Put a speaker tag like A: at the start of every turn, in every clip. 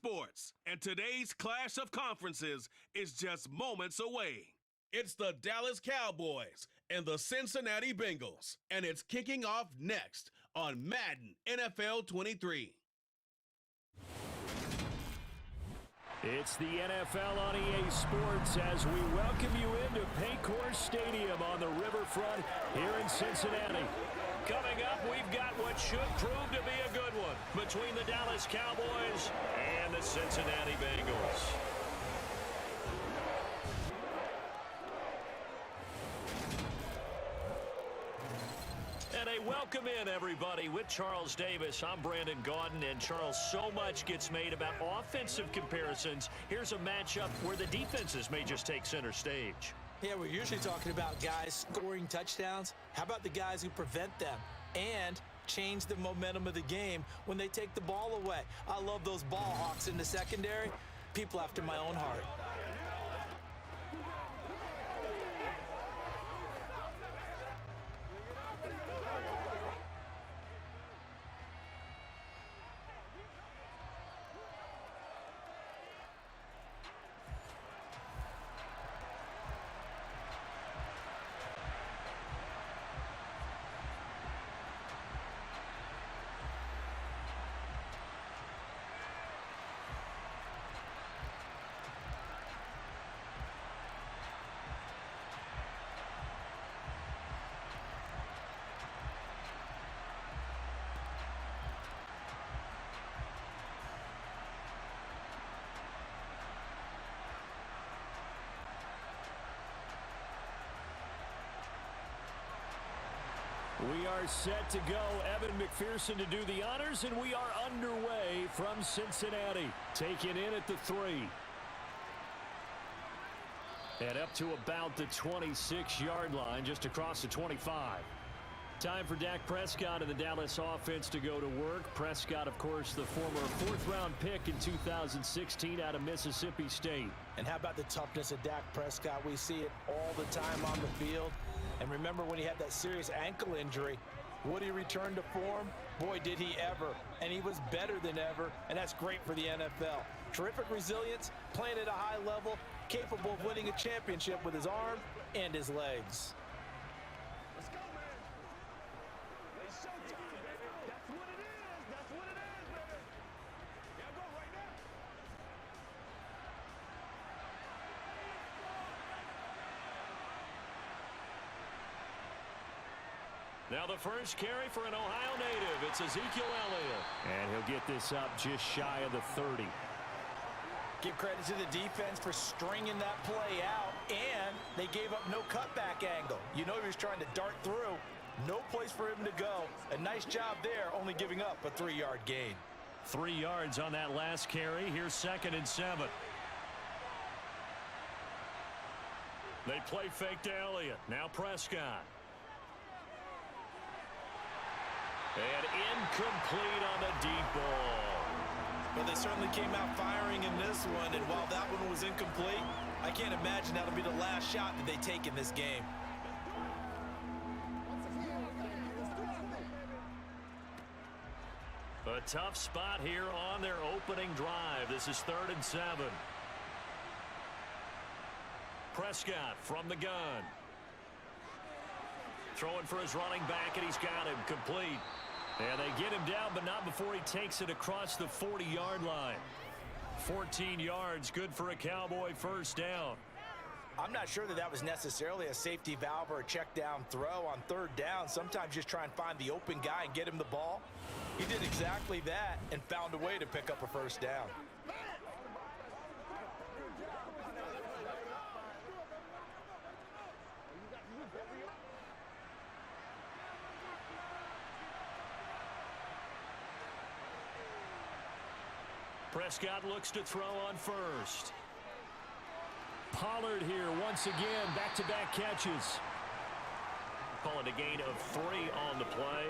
A: sports, and today's clash of conferences is just moments away. It's the Dallas Cowboys and the Cincinnati Bengals, and it's kicking off next on Madden NFL 23.
B: It's the NFL on EA Sports as we welcome you into Paycor Stadium on the riverfront here in Cincinnati. Coming up, we've got what should prove to be a good one between the Dallas Cowboys and the Cincinnati Bengals. And a welcome in, everybody, with Charles Davis. I'm Brandon Gaudin, and Charles, so much gets made about offensive comparisons. Here's a matchup where the defenses may just take center stage.
C: Yeah, we're usually talking about guys scoring touchdowns. How about the guys who prevent them and change the momentum of the game when they take the ball away? I love those ball hawks in the secondary. People after my own heart.
B: We are set to go. Evan McPherson to do the honors, and we are underway from Cincinnati. Taken in at the 3. And up to about the 26-yard line, just across the 25. Time for Dak Prescott and the Dallas offense to go to work. Prescott, of course, the former 4th-round pick in 2016 out of Mississippi State.
C: And how about the toughness of Dak Prescott? We see it all the time on the field. And remember when he had that serious ankle injury, would he return to form? Boy, did he ever. And he was better than ever, and that's great for the NFL. Terrific resilience, playing at a high level, capable of winning a championship with his arm and his legs.
D: Let's go, man. It's showtime, baby. That's what it is. That's what it is, baby. Yeah, go right now.
B: Now the first carry for an Ohio native. It's Ezekiel Elliott. And he'll get this up just shy of the 30.
C: Give credit to the defense for stringing that play out, and they gave up no cutback angle. You know he was trying to dart through. No place for him to go. A nice job there, only giving up a 3-yard gain.
B: 3 yards on that last carry. Here's 2nd and 7. They play fake to Elliott. Now Prescott. And incomplete on the deep ball.
C: Well, they certainly came out firing in this one, and while that one was incomplete, I can't imagine that'll be the last shot that they take in this game.
B: A tough spot here on their opening drive. This is 3rd and 7. Prescott from the gun. Throwing for his running back, and he's got him complete. And they get him down, but not before he takes it across the 40-yard line. 14 yards, good for a Cowboy first down.
C: I'm not sure that was necessarily a safety valve or a check down throw on 3rd down. Sometimes just try and find the open guy and get him the ball. He did exactly that and found a way to pick up a first down.
B: Prescott looks to throw on first. Pollard here once again, back-to-back catches. Call it a gain of 3 on the play,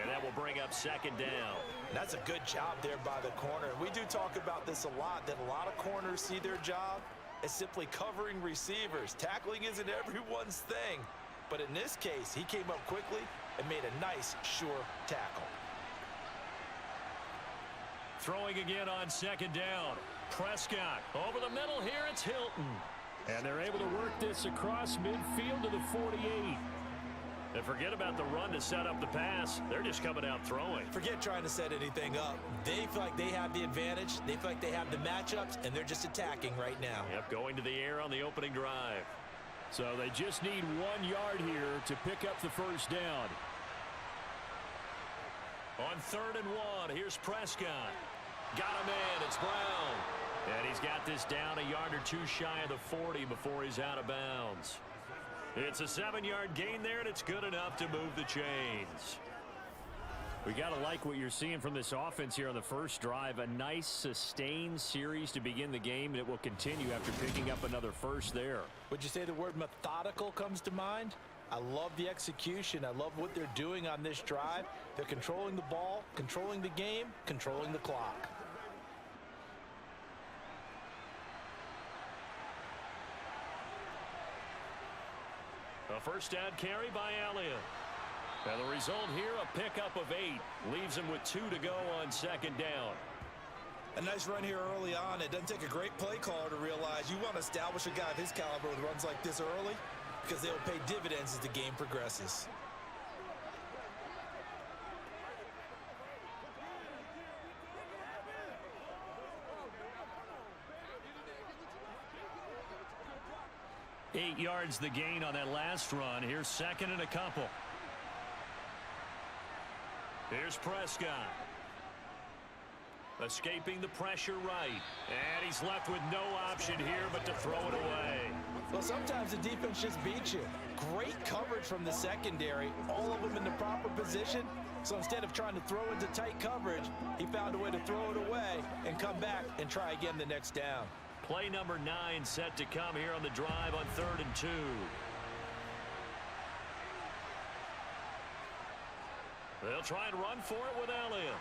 B: and that will bring up 2nd down.
C: That's a good job there by the corner. We do talk about this a lot, that a lot of corners see their job as simply covering receivers. Tackling isn't everyone's thing, but in this case, he came up quickly and made a nice, sure tackle.
B: Throwing again on second down. Prescott over the middle here. It's Hilton. And they're able to work this across midfield to the 48. And forget about the run to set up the pass. They're just coming out throwing.
C: Forget trying to set anything up. They feel like they have the advantage. They feel like they have the matchups, and they're just attacking right now.
B: Yep, going to the air on the opening drive. So they just need 1 yard here to pick up the first down. On 3rd and 1, here's Prescott. Got him in. It's Brown. And he's got this down a yard or two shy of the 40 before he's out of bounds. It's a 7-yard gain there, and it's good enough to move the chains. We got to like what you're seeing from this offense here on the first drive. A nice, sustained series to begin the game, and it will continue after picking up another first there.
C: Would you say the word methodical comes to mind? I love the execution. I love what they're doing on this drive. They're controlling the ball, controlling the game, controlling the clock.
B: A first down carry by Elliott. And the result here, a pickup of 8. Leaves him with 2 to go on second down.
C: A nice run here early on. It doesn't take a great play caller to realize you want to establish a guy of his caliber with runs like this early, because they'll pay dividends as the game progresses. Eight yards the gain on that last run. Here's second and a couple. Here's Prescott. Escaping the pressure right. And he's left with no option here but to throw it away. Well, sometimes the defense just beats you. Great coverage from the secondary. All of them in the proper position. So instead of trying to throw into tight coverage, he found a way to throw it away and come back and try again the next down.
B: Play number 9 set to come here on the drive on 3rd and 2. They'll try and run for it with Elliott.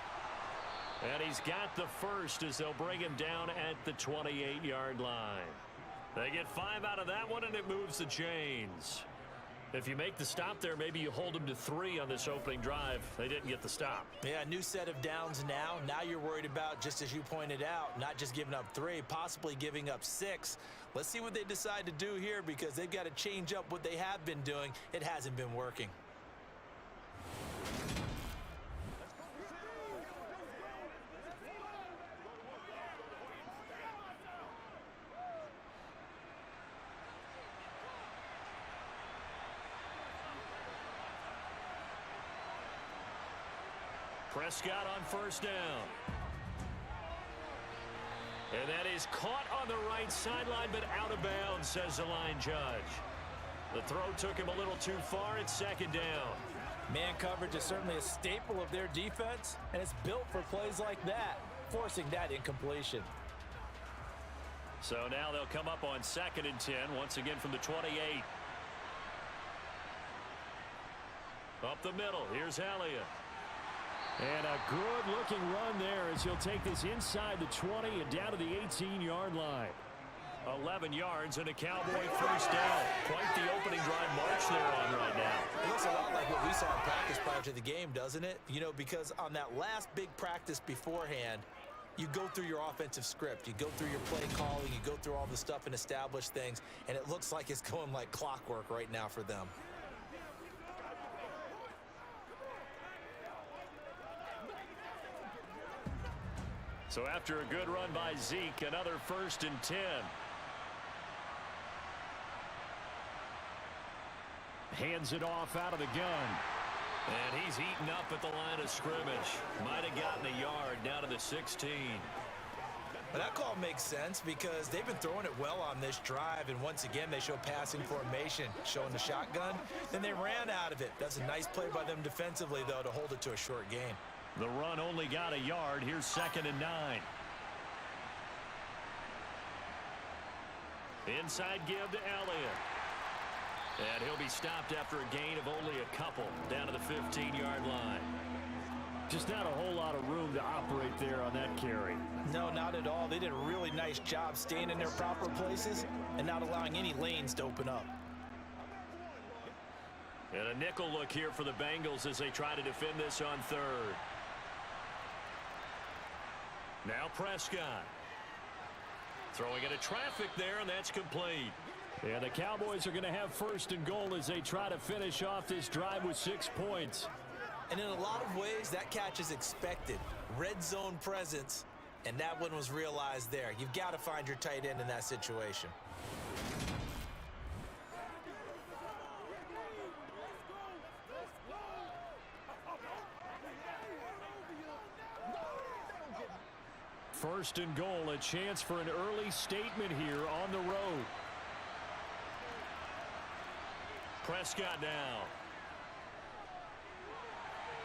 B: And he's got the first as they'll bring him down at the 28-yard line. They get 5 out of that one, and it moves the chains. If you make the stop there, maybe you hold them to 3 on this opening drive. They didn't get the stop.
C: Yeah, new set of downs now. Now you're worried about, just as you pointed out, not just giving up 3, possibly giving up 6. Let's see what they decide to do here, because they've got to change up what they have been doing. It hasn't been working.
B: Prescott on first down. And that is caught on the right sideline, but out of bounds, says the line judge. The throw took him a little too far. It's second down.
C: Man coverage is certainly a staple of their defense, and it's built for plays like that, forcing that incompletion.
B: So now they'll come up on 2nd and 10, once again from the 28. Up the middle, here's Elliott. And a good-looking run there as he'll take this inside the 20 and down to the 18-yard line. 11 yards and a Cowboy first down. Quite the opening drive march they're on right now.
C: It looks a lot like what we saw in practice prior to the game, doesn't it? You know, because on that last big practice beforehand, you go through your offensive script. You go through your play calling. You go through all the stuff and establish things. And it looks like it's going like clockwork right now for them.
B: So after a good run by Zeke, another 1st and 10. Hands it off out of the gun. And he's eaten up at the line of scrimmage. Might have gotten a yard down to the 16.
C: But that call makes sense because they've been throwing it well on this drive, and once again they show passing formation, showing the shotgun. Then they ran out of it. That's a nice play by them defensively, though, to hold it to a short game.
B: The run only got a yard. Here's 2nd and 9. Inside give to Elliott. And he'll be stopped after a gain of only a couple down to the 15-yard line. Just not a whole lot of room to operate there on that carry.
C: No, not at all. They did a really nice job staying in their proper places and not allowing any lanes to open up.
B: And a nickel look here for the Bengals as they try to defend this on 3rd. Now Prescott. Throwing into traffic there, and that's complete. Yeah, the Cowboys are going to have first and goal as they try to finish off this drive with 6 points.
C: And in a lot of ways, that catch is expected. Red zone presence, and that one was realized there. You've got to find your tight end in that situation.
B: First and goal, a chance for an early statement here on the road. Prescott now.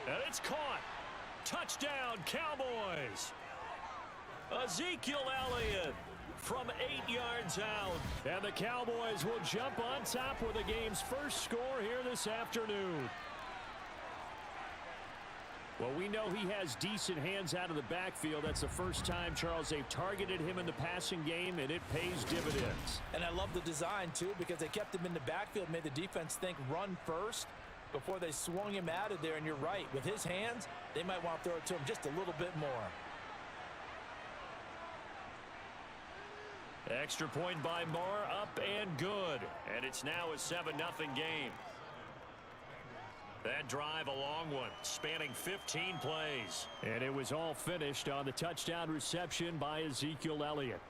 B: And it's caught. Touchdown, Cowboys. Ezekiel Elliott from 8 yards out. And the Cowboys will jump on top with the game's first score here this afternoon. Well, we know he has decent hands out of the backfield. That's the first time, Charles, they've targeted him in the passing game, and it pays dividends.
C: And I love the design, too, because they kept him in the backfield, made the defense think run first before they swung him out of there. And you're right, with his hands, they might want to throw it to him just a little bit more.
B: Extra point by Moore, up and good. And it's now a 7-0 game. That drive, a long one, spanning 15 plays. And it was all finished on the touchdown reception by Ezekiel Elliott.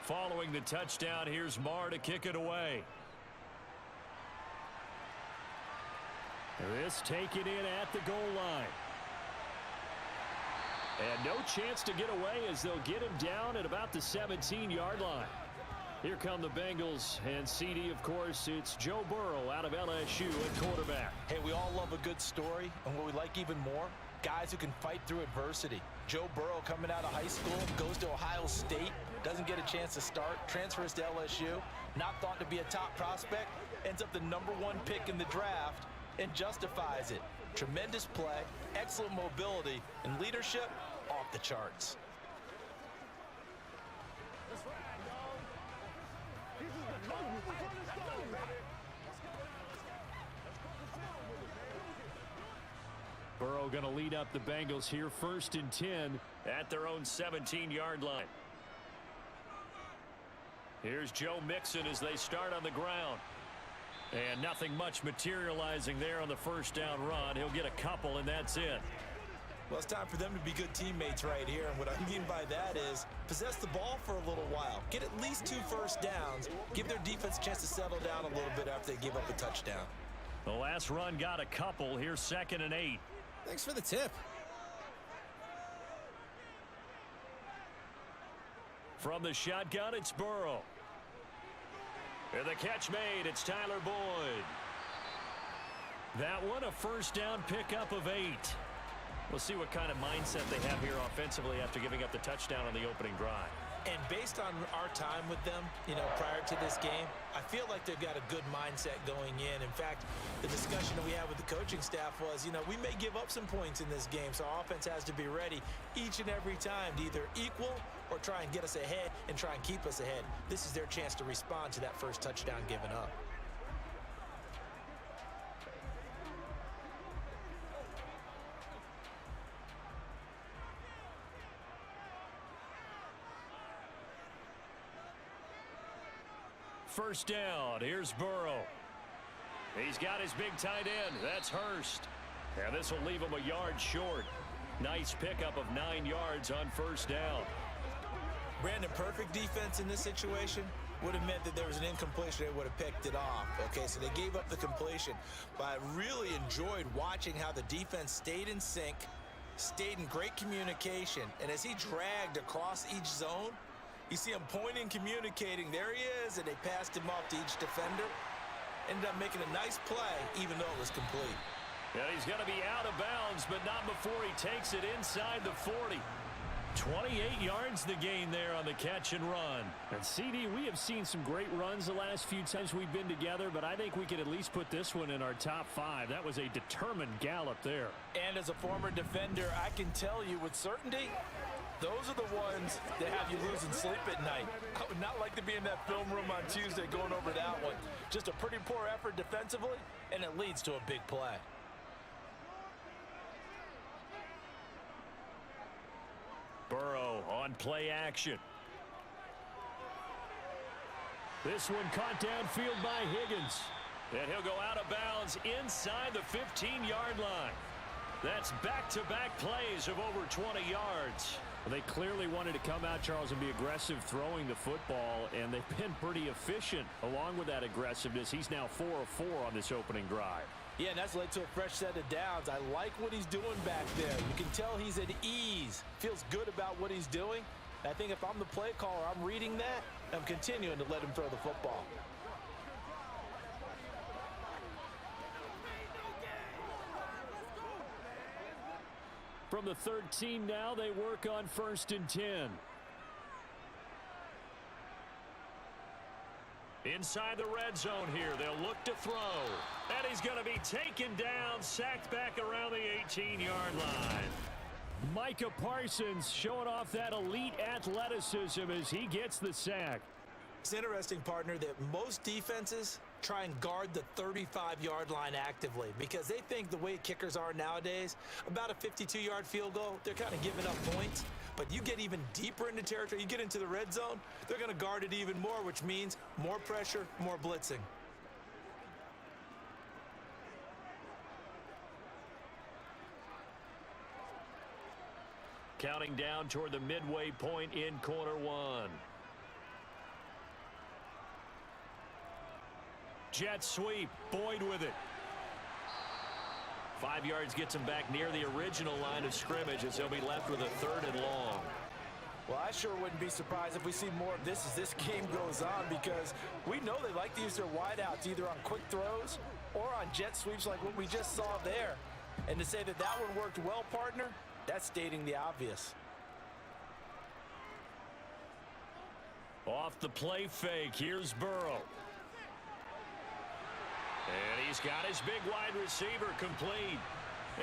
B: Following the touchdown, here's Marr to kick it away. This taken in at the goal line. And no chance to get away as they'll get him down at about the 17-yard line. Here come the Bengals, and CD, of course, it's Joe Burrow out of LSU at quarterback.
C: Hey, we all love a good story, and what we like even more, guys who can fight through adversity. Joe Burrow coming out of high school, goes to Ohio State, doesn't get a chance to start, transfers to LSU, not thought to be a top prospect, ends up the #1 pick in the draft, and justifies it. Tremendous play, excellent mobility, and leadership off the charts.
B: Burrow going to lead up the Bengals here, 1st and 10 at their own 17-yard line. Here's Joe Mixon as they start on the ground. And nothing much materializing there on the first down run. He'll get a couple, and that's it.
C: Well, it's time for them to be good teammates right here. And what I mean by that is possess the ball for a little while. Get at least 2 first downs. Give their defense a chance to settle down a little bit after they give up a touchdown.
B: The last run got a couple. Here's 2nd and 8.
E: Thanks for the tip.
B: From the shotgun, it's Burrow. And the catch made, it's Tyler Boyd. That one, a first down pickup of 8. We'll see what kind of mindset they have here offensively after giving up the touchdown on the opening drive.
C: And based on our time with them, prior to this game, I feel like they've got a good mindset going in. In fact, the discussion that we had with the coaching staff was, we may give up some points in this game, so our offense has to be ready each and every time to either equal or try and get us ahead and try and keep us ahead. This is their chance to respond to that first touchdown given up.
B: First down, here's Burrow. He's got his big tight end. That's Hurst. And this will leave him a yard short. Nice pickup of 9 yards on first down.
C: Brandon, perfect defense in this situation would have meant that there was an incompletion. They would have picked it off. Okay, so they gave up the completion. But I really enjoyed watching how the defense stayed in sync, stayed in great communication. And as he dragged across each zone, you see him pointing, communicating. There he is, and they passed him off to each defender. Ended up making a nice play, even though it was complete.
B: And he's going to be out of bounds, but not before he takes it inside the 40. 28 yards the gain there on the catch and run. And CD, we have seen some great runs the last few times we've been together, but I think we could at least put this one in our top 5. That was a determined gallop there.
C: And as a former defender, I can tell you with certainty, those are the ones that have you losing sleep at night. I would not like to be in that film room on Tuesday going over that one. Just a pretty poor effort defensively, and it leads to a big play.
B: Burrow on play action. This one caught downfield by Higgins. And he'll go out of bounds inside the 15-yard line. That's back-to-back plays of over 20 yards. They clearly wanted to come out, Charles, and be aggressive throwing the football, and they've been pretty efficient along with that aggressiveness. He's now 4 of 4 on this opening drive.
C: Yeah, and that's led to a fresh set of downs. I like what he's doing back there. You can tell he's at ease. Feels good about what he's doing. And I think if I'm the play caller, I'm reading that. I'm continuing to let him throw the football.
B: From the 13 now, they work on 1st and 10. Inside the red zone here, they'll look to throw. And he's going to be taken down, sacked back around the 18-yard line. Micah Parsons showing off that elite athleticism as he gets the sack.
C: It's interesting, partner, that most defenses try and guard the 35-yard line actively because they think the way kickers are nowadays, about a 52-yard field goal, they're kind of giving up points. But you get even deeper into territory, you get into the red zone, they're going to guard it even more, which means more pressure, more blitzing.
B: Counting down toward the midway point in quarter one. Jet sweep, Boyd with it. 5 yards gets him back near the original line of scrimmage as he'll be left with a 3rd and long.
C: Well, I sure wouldn't be surprised if we see more of this as this game goes on because we know they like to use their wideouts either on quick throws or on jet sweeps like what we just saw there. And to say that that one worked well, partner, that's stating the obvious.
B: Off the play fake, here's Burrow. And he's got his big wide receiver complete.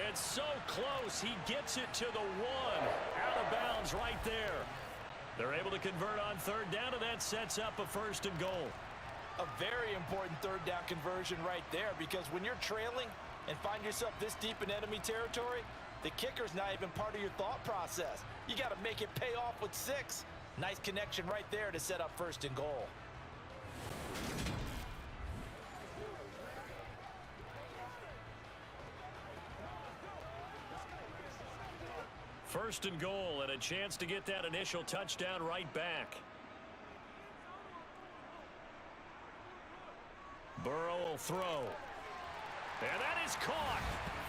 B: And so close, he gets it to the 1. Out of bounds right there. They're able to convert on 3rd down, and that sets up a 1st and goal.
C: A very important 3rd down conversion right there because when you're trailing and find yourself this deep in enemy territory, the kicker's not even part of your thought process. You got to make it pay off with 6. Nice connection right there to set up 1st and goal.
B: First and goal, and a chance to get that initial touchdown right back. Burrow will throw. And that is caught.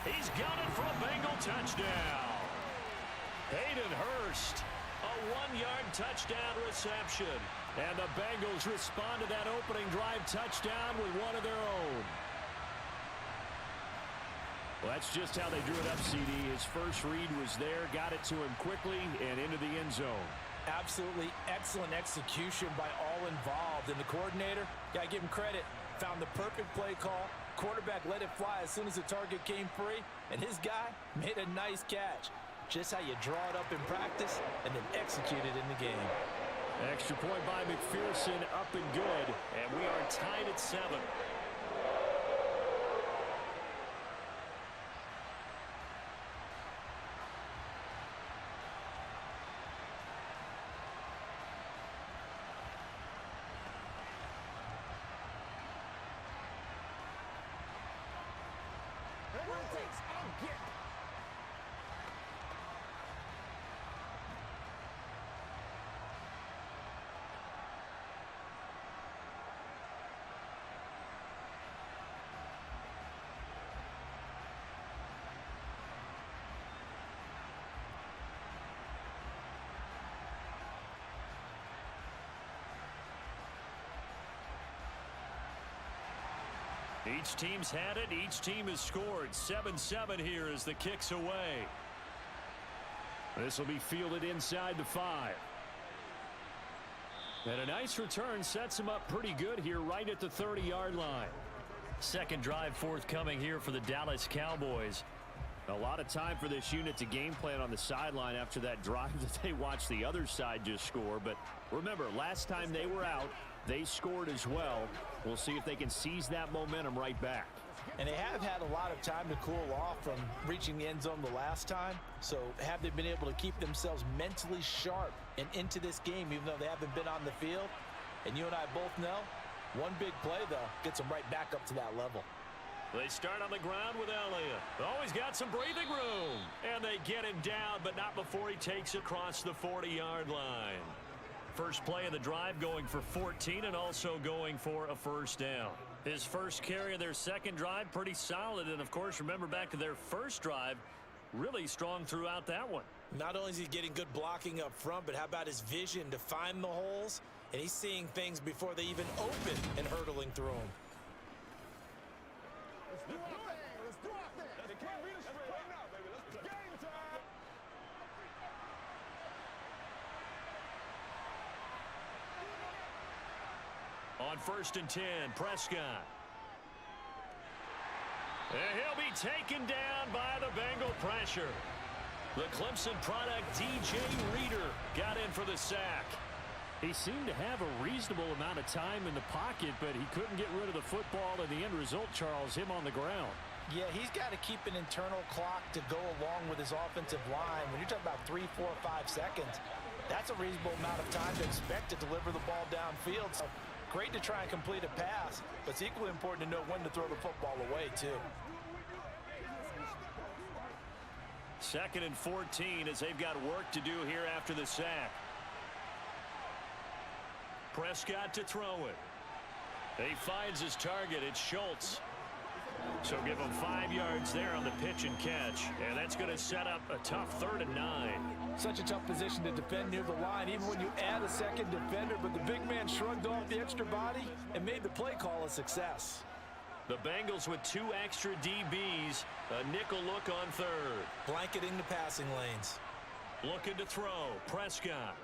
B: He's got it for a Bengal touchdown. Hayden Hurst, a 1-yard touchdown reception. And the Bengals respond to that opening drive touchdown with one of their own. Well, that's just how they drew it up, CD. His first read was there, got it to him quickly, and into the end zone.
C: Absolutely excellent execution by all involved. And the coordinator, got to give him credit, found the perfect play call. Quarterback let it fly as soon as the target came free, and his guy made a nice catch. Just how you draw it up in practice and then execute it in the game.
B: Extra point by McPherson, up and good, and we are tied at 7. Each team's had it. Each team has scored. 7-7 here as the kick's away. This will be fielded inside the 5. And a nice return sets him up pretty good here right at the 30-yard line. Second drive forthcoming here for the Dallas Cowboys. A lot of time for this unit to game plan on the sideline after that drive that they watched the other side just score. But remember, last time they were out, they scored as well. We'll see if they can seize that momentum right back.
C: And they have had a lot of time to cool off from reaching the end zone the last time. So have they been able to keep themselves mentally sharp and into this game, even though they haven't been on the field? And you and I both know, one big play, though, gets them right back up to that level.
B: They start on the ground with Elliott. Oh, he's got some breathing room. And they get him down, but not before he takes it across the 40-yard line. First play of the drive going for 14 and also going for a first down. His first carry of their second drive, pretty solid. And, of course, remember back to their first drive, really strong throughout that one.
C: Not only is he getting good blocking up front, but how about his vision to find the holes? And he's seeing things before they even open and hurtling through them.
D: Let's do it. Let's do it. They can't beat us right now, baby. Let's game time.
B: On 1st and 10, Prescott. And he'll be taken down by the Bengal pressure. The Clemson product, DJ Reader, got in for the sack. He seemed to have a reasonable amount of time in the pocket, but he couldn't get rid of the football, and the end result, Charles, him on the ground.
C: Yeah, he's got to keep an internal clock to go along with his offensive line. When you're talking about 3, 4, 5 seconds, that's a reasonable amount of time to expect to deliver the ball downfield. So great to try and complete a pass, but it's equally important to know when to throw the football away, too.
B: 2nd and 14 as they've got work to do here after the sack. Prescott to throw it. He finds his target. It's Schultz. So give him 5 yards there on the pitch and catch. And that's going to set up a tough 3rd and 9.
C: Such a tough position to defend near the line, even when you add a second defender. But the big man shrugged off the extra body and made the play call a success.
B: The Bengals with 2 extra DBs. A nickel look on 3rd.
C: Blanketing the passing lanes.
B: Looking to throw. Prescott.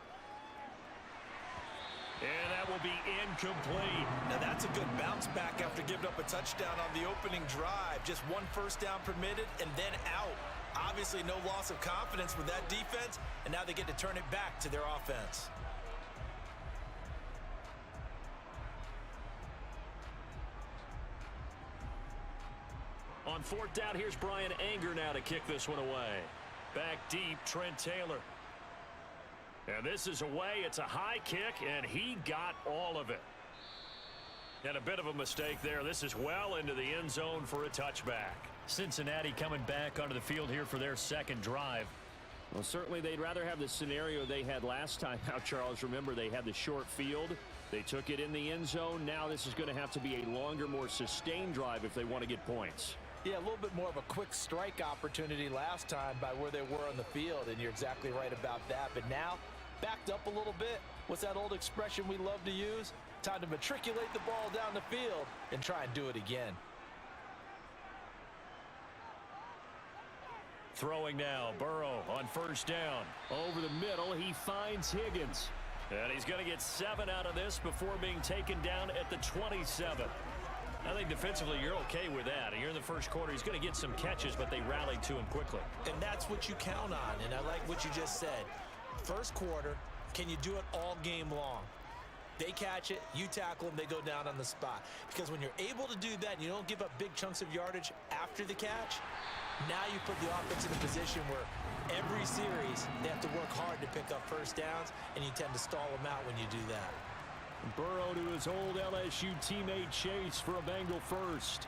B: And that will be incomplete.
C: Now that's a good bounce back after giving up a touchdown on the opening drive. Just 1 first down permitted and then out. Obviously no loss of confidence with that defense, and now they get to turn it back to their offense.
B: On 4th down, here's Brian Anger now to kick this one away. Back deep, Trent Taylor. And this is away. It's a high kick, and he got all of it. And a bit of a mistake there. This is well into the end zone for a touchback. Cincinnati coming back onto the field here for their second drive. Well, certainly they'd rather have the scenario they had last time. Now, Charles, remember, they had the short field. They took it in the end zone. Now this is going to have to be a longer, more sustained drive if they want to get points.
C: Yeah, a little bit more of a quick strike opportunity last time by where they were on the field, and you're exactly right about that. But now, backed up a little bit. What's that old expression we love to use? Time to matriculate the ball down the field and try and do it again.
B: Throwing now, Burrow on 1st down. Over the middle, he finds Higgins. And he's going to get 7 out of this before being taken down at the 27. I think defensively you're okay with that. You're in the first quarter. He's going to get some catches, but they rallied to him quickly.
C: And that's what you count on, and I like what you just said. First quarter, can you do it all game long? They catch it, you tackle them, they go down on the spot. Because when you're able to do that and you don't give up big chunks of yardage after the catch, now you put the offense in a position where every series they have to work hard to pick up first downs, and you tend to stall them out when you do that.
B: Burrow to his old LSU teammate Chase for a Bengal first.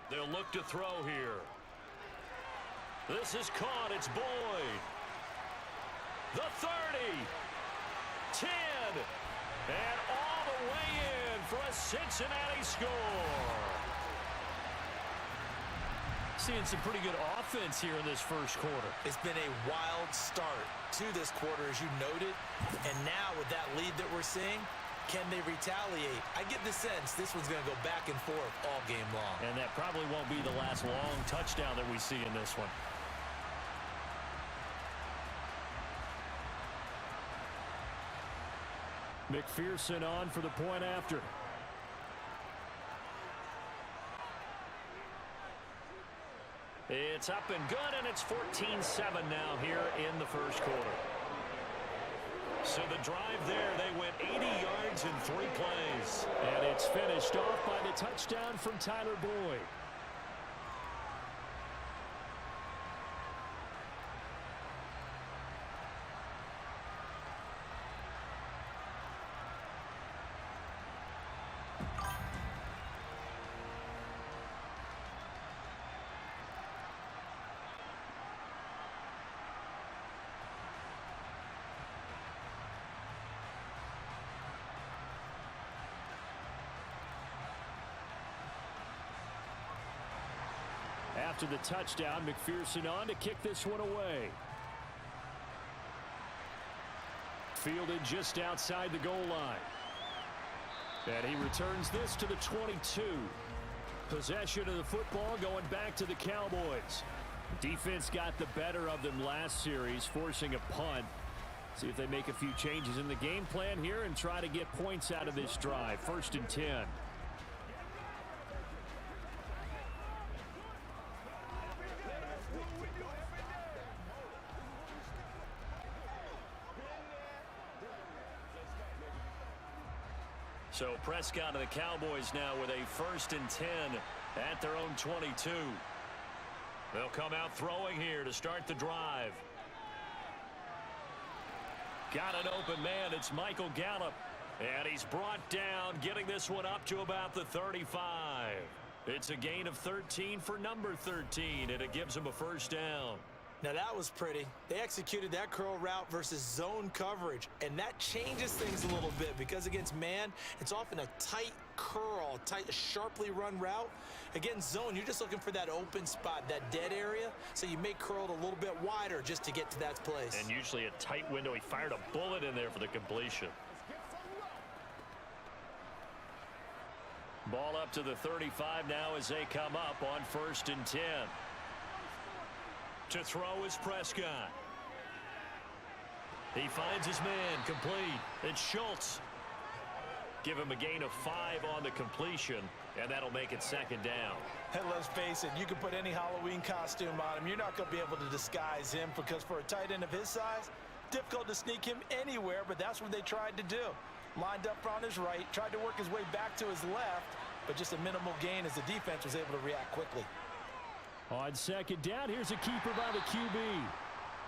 B: They'll look to throw here. This is caught. It's Boyd. The 30. 10. And all the way in for a Cincinnati score. Seeing some pretty good offense here in this first quarter.
C: It's been a wild start to this quarter, as you noted. And now with that lead that we're seeing, can they retaliate? I get the sense this one's going to go back and forth all game long.
B: And that probably won't be the last long touchdown that we see in this one. McPherson on for the point after. It's up and good, and it's 14-7 now here in the first quarter. So the drive there, they went 80 yards in 3 plays. And it's finished off by the touchdown from Tyler Boyd. After the touchdown, McPherson on to kick this one away. Fielded just outside the goal line. And he returns this to the 22. Possession of the football going back to the Cowboys. Defense got the better of them last series, forcing a punt. See if they make a few changes in the game plan here and try to get points out of this drive. 1st and 10. So Prescott and the Cowboys now with a 1st and 10 at their own 22. They'll come out throwing here to start the drive. Got an open man. It's Michael Gallup. And he's brought down, getting this one up to about the 35. It's a gain of 13 for number 13, and it gives him a 1st down.
C: Now that was pretty. They executed that curl route versus zone coverage, and that changes things a little bit because against man, it's often a tight curl, tight, sharply run route. Against zone, you're just looking for that open spot, that dead area, so you may curl it a little bit wider just to get to that place.
B: And usually a tight window. He fired a bullet in there for the completion. Ball up to the 35 now as they come up on 1st and 10. To throw is Prescott. He finds his man, complete. It's Schultz. Give him a gain of 5 on the completion, and that'll make it 2nd down.
C: And let's face it, you can put any Halloween costume on him. You're not going to be able to disguise him because for a tight end of his size, difficult to sneak him anywhere, but that's what they tried to do. Lined up on his right, tried to work his way back to his left, but just a minimal gain as the defense was able to react quickly.
B: On 2nd down, here's a keeper by the QB.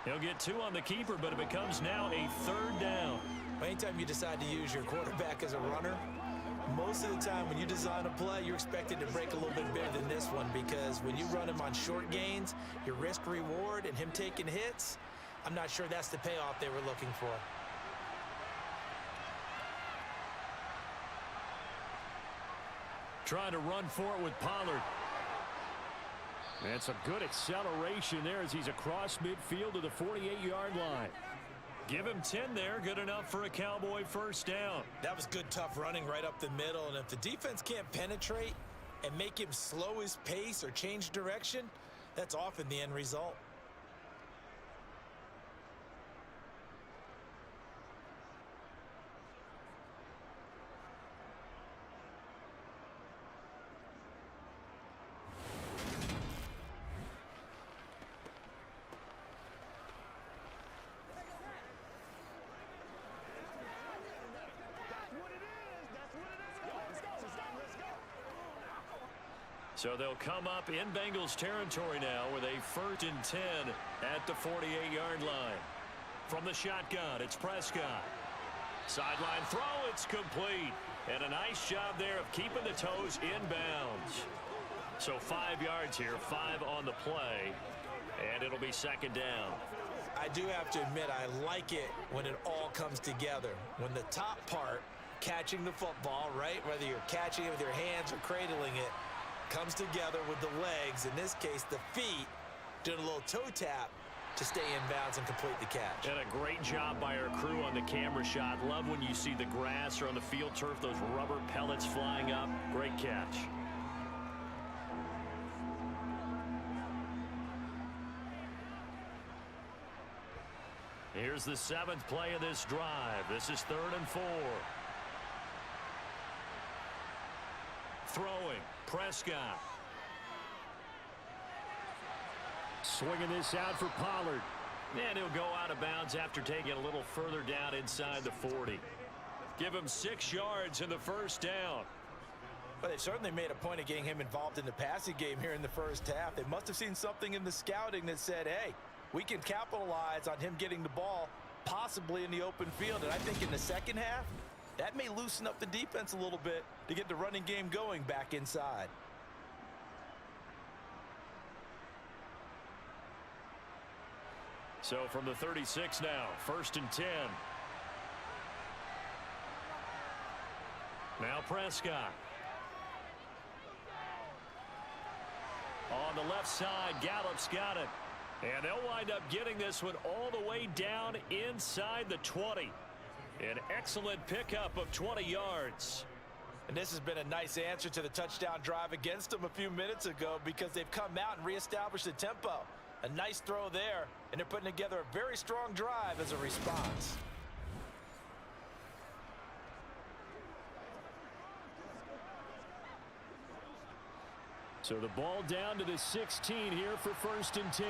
B: He'll get 2 on the keeper, but it becomes now a 3rd down.
C: Anytime you decide to use your quarterback as a runner, most of the time when you design a play, you're expected to break a little bit bigger than this one because when you run him on short gains, your risk-reward and him taking hits, I'm not sure that's the payoff they were looking for.
B: Trying to run for it with Pollard. That's a good acceleration there as he's across midfield to the 48-yard line. Give him 10 there. Good enough for a Cowboy 1st down.
C: That was good, tough running right up the middle. And if the defense can't penetrate and make him slow his pace or change direction, that's often the end result.
B: So they'll come up in Bengals territory now with a 1st and 10 at the 48-yard line. From the shotgun, it's Prescott. Sideline throw, it's complete. And a nice job there of keeping the toes inbounds. So 5 yards here, 5 on the play. And it'll be 2nd down.
C: I do have to admit, I like it when it all comes together. When the top part, catching the football, right, whether you're catching it with your hands or cradling it, comes together with the legs, in this case the feet, doing a little toe tap to stay in bounds and complete the catch.
B: And a great job by our crew on the camera shot. Love when you see the grass or on the field turf, those rubber pellets flying up. Great catch. Here's the 7th play of this drive. This is 3rd and 4. Throwing, Prescott. Swinging this out for Pollard. And he'll go out of bounds after taking a little further down inside the 40. Give him 6 yards in the first down.
C: But they've certainly made a point of getting him involved in the passing game here in the first half. They must have seen something in the scouting that said, hey, we can capitalize on him getting the ball possibly in the open field. And I think in the second half, that may loosen up the defense a little bit to get the running game going back inside.
B: So from the 36 now, 1st and 10. Now Prescott. On the left side, Gallup's got it. And they'll wind up getting this one all the way down inside the 20. An excellent pickup of 20 yards.
C: And this has been a nice answer to the touchdown drive against them a few minutes ago because they've come out and reestablished the tempo. A nice throw there, and they're putting together a very strong drive as a response.
B: So the ball down to the 16 here for 1st and 10.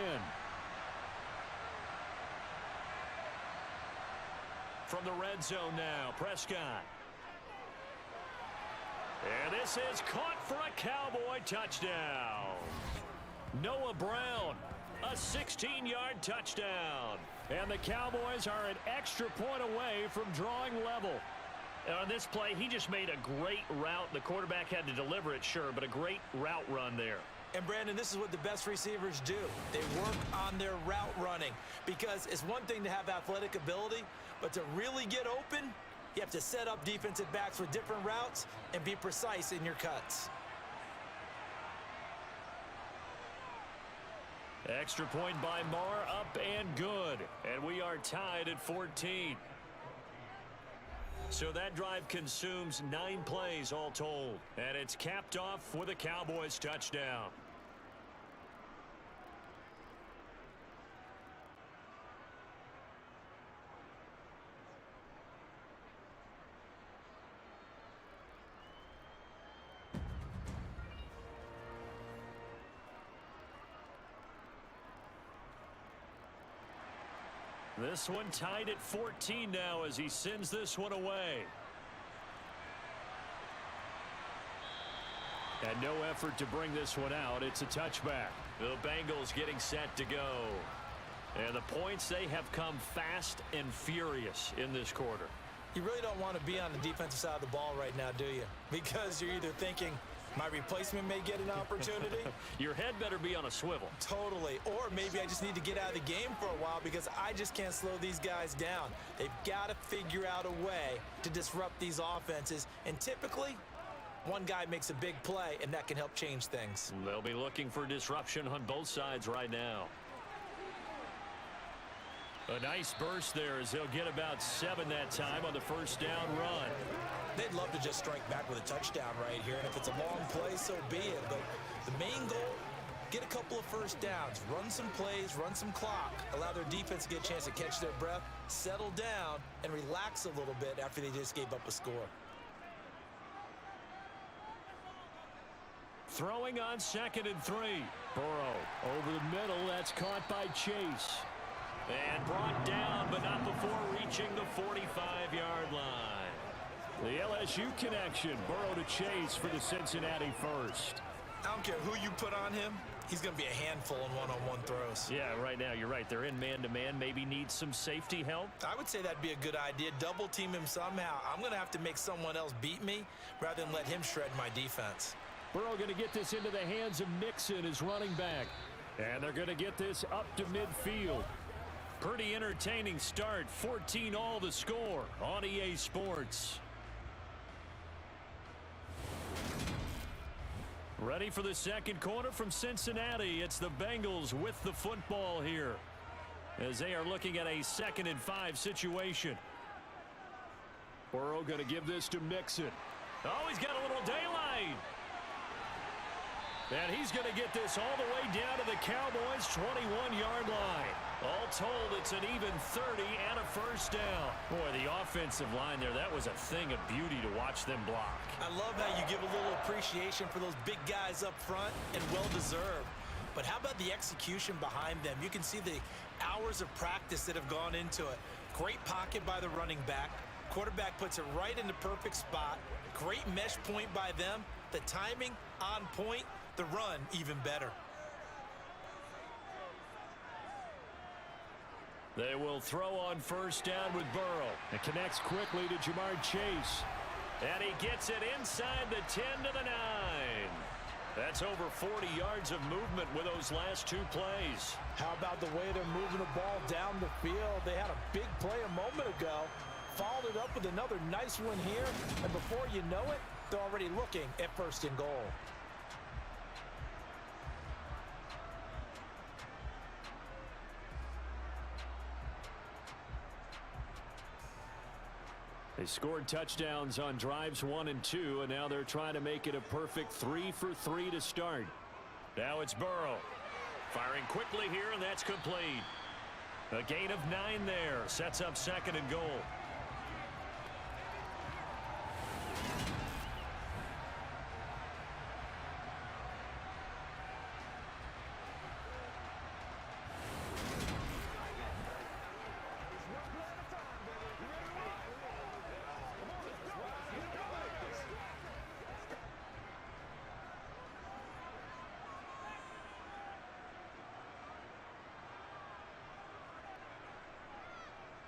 B: From the red zone now, Prescott. And this is caught for a Cowboy touchdown. Noah Brown, a 16-yard touchdown. And the Cowboys are an extra point away from drawing level. On this play, he just made a great route. The quarterback had to deliver it, sure, but a great route run there.
C: And, Brandon, this is what the best receivers do. They work on their route running because it's one thing to have athletic ability, but to really get open, you have to set up defensive backs with different routes and be precise in your cuts.
B: Extra point by Marr, up and good. And we are tied at 14. So that drive consumes 9 plays all told. And it's capped off with a Cowboys touchdown. This one tied at 14 now as he sends this one away. And no effort to bring this one out. It's a touchback. The Bengals getting set to go. And the points, they have come fast and furious in this quarter.
C: You really don't want to be on the defensive side of the ball right now, do you? Because you're either thinking, my replacement may get an opportunity.
B: Your head better be on a swivel.
C: Totally. Or maybe I just need to get out of the game for a while because I just can't slow these guys down. They've got to figure out a way to disrupt these offenses. And typically, one guy makes a big play, and that can help change things.
B: They'll be looking for disruption on both sides right now. A nice burst there as they'll get about 7 that time on the first down run.
C: They'd love to just strike back with a touchdown right here, and if it's a long play, so be it. But the main goal, get a couple of first downs, run some plays, run some clock, allow their defense to get a chance to catch their breath, settle down, and relax a little bit after they just gave up a score.
B: Throwing on 2nd and 3. Burrow over the middle. That's caught by Chase. And brought down, but not before reaching the 45-yard line. The LSU connection. Burrow to Chase for the Cincinnati first.
C: I don't care who you put on him. He's going to be a handful in one-on-one throws.
B: Yeah, right now, you're right. They're in man-to-man. Maybe needs some safety help.
C: I would say that'd be a good idea. Double team him somehow. I'm going to have to make someone else beat me rather than let him shred my defense.
B: Burrow going to get this into the hands of Mixon, his running back. And they're going to get this up to midfield. Pretty entertaining start. 14-all the score on EA Sports. Ready for the second quarter from Cincinnati. It's the Bengals with the football here as they are looking at a 2nd and 5 situation. Burrow going to give this to Mixon. Oh, he's got a little daylight. And he's going to get this all the way down to the Cowboys' 21-yard line. All told, it's an even 30 and a first down. Boy, the offensive line there, that was a thing of beauty to watch them block.
C: I love how you give a little appreciation for those big guys up front, and well-deserved. But how about the execution behind them? You can see the hours of practice that have gone into it. Great pocket by the running back. Quarterback puts it right in the perfect spot. Great mesh point by them. The timing on point. The run even better.
B: They will throw on first down with Burrow. It connects quickly to Jamar Chase. And he gets it inside the 10 to the 9. That's over 40 yards of movement with those last 2 plays.
C: How about the way they're moving the ball down the field? They had a big play a moment ago. Followed it up with another nice one here. And before you know it, they're already looking at 1st and goal.
B: They scored touchdowns on drives 1 and 2, and now they're trying to make it a perfect 3 for 3 to start. Now it's Burrow. Firing quickly here, and that's complete. A gain of 9 there. Sets up 2nd and goal.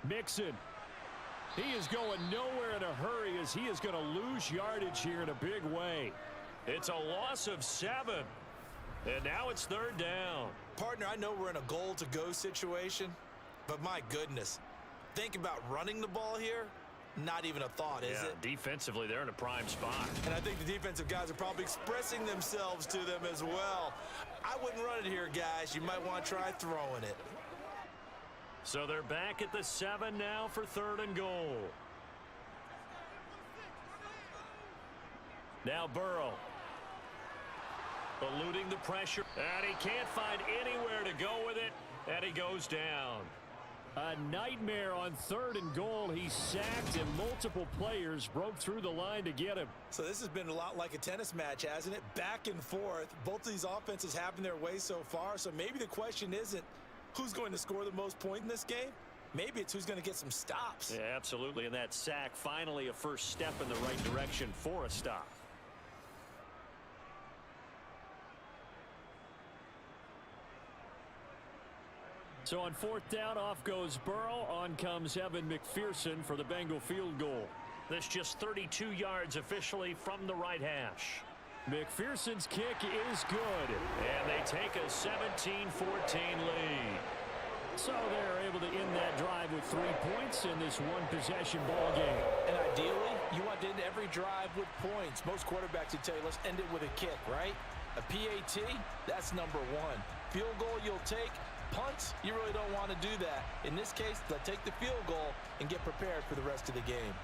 B: Mixon. He is going nowhere in a hurry as he is going to lose yardage here in a big way. It's a loss of 7. And now it's 3rd down.
C: Partner, I know we're in a goal-to-go situation, but my goodness. Think about running the ball here. Not even a thought, is it?
B: Defensively, they're in a prime spot.
C: And I think the defensive guys are probably expressing themselves to them as well. I wouldn't run it here, guys. You might want to try throwing it.
B: So they're back at the 7 now for 3rd and goal. Now Burrow. Eluding the pressure. And he can't find anywhere to go with it. And he goes down. A nightmare on 3rd and goal. He sacked and multiple players broke through the line to get him.
C: So this has been a lot like a tennis match, hasn't it? Back and forth. Both of these offenses having their way so far. So maybe the question isn't who's going to score the most points in this game? Maybe it's who's going to get some stops.
B: Yeah, absolutely. And that sack, finally a first step in the right direction for a stop. So on 4th down, off goes Burrow. On comes Evan McPherson for the Bengal field goal. This just 32 yards officially from the right hash. McPherson's kick is good. And they take a 17-14 lead. So they're able to end that drive with 3 points in this one-possession ball game.
C: And ideally, you want to end every drive with points. Most quarterbacks would tell you, let's end it with a kick, right? A PAT, that's number 1. Field goal you'll take. Punts, you really don't want to do that. In this case, they'll take the field goal and get prepared for the rest of the game.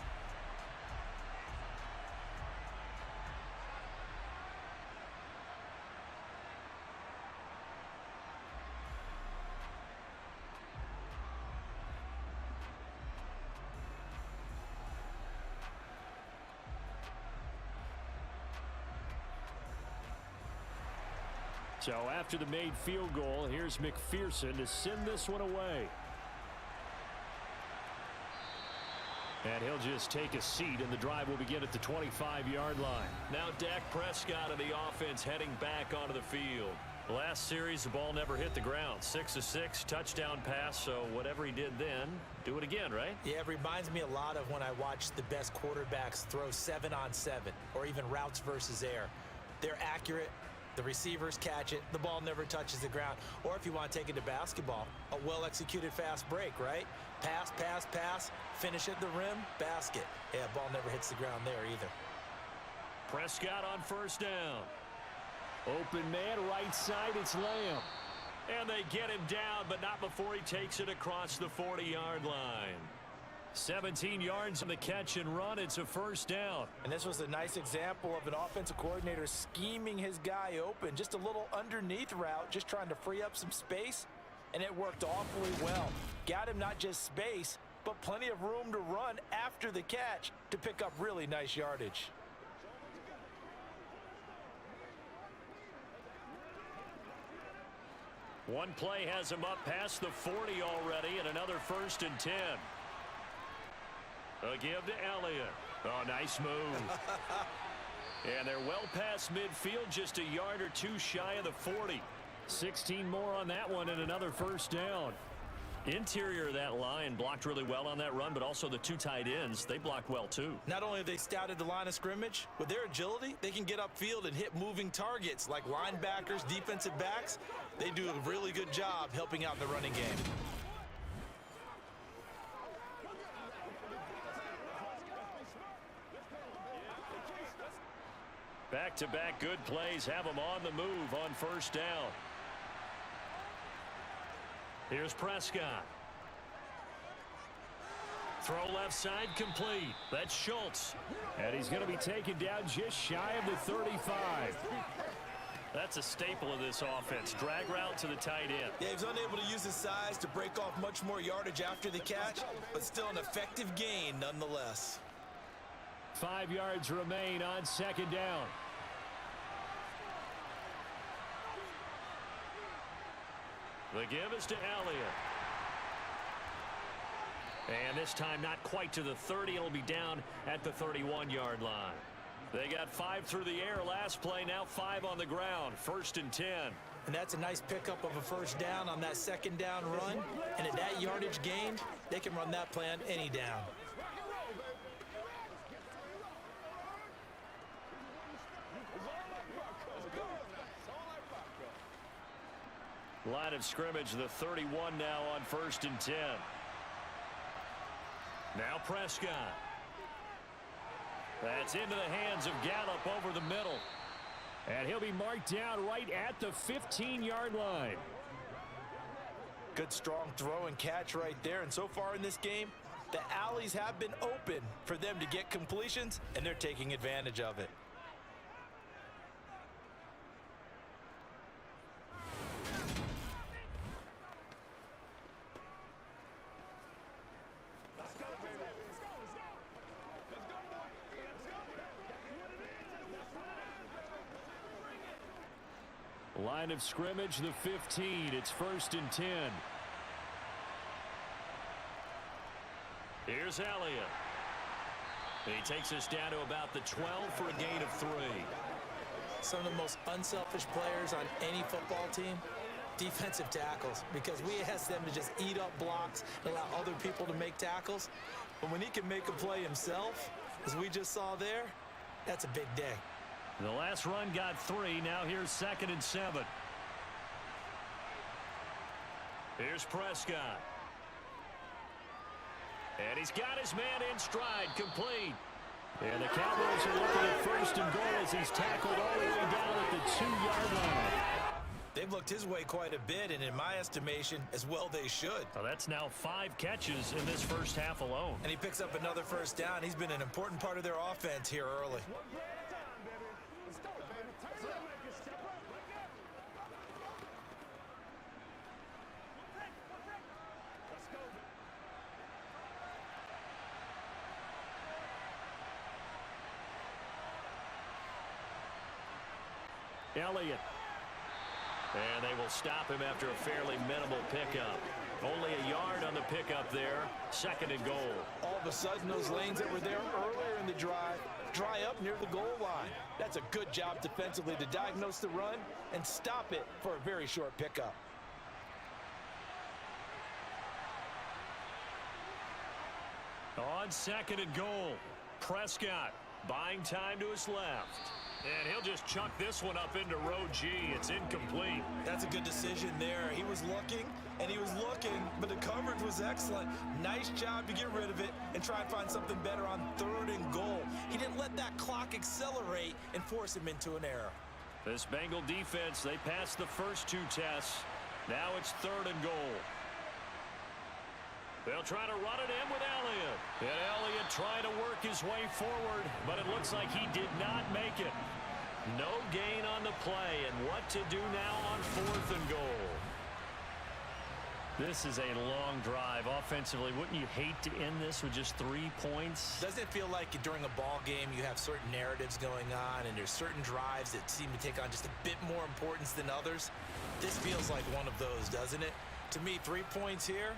B: So after the made field goal, here's McPherson to send this one away. And he'll just take a seat, and the drive will begin at the 25-yard line. Now Dak Prescott of the offense heading back onto the field. Last series, the ball never hit the ground. 6 of 6, touchdown pass, so whatever he did then, do it again, right?
C: Yeah, it reminds me a lot of when I watch the best quarterbacks throw 7-on-7 or even routes versus air. They're accurate. The receivers catch it. The ball never touches the ground. Or if you want to take it to basketball, a well-executed fast break, right? Pass, pass, pass, finish at the rim, basket. Yeah, ball never hits the ground there either.
B: Prescott on first down. Open man, right side, it's Lamb. And they get him down, but not before he takes it across the 40-yard line. 17 yards on the catch and run. It's a first down.
C: And this was a nice example of an offensive coordinator scheming his guy open. Just a little underneath route, just trying to free up some space. And it worked awfully well. Got him not just space, but plenty of room to run after the catch to pick up really nice yardage.
B: One play has him up past the 40 already, and another 1st and 10. A give to Elliott. Oh, nice move. And they're well past midfield, just a yard or two shy of the 40. 16 more on that one and another first down. Interior of that line blocked really well on that run, but also the two tight ends, they blocked well too.
C: Not only have they scouted the line of scrimmage, with their agility, they can get upfield and hit moving targets like linebackers, defensive backs. They do a really good job helping out in the running game.
B: Back-to-back good plays have them on the move on first down. Here's Prescott. Throw left side complete. That's Schultz. And he's going to be taken down just shy of the 35. That's a staple of this offense. Drag route to the tight end.
C: Yeah, he was unable to use his size to break off much more yardage after the catch, but still an effective gain nonetheless.
B: 5 yards remain on second down. The give is to Elliott. And this time not quite to the 30. It'll be down at the 31-yard line. They got 5 through the air last play, now 5 on the ground. 1st and 10.
C: And that's a nice pickup of a first down on that second down run. And at that yardage gained, they can run that play on any down.
B: Line of scrimmage, the 31 now on 1st and 10. Now Prescott. That's into the hands of Gallup over the middle. And he'll be marked down right at the 15-yard line.
C: Good strong throw and catch right there. And so far in this game, the alleys have been open for them to get completions, and they're taking advantage of it.
B: Line of scrimmage, the 15. It's 1st and 10. Here's Elliott. He takes us down to about the 12 for a gain of 3.
C: Some of the most unselfish players on any football team, defensive tackles, because we ask them to just eat up blocks and allow other people to make tackles. But when he can make a play himself, as we just saw there, that's a big day.
B: The last run got 3. Now here's 2nd and 7. Here's Prescott. And he's got his man in stride, complete. And the Cowboys are looking at 1st and goal as he's tackled all the way down at the 2-yard line.
C: They've looked his way quite a bit, and in my estimation, as well they should.
B: Well, that's now 5 catches in this first half alone.
C: And he picks up another first down. He's been an important part of their offense here early.
B: Elliott. And they will stop him after a fairly minimal pickup. Only a yard on the pickup there. 2nd and goal.
C: All of a sudden, those lanes that were there earlier in the drive dry up near the goal line. That's a good job defensively to diagnose the run and stop it for a very short pickup.
B: On 2nd and goal, Prescott buying time to his left. And he'll just chuck this one up into row G. It's incomplete.
C: That's a good decision there. He was looking, and he was looking, but the coverage was excellent. Nice job to get rid of it and try and find something better on 3rd and goal. He didn't let that clock accelerate and force him into an error.
B: This Bengal defense, they passed the first 2 tests. Now it's 3rd and goal. They'll try to run it in with Elliott. And Elliott trying to work his way forward, but it looks like he did not make it. No gain on the play, and what to do now on 4th and goal. This is a long drive offensively. Wouldn't you hate to end this with just 3 points?
C: Doesn't it feel like during a ball game you have certain narratives going on and there's certain drives that seem to take on just a bit more importance than others? This feels like one of those, doesn't it? To me, 3 points here,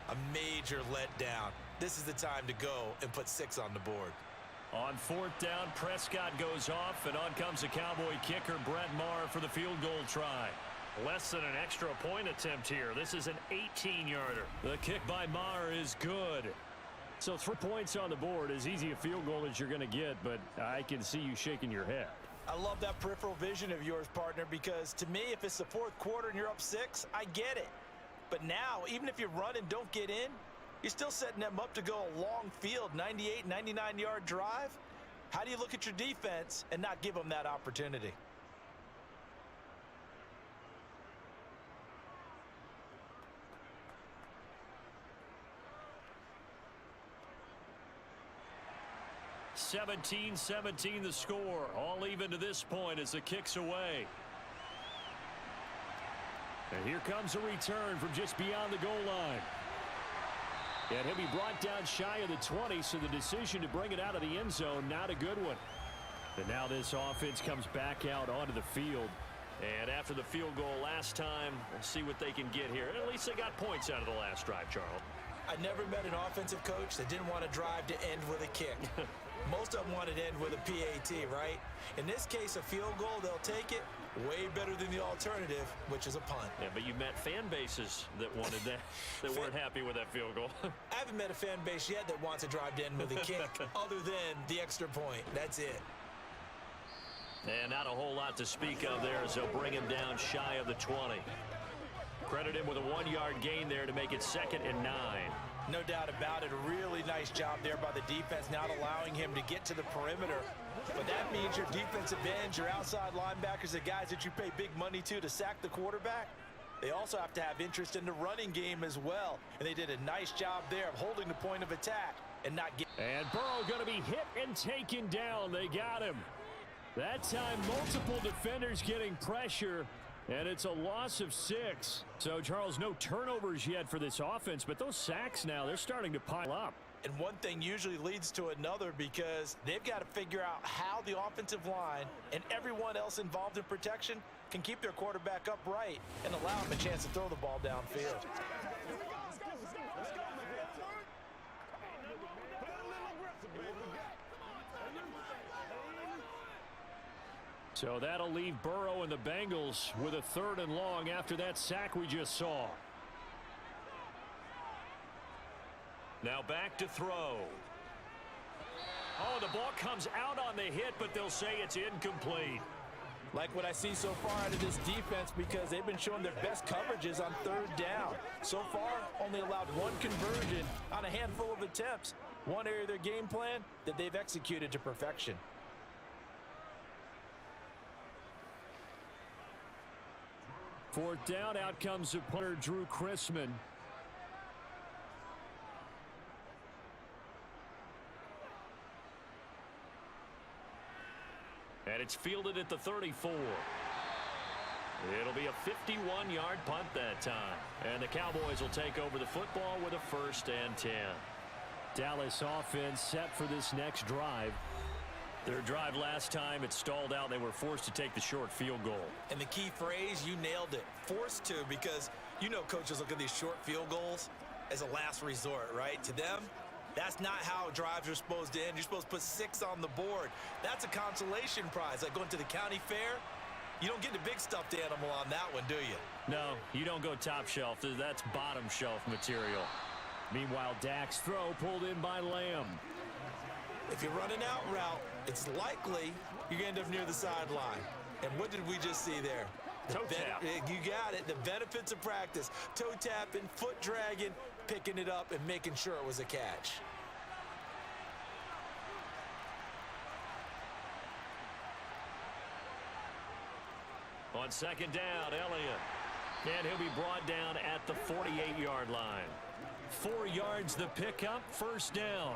C: a major letdown. This is the time to go and put 6 on the board.
B: On 4th down, Prescott goes off, and on comes the Cowboy kicker, Brett Maher, for the field goal try. Less than an extra point attempt here. This is an 18-yarder. The kick by Maher is good. So 3 points on the board, as easy a field goal as you're going to get, but I can see you shaking your head.
C: I love that peripheral vision of yours, partner, because to me, if it's the 4th quarter and you're up 6, I get it. But now, even if you run and don't get in, you're still setting them up to go a long field, 98, 99-yard drive. How do you look at your defense and not give them that opportunity?
B: (17-17) the score. All even to this point as the kick's away. And here comes a return from just beyond the goal line. And he'll be brought down shy of the 20, so the decision to bring it out of the end zone, not a good one. And now this offense comes back out onto the field. And after the field goal last time, we'll see what they can get here. At least they got points out of the last drive, Charles.
C: I never met an offensive coach that didn't want to drive to end with a kick. Most of them wanted to end with a PAT, right? In this case, a field goal, they'll take it. Way better than the alternative, which is a punt.
B: Yeah, but you met fan bases that wanted that, that weren't happy with that field goal.
C: I haven't met a fan base yet that wants to drive to end with a kick other than the extra point. That's it.
B: And not a whole lot to speak of there as they'll bring him down shy of the 20. Credit him with a 1-yard gain there to make it 2nd and 9.
C: No doubt about it. A really nice job there by the defense, not allowing him to get to the perimeter. But that means your defensive ends, your outside linebackers, the guys that you pay big money to sack the quarterback, they also have to have interest in the running game as well. And they did a nice job there of holding the point of attack and not getting.
B: And Burrow going to be hit and taken down. They got him. That time, multiple defenders getting pressure. And it's a loss of 6. So, Charles, no turnovers yet for this offense, but those sacks now, they're starting to pile up.
C: And one thing usually leads to another because they've got to figure out how the offensive line and everyone else involved in protection can keep their quarterback upright and allow him a chance to throw the ball downfield.
B: So that'll leave Burrow and the Bengals with a 3rd and long after that sack we just saw. Now back to throw. Oh, the ball comes out on the hit, but they'll say it's incomplete.
C: Like what I see so far out of this defense because they've been showing their best coverages on 3rd down. So far, only allowed 1 conversion on a handful of attempts. One area of their game plan that they've executed to perfection.
B: Fourth down, out comes the punter, Drew Chrisman. And it's fielded at the 34. It'll be a 51-yard punt that time. And the Cowboys will take over the football with a 1st and 10. Dallas offense set for this next drive. Their drive last time, it stalled out. They were forced to take the short field goal.
C: And the key phrase, you nailed it. Forced to, because you know coaches look at these short field goals as a last resort, right? To them, that's not how drives are supposed to end. You're supposed to put 6 on the board. That's a consolation prize. Like going to the county fair, you don't get the big stuffed animal on that one, do you?
B: No, you don't go top shelf. That's bottom shelf material. Meanwhile, Dak's throw pulled in by Lamb.
C: If you run an out route, it's likely you're going to end up near the sideline. And what did we just see there?
B: Toe tap.
C: You got it. The benefits of practice. Toe tapping, foot dragging, picking it up, and making sure it was a catch.
B: On second down, Elliott. And he'll be brought down at the 48-yard line. 4 yards the pickup, first down.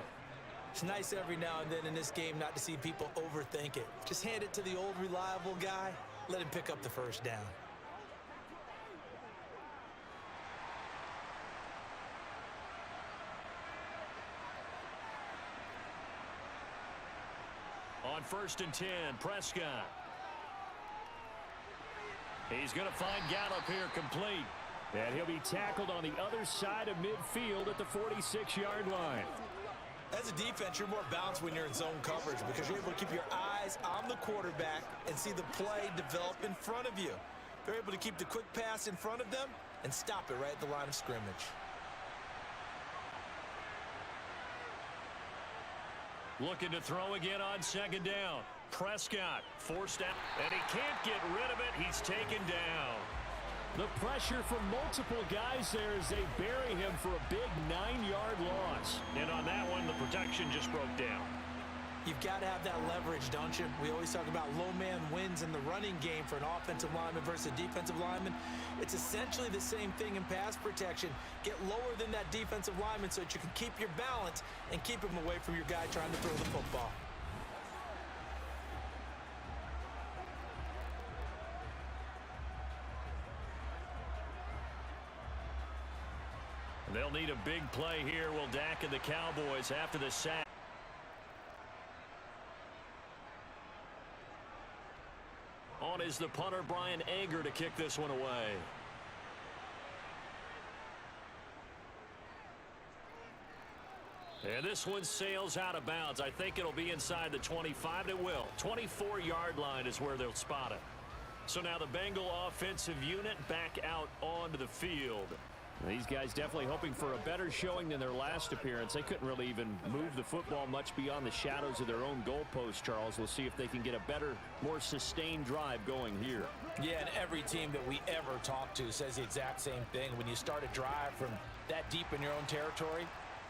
C: It's nice every now and then in this game not to see people overthink it. Just hand it to the old reliable guy. Let him pick up the first down.
B: On 1st and 10, Prescott. He's going to find Gallup here complete. And he'll be tackled on the other side of midfield at the 46-yard line.
C: As a defense, you're more balanced when you're in zone coverage because you're able to keep your eyes on the quarterback and see the play develop in front of you. They're able to keep the quick pass in front of them and stop it right at the line of scrimmage.
B: Looking to throw again on second down. Prescott forced out, and he can't get rid of it. He's taken down. The pressure from multiple guys there as they bury him for a big 9-yard loss. And on that one, the protection just broke down.
C: You've got to have that leverage, don't you? We always talk about low man wins in the running game for an offensive lineman versus a defensive lineman. It's essentially the same thing in pass protection. Get lower than that defensive lineman so that you can keep your balance and keep him away from your guy trying to throw the football.
B: They'll need a big play here, will Dak and the Cowboys after the sack. On is the punter, Brian Anger, to kick this one away. And this one sails out of bounds. I think it'll be inside the 25. It will. 24-yard line is where they'll spot it. So now the Bengal offensive unit back out onto the field. These guys definitely hoping for a better showing than their last appearance. They couldn't really even move the football much beyond the shadows of their own goalpost, Charles. We'll see if they can get a better, more sustained drive going here.
C: Yeah, and every team that we ever talk to says the exact same thing. When you start a drive from that deep in your own territory,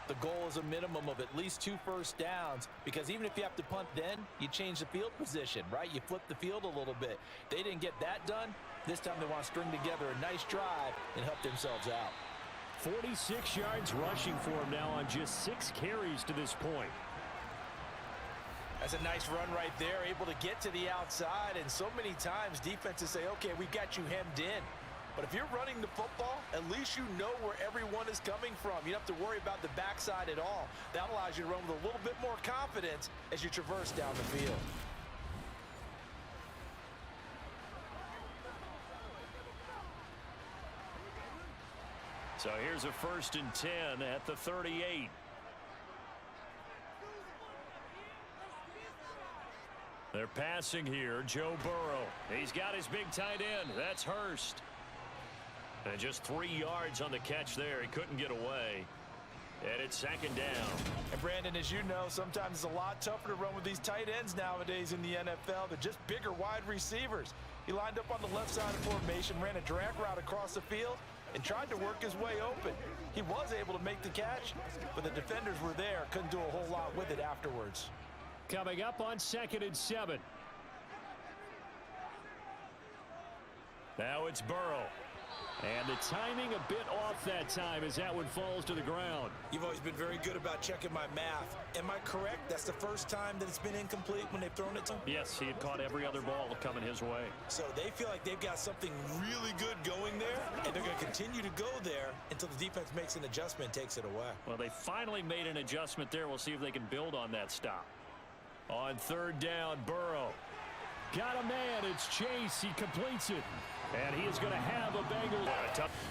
C: the goal is a minimum of at least 2 first downs, because even if you have to punt then, you change the field position, right? You flip the field a little bit. They didn't get that done. This time they want to string together a nice drive and help themselves out.
B: 46 yards rushing for him now on just 6 carries to this point.
C: That's a nice run right there, able to get to the outside, and so many times defenses say, okay, we got you hemmed in. But if you're running the football, at least you know where everyone is coming from. You don't have to worry about the backside at all. That allows you to run with a little bit more confidence as you traverse down the field.
B: So here's a 1st and 10 at the 38. They're passing here. Joe Burrow. He's got his big tight end. That's Hurst. And just 3 yards on the catch there. He couldn't get away. And it's 2nd down.
C: And Brandon, as you know, sometimes it's a lot tougher to run with these tight ends nowadays in the NFL. They're just bigger wide receivers. He lined up on the left side of formation, ran a drag route across the field, and tried to work his way open. He was able to make the catch, but the defenders were there. Couldn't do a whole lot with it afterwards.
B: Coming up on 2nd and 7. Now it's Burrow. And the timing a bit off that time as that one falls to the ground.
C: You've always been very good about checking my math. Am I correct? That's the first time that it's been incomplete when they've thrown it to him?
B: Yes, he had caught every other ball coming his way.
C: So they feel like they've got something really good going there, and they're going to continue to go there until the defense makes an adjustment and takes it away.
B: Well, they finally made an adjustment there. We'll see if they can build on that stop. On 3rd down, Burrow. Got a man. It's Chase. He completes it. And he is going to have a Bengal.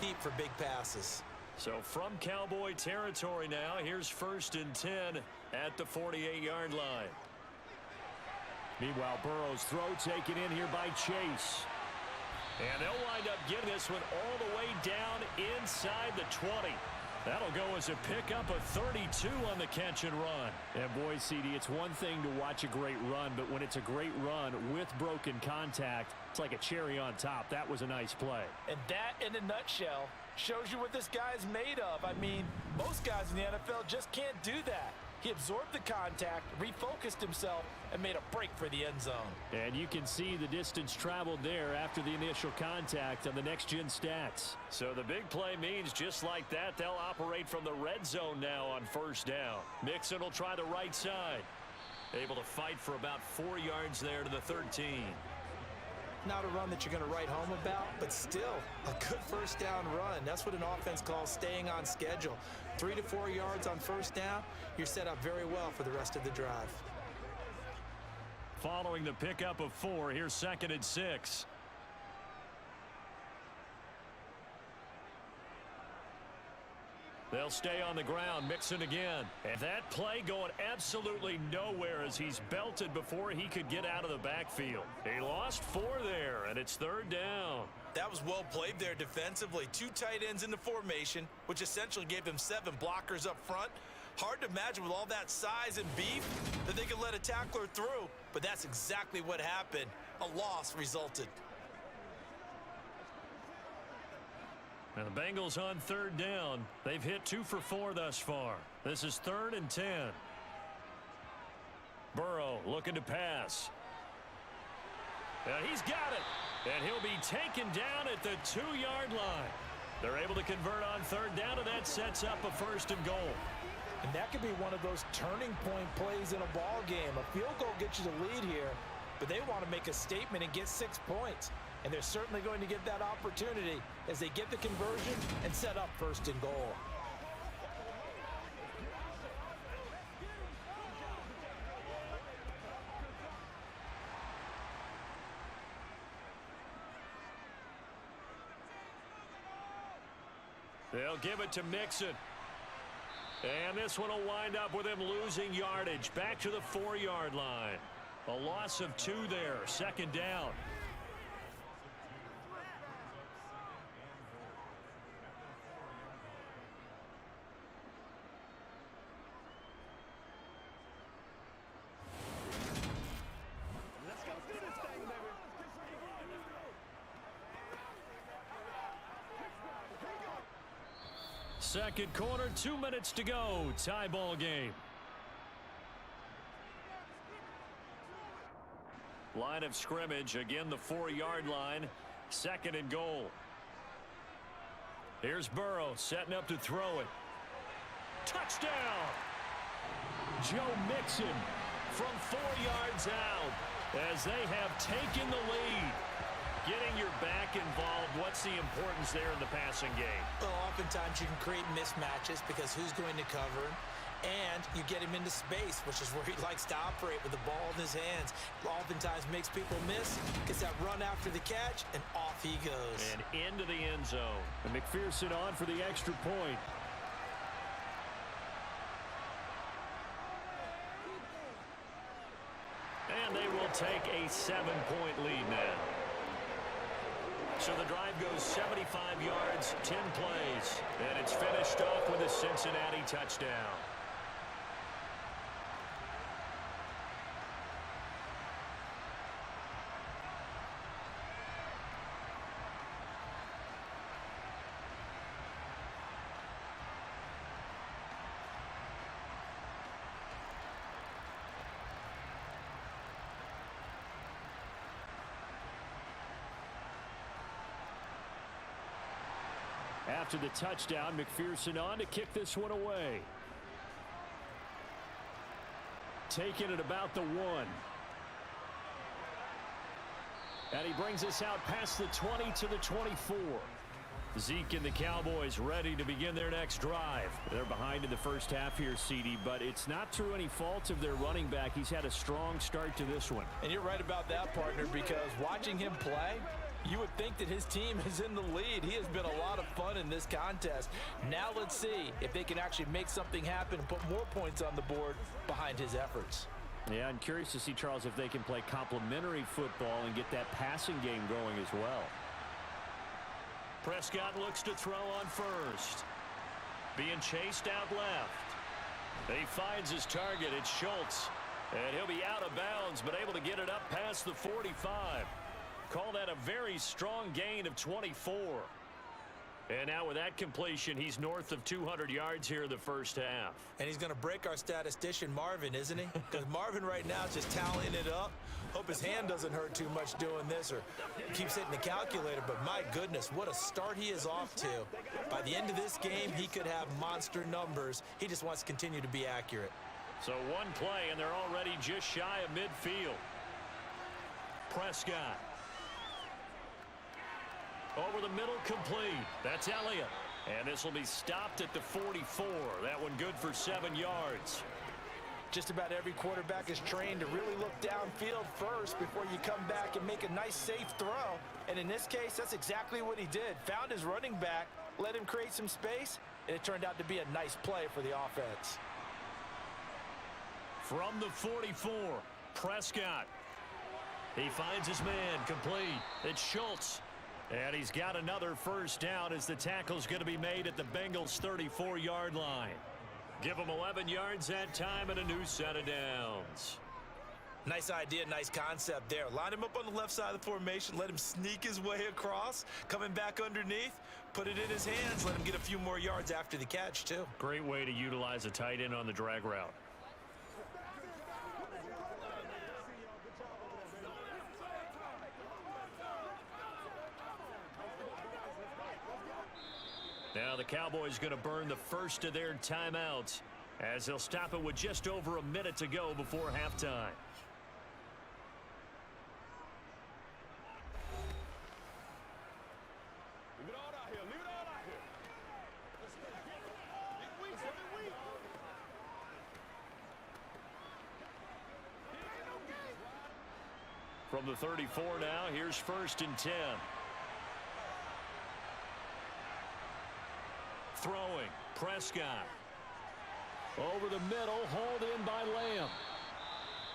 C: Deep for big passes.
B: So from Cowboy territory now, here's 1st and 10 at the 48-yard line. Meanwhile, Burrow's throw taken in here by Chase. And they'll wind up getting this one all the way down inside the 20. That'll go as a pickup of 32 on the catch and run. And boy, CD, it's one thing to watch a great run, but when it's a great run with broken contact, it's like a cherry on top. That was a nice play.
C: And that, in a nutshell, shows you what this guy's made of. I mean, most guys in the NFL just can't do that. He absorbed the contact, refocused himself, and made a break for the end zone.
B: And you can see the distance traveled there after the initial contact on the next-gen stats. So the big play means just like that, they'll operate from the red zone now on first down. Mixon will try the right side. Able to fight for about 4 yards there to the 13.
C: Not a run that you're going to write home about, but still a good first down run. That's what an offense calls staying on schedule. 3 to 4 yards on first down, you're set up very well for the rest of the drive.
B: Following the pickup of 4, here's 2nd and 6. They'll stay on the ground, Mixon again. And that play going absolutely nowhere as he's belted before he could get out of the backfield. He lost 4 there, and it's 3rd down.
C: That was well played there defensively. 2 tight ends in the formation, which essentially gave them 7 blockers up front. Hard to imagine with all that size and beef that they could let a tackler through, but that's exactly what happened. A loss resulted.
B: And the Bengals on 3rd down. They've hit 2 for 4 thus far. This is 3rd and 10. Burrow looking to pass. And he's got it. And he'll be taken down at the 2-yard line. They're able to convert on 3rd down, and that sets up a 1st and goal.
C: And that could be one of those turning point plays in a ball game. A field goal gets you the lead here, but they want to make a statement and get 6 points. And they're certainly going to get that opportunity as they get the conversion and set up 1st and goal.
B: They'll give it to Mixon. And this one will wind up with him losing yardage back to the 4-yard line. A loss of 2 there, 2nd down. Second quarter, 2 minutes to go. Tie ball game. Line of scrimmage, again the 4-yard line. 2nd and goal. Here's Burrow setting up to throw it. Touchdown! Joe Mixon from 4 yards out as they have taken the lead. Getting your back involved, what's the importance there in the passing game?
C: Well, oftentimes you can create mismatches because who's going to cover him, and you get him into space, which is where he likes to operate with the ball in his hands. Oftentimes makes people miss, gets that run after the catch, and off he goes.
B: And into the end zone. And McPherson on for the extra point. And they will take a 7-point lead now. So the drive goes 75 yards, 10 plays, and it's finished off with a Cincinnati touchdown. After the touchdown, McPherson on to kick this one away. Taking it about the 1. And he brings us out past the 20 to the 24. Zeke and the Cowboys ready to begin their next drive. They're behind in the first half here, CD, but it's not through any fault of their running back. He's had a strong start to this one.
C: And you're right about that, partner, because watching him play, you would think that his team is in the lead. He has been a lot of fun in this contest. Now let's see if they can actually make something happen and put more points on the board behind his efforts.
B: Yeah, I'm curious to see, Charles, if they can play complementary football and get that passing game going as well. Prescott looks to throw on first. being chased out left. He finds his target. It's Schultz. And he'll be out of bounds, but able to get it up past the 45. Call that a very strong gain of 24. And now with that completion, he's north of 200 yards here in the first half.
C: And he's going to break our statistician, Marvin, isn't he? Because Marvin right now is just tallying it up. Hope his hand doesn't hurt too much doing this or keeps hitting the calculator. But my goodness, what a start he is off to. By the end of this game, he could have monster numbers. He just wants to continue to be accurate.
B: So one play, and they're already just shy of midfield. Prescott. Over the middle, complete. That's Elliott. And this will be stopped at the 44. That one good for 7 yards.
C: Just about every quarterback is trained to really look downfield first before you come back and make a nice, safe throw. And in this case, that's exactly what he did. Found his running back, let him create some space, and it turned out to be a nice play for the offense.
B: From the 44, Prescott. He finds his man, complete. It's Schultz. And he's got another first down as the tackle's going to be made at the Bengals' 34-yard line. Give him 11 yards that time and a new set of downs.
C: Nice idea, nice concept there. Line him up on the left side of the formation, let him sneak his way across, coming back underneath, put it in his hands, let him get a few more yards after the catch, too.
B: Great way to utilize a tight end on the drag route. Now the Cowboys going to burn the first of their timeouts as they'll stop it with just over a minute to go before halftime.
D: Leave it all out here. Leave it all out here. Big weeks, every week.
B: From the 34 now, here's 1st and 10. Throwing, Prescott. Over the middle, hauled in by Lamb.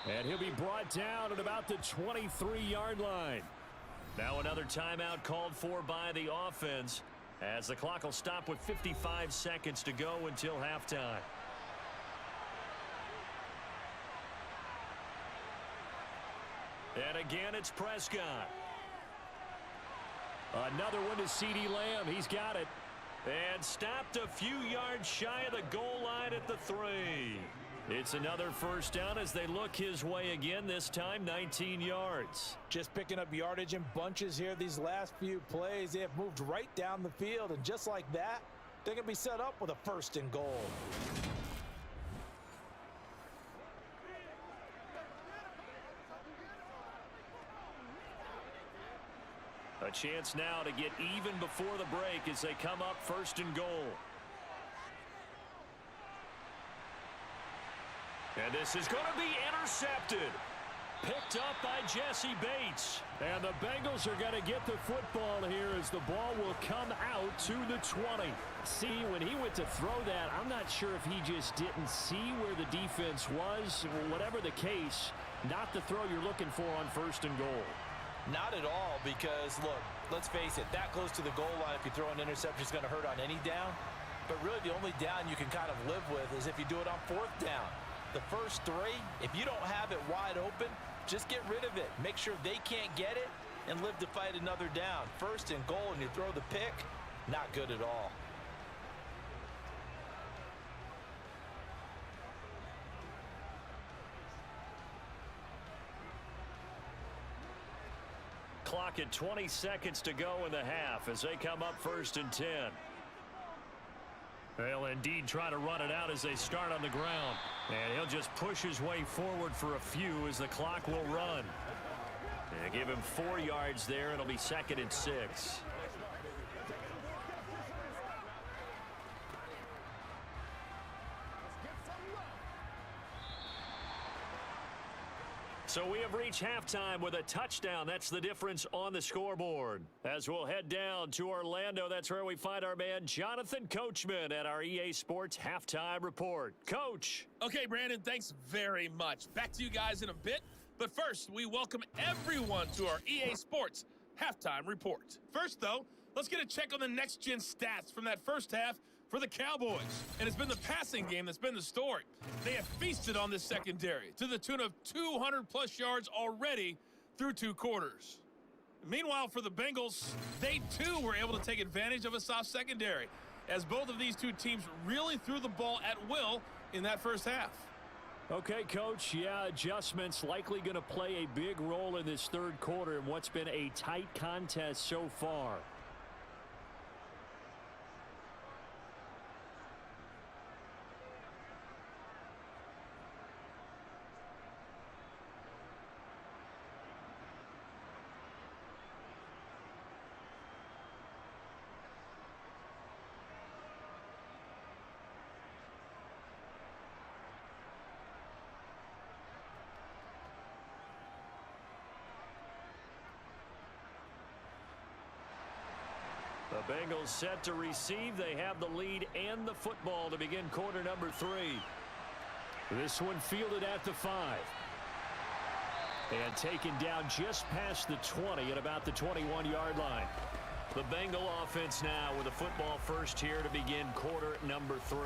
B: And he'll be brought down at about the 23-yard line. Now another timeout called for by the offense as the clock will stop with 55 seconds to go until halftime. And again, it's Prescott. Another one to CeeDee Lamb. He's got it. And stopped a few yards shy of the goal line at the 3. It's another first down as they look his way again, this time 19 yards.
C: Just picking up yardage in bunches here these last few plays. They have moved right down the field, and just like that, they're going to be set up with a 1st and goal.
B: A chance now to get even before the break as they come up 1st and goal. And this is going to be intercepted. Picked up by Jesse Bates. And the Bengals are going to get the football here as the ball will come out to the 20.
E: See, when he went to throw that, I'm not sure if he just didn't see where the defense was. Whatever the case, not the throw you're looking for on 1st and goal.
C: Not at all, because, look, let's face it, that close to the goal line, if you throw an interception, is going to hurt on any down. But really, the only down you can kind of live with is if you do it on 4th down. The first 3, if you don't have it wide open, just get rid of it. Make sure they can't get it and live to fight another down. 1st and goal, and you throw the pick, not good at all.
B: Clock at 20 seconds to go in the half as they come up 1st and 10. They'll indeed try to run it out as they start on the ground. And he'll just push his way forward for a few as the clock will run. And give him 4 yards there. It'll be 2nd and 6. So we have reached halftime with a touchdown. That's the difference on the scoreboard. As we'll head down to Orlando, that's where we find our man Jonathan Coachman at our EA Sports Halftime Report. Coach.
F: Okay, Brandon, thanks very much. Back to you guys in a bit. But first, we welcome everyone to our EA Sports Halftime Report. First, though, let's get a check on the next-gen stats from that first half for the Cowboys. And it's been the passing game that's been the story. They have feasted on this secondary to the tune of 200-plus yards already through 2 quarters. Meanwhile, for the Bengals, they too were able to take advantage of a soft secondary, as both of these two teams really threw the ball at will in that first half.
E: Okay, Coach, yeah, adjustments likely going to play a big role in this third quarter in what's been a tight contest so far. The Bengals set to receive. They have the lead and the football to begin quarter number 3. This one fielded at the 5. And taken down just past the 20 at about the 21-yard line. The Bengal offense now with a football first here to begin quarter number 3.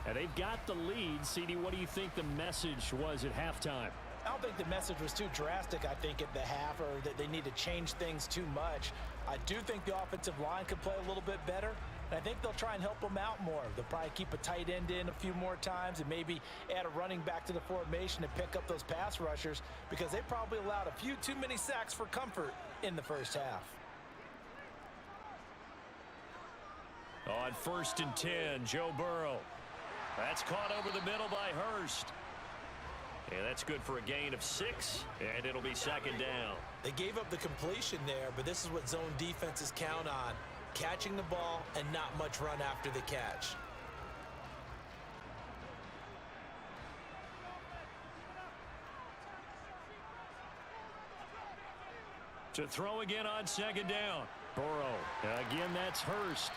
E: And they've got the lead. CD, what do you think the message was at halftime?
C: I don't think the message was too drastic, I think, at the half, or that they need to change things too much. I do think the offensive line could play a little bit better, and I think they'll try and help them out more. They'll probably keep a tight end in a few more times and maybe add a running back to the formation to pick up those pass rushers, because they probably allowed a few too many sacks for comfort in the first half.
E: On 1st and 10, Joe Burrow. That's caught over the middle by Hurst. And that's good for a gain of 6, and it'll be second down.
C: They gave up the completion there, but this is what zone defenses count on: catching the ball and not much run after the catch.
E: To throw again on second down. Burrow. Again, that's Hurst.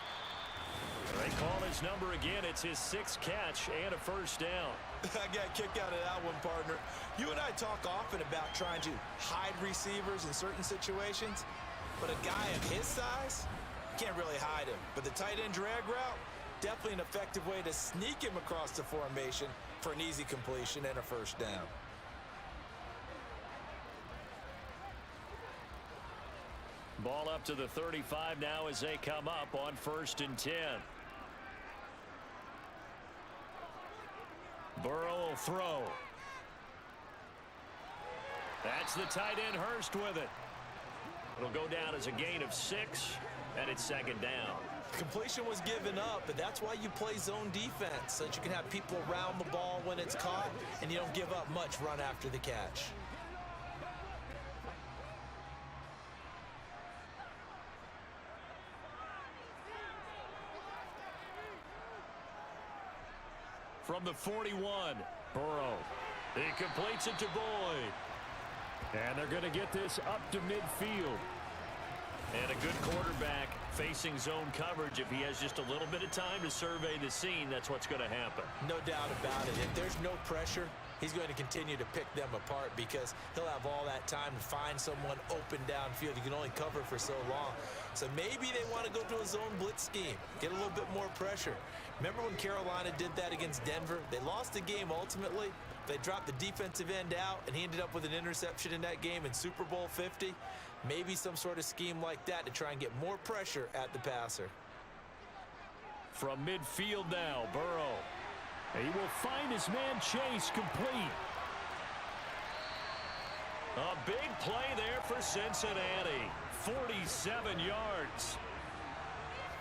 E: They call his number again. It's his 6th catch and a first down.
C: I got kicked out of that one, partner. You and I talk often about trying to hide receivers in certain situations, but a guy of his size, can't really hide him. But the tight end drag route, definitely an effective way to sneak him across the formation for an easy completion and a first down.
E: Ball up to the 35 now as they come up on 1st and 10. Burrow will throw. That's the tight end Hurst with it. It'll go down as a gain of 6, and it's second down.
C: Completion was given up, but that's why you play zone defense, so that you can have people around the ball when it's caught, and you don't give up much run after the catch.
E: From the 41, Burrow. He completes it to Boyd. And they're going to get this up to midfield. And a good quarterback facing zone coverage. If he has just a little bit of time to survey the scene, that's what's going to happen.
C: No doubt about it. If there's no pressure, he's going to continue to pick them apart, because he'll have all that time to find someone open downfield. You can only cover for so long. So maybe they want to go to a zone blitz scheme, get a little bit more pressure. Remember when Carolina did that against Denver? They lost the game ultimately. They dropped the defensive end out, and he ended up with an interception in that game in Super Bowl 50. Maybe some sort of scheme like that to try and get more pressure at the passer.
E: From midfield now, Burrow. He will find his man Chase complete. A big play there for Cincinnati. 47 yards.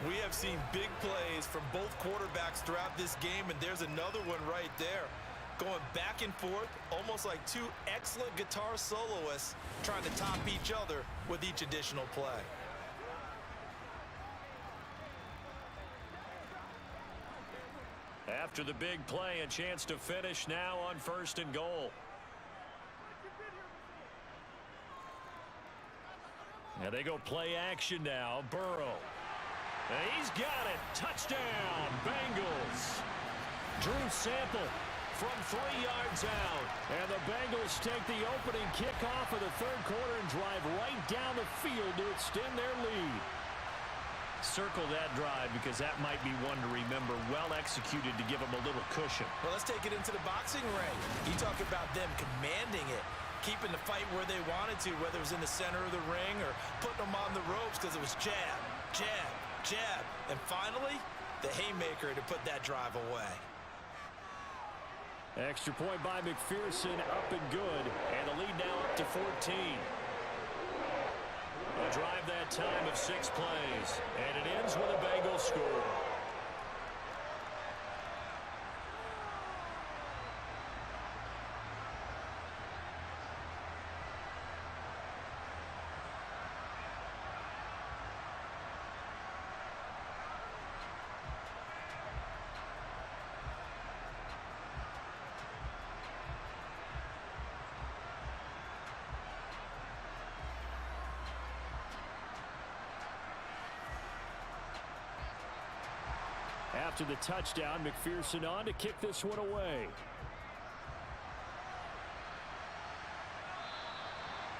C: We have seen big plays from both quarterbacks throughout this game, and there's another one right there. Going back and forth, almost like two excellent guitar soloists trying to top each other with each additional play.
E: After the big play, a chance to finish now on 1st and goal. And they go play action now. Burrow. And he's got it. Touchdown, Bengals. Drew Sample from 3 yards out. And the Bengals take the opening kickoff of the third quarter and drive right down the field to extend their lead. circle that drive because that might be one to remember. Well executed to give them a little cushion.
C: Well, let's take it into the boxing ring. You talk about them commanding it, keeping the fight where they wanted to, whether it was in the center of the ring or putting them on the ropes because it was jab, jab, jab. And finally, the haymaker to put that drive away.
E: Extra point by McPherson, up and good. And the lead now up to 14. A drive that time of 6 plays. And it ends with a Bengals score. After the touchdown, McPherson on to kick this one away.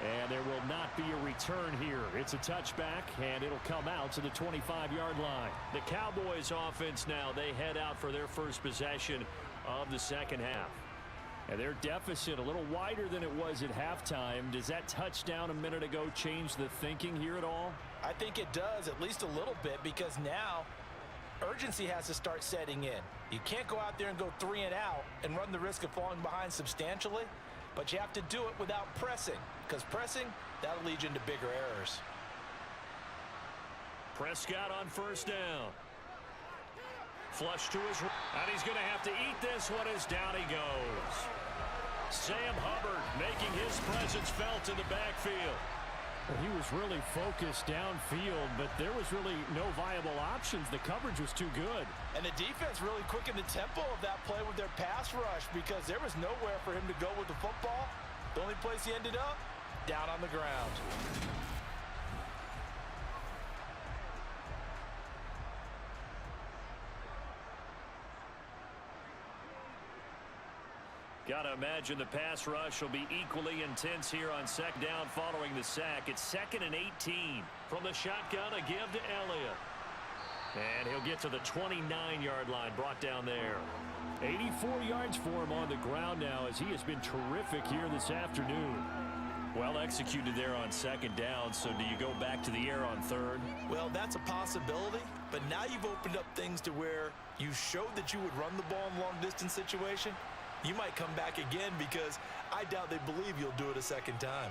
E: And there will not be a return here. It's a touchback, and it'll come out to the 25-yard line. The Cowboys offense now, they head out for their first possession of the second half. And their deficit a little wider than it was at halftime. Does that touchdown a minute ago change the thinking here at all?
C: I think it does, at least a little bit, because now urgency has to start setting in. You can't go out there and go 3 and out and run the risk of falling behind substantially, but you have to do it without pressing, because pressing, that'll lead you into bigger errors.
E: Prescott on first down. Flush to his right, and he's going to have to eat this one as down he goes. Sam Hubbard making his presence felt in the backfield.
B: He was really focused downfield, but there was really no viable options. The coverage was too good.
C: And the defense really quickened the tempo of that play with their pass rush because there was nowhere for him to go with the football. The only place he ended up, down on the ground.
E: Got to imagine the pass rush will be equally intense here on second down following the sack. It's 2nd and 18. From the shotgun, a give to Elliott. And he'll get to the 29-yard line, brought down there.
B: 84 yards for him on the ground now as he has been terrific here this afternoon.
E: Well executed there on second down, so do you go back to the air on third?
C: Well, that's a possibility, but now you've opened up things to where you showed that you would run the ball in long-distance situation. You might come back again because I doubt they believe you'll do it a second time.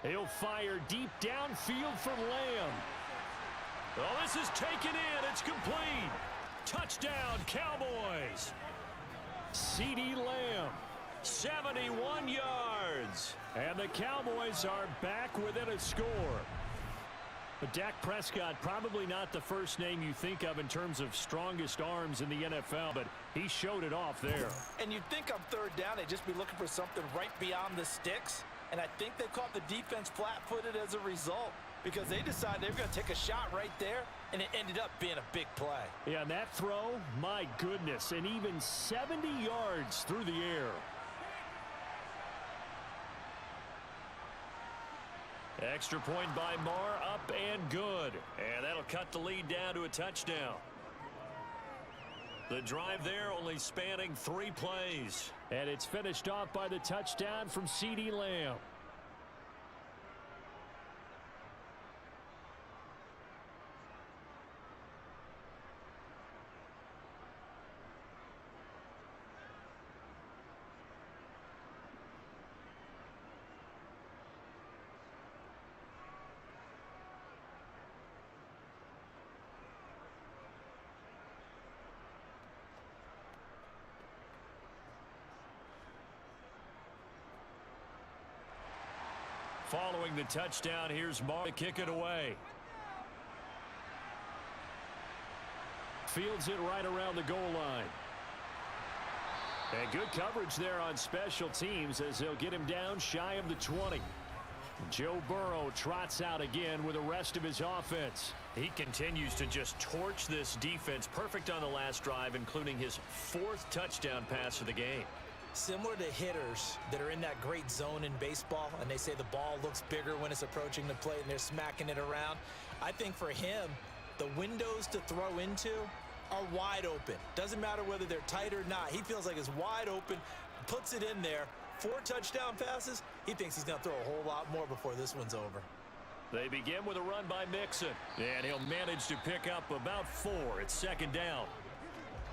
B: He'll fire deep downfield for Lamb.
E: Oh, this is taken in. It's complete. Touchdown, Cowboys.
B: CeeDee Lamb.
E: 71 yards.
B: And the Cowboys are back within a score. But Dak Prescott, probably not the first name you think of in terms of strongest arms in the NFL, but he showed it off there.
C: And you'd think on third down they'd just be looking for something right beyond the sticks. And I think they caught the defense flat-footed as a result because they decided they were going to take a shot right there, and it ended up being a big play.
B: Yeah, and that throw, my goodness, and even 70 yards through the air.
E: Extra point by Marr, up and good. And that'll cut the lead down to a touchdown. The drive there only spanning 3 plays.
B: And it's finished off by the touchdown from CeeDee Lamb.
E: Following the touchdown, here's Marr to kick it away.
B: Fields it right around the goal line.
E: And good coverage there on special teams as they'll get him down shy of the 20.
B: Joe Burrow trots out again with the rest of his offense.
E: He continues to just torch this defense. Perfect on the last drive, including his 4th touchdown pass of the game.
C: Similar to hitters that are in that great zone in baseball, and they say the ball looks bigger when it's approaching the plate and they're smacking it around. I think for him, The windows to throw into are wide open. Doesn't matter whether they're tight or not. He feels like it's wide open, puts it in there. 4 touchdown passes. He thinks he's going to throw a whole lot more before this one's over.
E: They begin with a run by Mixon, and he'll manage to pick up about 4 at second down.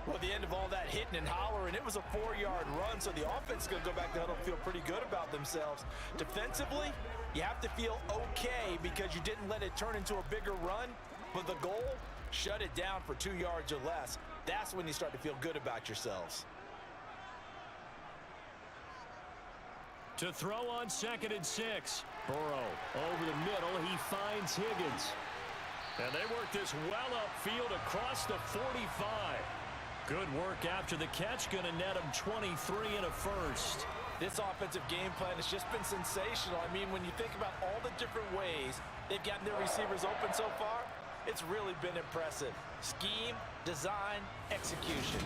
C: Well, at the end of all that hitting and hollering, it was a 4-yard run, so the offense is going to go back to huddle and feel pretty good about themselves. Defensively, you have to feel okay because you didn't let it turn into a bigger run, but the goal, shut it down for 2 yards or less. That's when you start to feel good about yourselves.
E: To throw on 2nd and 6. Burrow over the middle. He finds Higgins. And they work this well upfield across the 45. Good work after the catch. Going to net him 23 and a first.
C: This offensive game plan has just been sensational. I mean, when you think about all the different ways they've gotten their receivers open so far, it's really been impressive. Scheme, design, execution.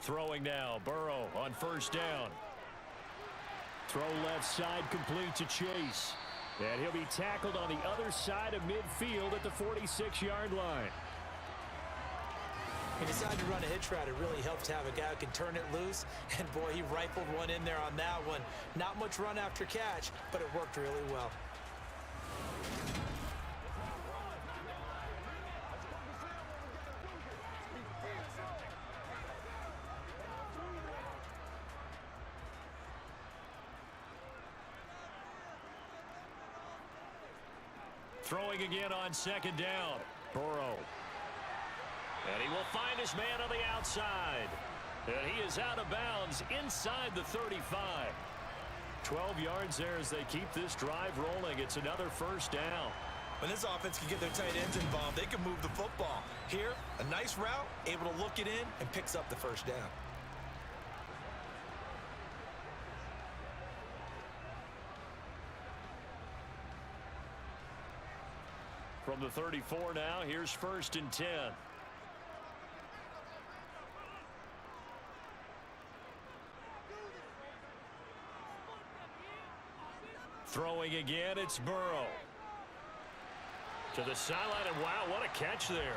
E: Throwing now, Burrow on first down. Throw left side, complete to Chase. And he'll be tackled on the other side of midfield at the 46-yard line.
C: He decided to run a hitch route. It really helps to have a guy who can turn it loose. And, boy, he rifled one in there on that one. Not much run after catch, but it worked really well.
E: Throwing again on second down. Burrow. And he will find his man on the outside. And he is out of bounds inside the 35. 12 yards there as they keep this drive rolling. It's another first down.
C: When this offense can get their tight ends involved, they can move the football. Here, a nice route, able to look it in, and picks up the first down.
E: From the 34 now, here's 1st and 10. Throwing again, it's Burrow. To the sideline, and wow, what a catch there.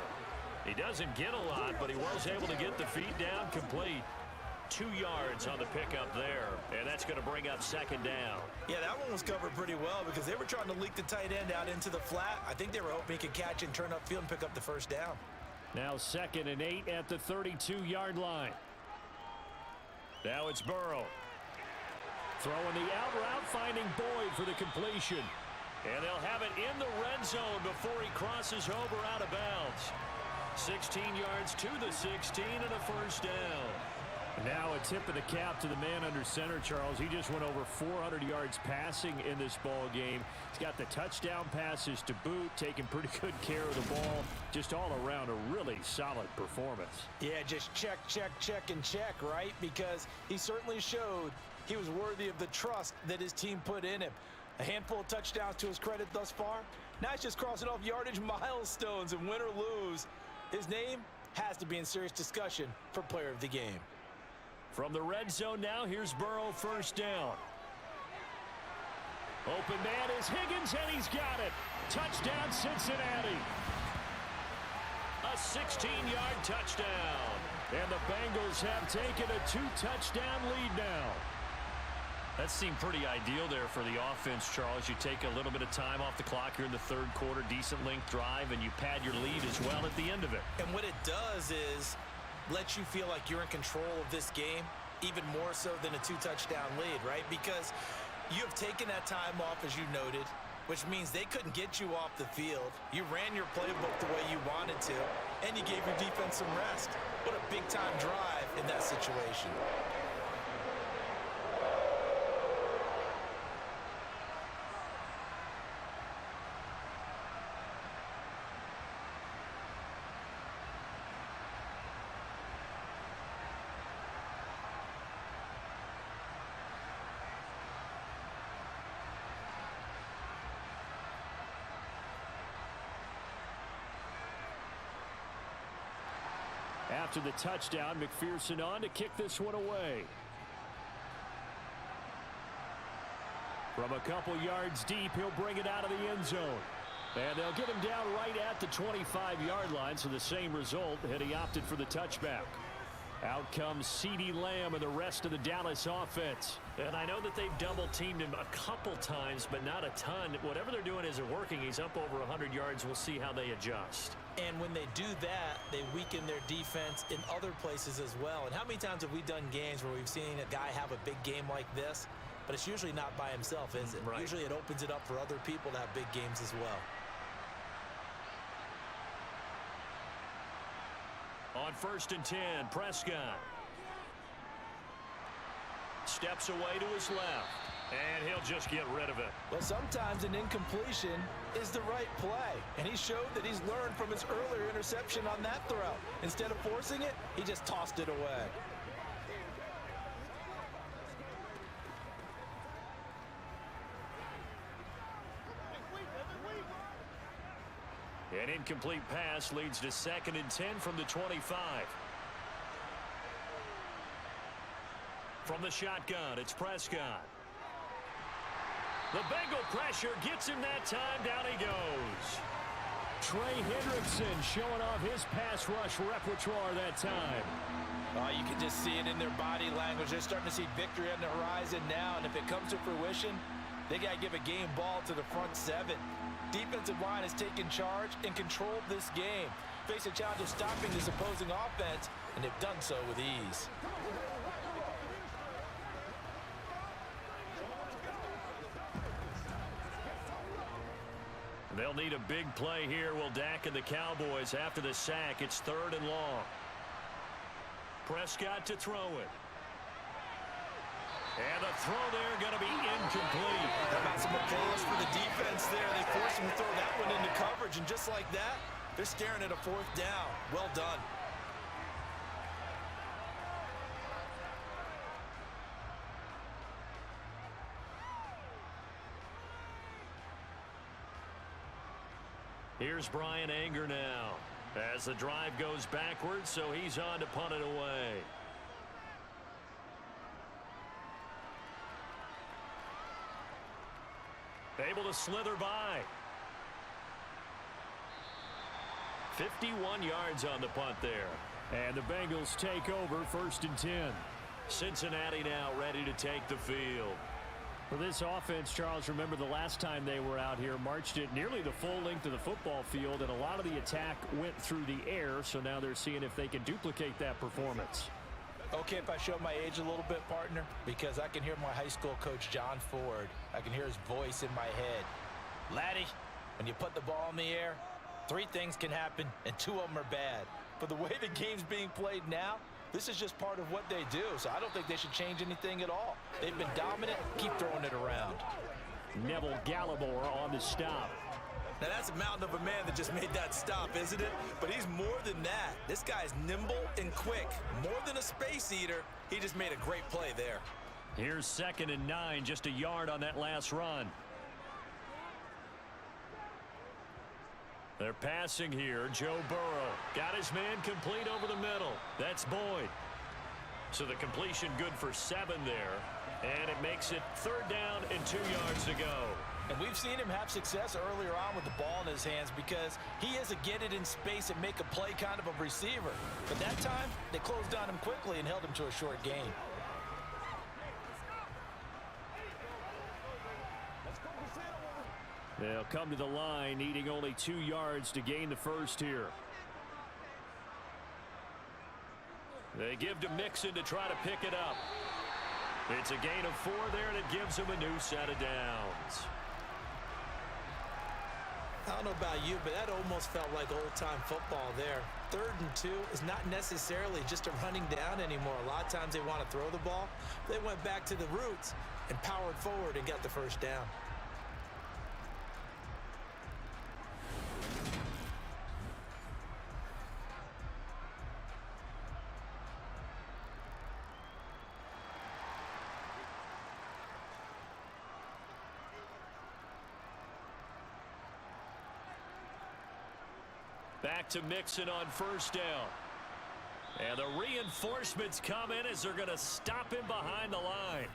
E: He doesn't get a lot, but he was able to get the feet down complete. 2 yards on the pickup there, and that's going to bring up second down.
C: Yeah, that one was covered pretty well because they were trying to leak the tight end out into the flat. I think they were hoping he could catch and turn upfield and pick up the first down.
E: Now 2nd and 8 at the 32-yard line. Now it's Burrow. Throwing the out route, finding Boyd for the completion. And they'll have it in the red zone before he crosses over out of bounds. 16 yards to the 16 and a first down. Now a tip of the cap to the man under center, Charles. He just went over 400 yards passing in this ball game. He's got the touchdown passes to boot, taking pretty good care of the ball. Just all around a really solid performance.
C: Yeah, just check, check, check, and check, right? Because he certainly showed he was worthy of the trust that his team put in him. A handful of touchdowns to his credit thus far. Now he's just crossing off yardage milestones, and win or lose, his name has to be in serious discussion for player of the game.
E: From the red zone now, here's Burrow, first down. Open man is Higgins, and he's got it. Touchdown, Cincinnati. A 16-yard touchdown. And the Bengals have taken a 2-touchdown lead now. That seemed pretty ideal there for the offense, Charles. You take a little bit of time off the clock here in the third quarter, decent length drive, and you pad your lead as well at the end of it.
C: And what it does is let you feel like you're in control of this game, even more so than a 2-touchdown lead, right? Because you have taken that time off, as you noted, which means they couldn't get you off the field. You ran your playbook the way you wanted to, and you gave your defense some rest. What a big-time drive in that situation.
B: after the touchdown. McPherson on to kick this one away. From a couple yards deep, he'll bring it out of the end zone. And they'll get him down right at the 25-yard line, so the same result, and he opted for the touchback. Out comes CeeDee Lamb and the rest of the Dallas offense.
E: And I know that they've double-teamed him a couple times, but not a ton. Whatever they're doing isn't working. He's up over 100 yards. We'll see how they adjust.
C: And when they do that, they weaken their defense in other places as well. And how many times have we done games where we've seen a guy have a big game like this, but it's usually not by himself, is it?
E: Right.
C: Usually it opens it up for other people to have big games as well.
E: On 1st and 10, Prescott steps away to his left, and he'll just get rid of it.
C: Well, sometimes an incompletion is the right play, and he showed that he's learned from his earlier interception on that throw. Instead of forcing it, he just tossed it away.
E: An incomplete pass leads to 2nd and 10 from the 25. From the shotgun, it's Prescott. The Bengal pressure gets him that time. Down he goes.
B: Trey Hendrickson showing off his pass rush repertoire that time.
C: You can just see it in their body language. They're starting to see victory on the horizon now, and if it comes to fruition, they got to give a game ball to the front 7. Defensive line has taken charge and controlled this game. Face a challenge of stopping this opposing offense, and they've done so with ease.
E: They'll need a big play here. Will Dak and the Cowboys after the sack. It's 3rd and long. Prescott to throw it. And the throw there going to be incomplete.
C: How about some applause for the defense there? They forced him to throw that one into coverage, and just like that, they're staring at a 4th down. Well done.
E: Here's Brian Anger now as the drive goes backwards, so he's on to punt it away. Able to slither by. 51 yards on the punt there.
B: And the Bengals take over 1st and 10.
E: Cincinnati now ready to take the field.
B: For this offense, Charles, remember the last time they were out here, marched it nearly the full length of the football field, and a lot of the attack went through the air, so now they're seeing if they can duplicate that performance.
C: Okay, if I show my age a little bit, partner, because I can hear my high school coach, John Ford. I can hear his voice in my head. Laddie, when you put the ball in the air, 3 things can happen, and 2 of them are bad. But the way the game's being played now, this is just part of what they do, so I don't think they should change anything at all. They've been dominant. Keep throwing it around.
B: Neville Gallimore on the stop.
C: Now, that's a mountain of a man that just made that stop, isn't it? But he's more than that. This guy's nimble and quick. More than a space eater, he just made a great play there.
E: Here's 2nd and 9, just a yard on that last run. They're passing here. Joe Burrow got his man complete over the middle. That's Boyd. So the completion good for 7 there. And it makes it 3rd down and 2 yards to go.
C: And we've seen him have success earlier on with the ball in his hands because he is a get it in space and make a play kind of a receiver. But that time, they closed on him quickly and held him to a short gain.
B: They'll come to the line, needing only 2 yards to gain the first here.
E: They give to Mixon to try to pick it up. It's a gain of 4 there, and it gives him a new set of downs.
C: I don't know about you, but that almost felt like old-time football there. 3rd and 2 is not necessarily just a running down anymore. A lot of times they want to throw the ball. They went back to the roots and powered forward and got the first down.
E: Back to Mixon on 1st down. And the reinforcements come in as they're going to stop him behind the line.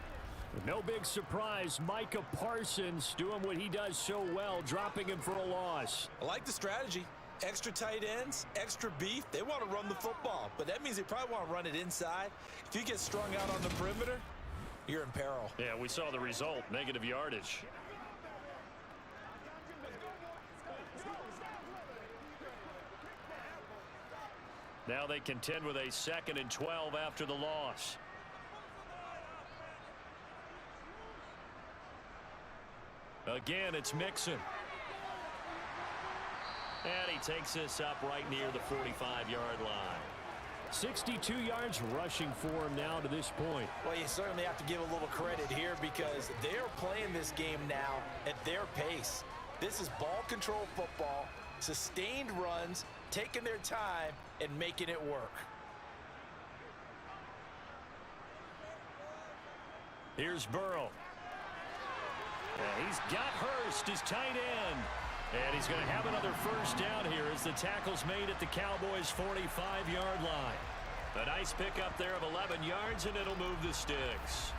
B: No big surprise, Micah Parsons doing what he does so well, dropping him for a loss.
C: I like the strategy. Extra tight ends, extra beef. They want to run the football, but that means they probably want to run it inside. If you get strung out on the perimeter, you're in peril.
E: Yeah, we saw the result, negative yardage. Now they contend with a 2nd and 12 after the loss. Again, it's Mixon. And he takes this up right near the 45-yard line.
B: 62 yards rushing for him now to this point.
C: Well, you certainly have to give a little credit here because they're playing this game now at their pace. This is ball control football, sustained runs, taking their time and making it work.
E: Here's Burrow. And he's got Hurst, his tight end. And he's going to have another first down here as the tackle's made at the Cowboys' 45-yard line. A nice pickup there of 11 yards, and it'll move the sticks.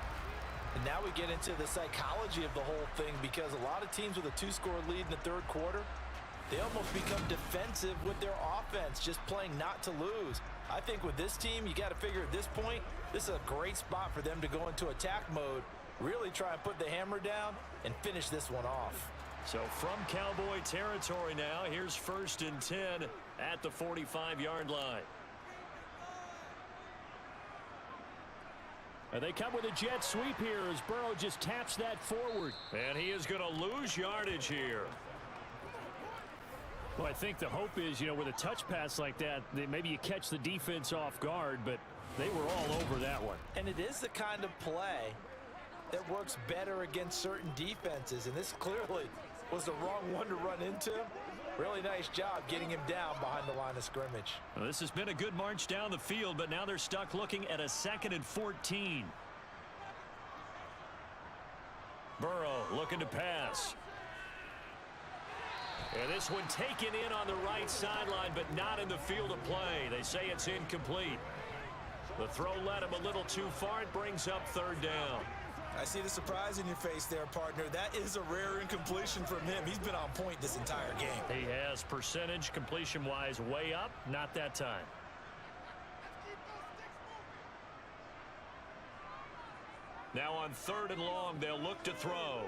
C: And now we get into the psychology of the whole thing because a lot of teams with a 2-score lead in the third quarter, they almost become defensive with their offense, just playing not to lose. I think with this team, you got to figure at this point, this is a great spot for them to go into attack mode, really try and put the hammer down and finish this one off.
E: So from Cowboy territory now, here's 1st and 10 at the 45-yard line.
B: And they come with a jet sweep here as Burrow just taps that forward.
E: And he is going to lose yardage here.
B: Well, I think the hope is, with a touch pass like that, maybe you catch the defense off guard, but they were all over that one.
C: And it is the kind of play that works better against certain defenses, and this clearly was the wrong one to run into. Really nice job getting him down behind the line of scrimmage.
E: Well, this has been a good march down the field, but now they're stuck looking at a 2nd and 14. Burrow looking to pass. And this one taken in on the right sideline, but not in the field of play. They say it's incomplete. The throw led him a little too far. It brings up 3rd down.
C: I see the surprise in your face there, partner. That is a rare incompletion from him. He's been on point this entire game.
E: He has percentage completion-wise way up. Not that time. Now on 3rd and long, they'll look to throw.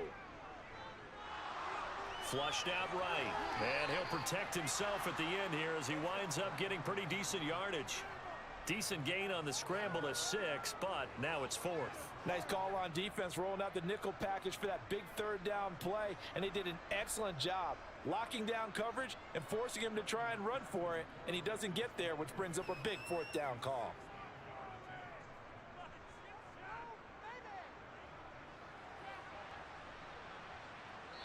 E: Flushed out right. And he'll protect himself at the end here as he winds up getting pretty decent yardage. Decent gain on the scramble to 6, but now it's 4th.
C: Nice call on defense, rolling out the nickel package for that big 3rd down play, and they did an excellent job locking down coverage and forcing him to try and run for it, and he doesn't get there, which brings up a big 4th down call.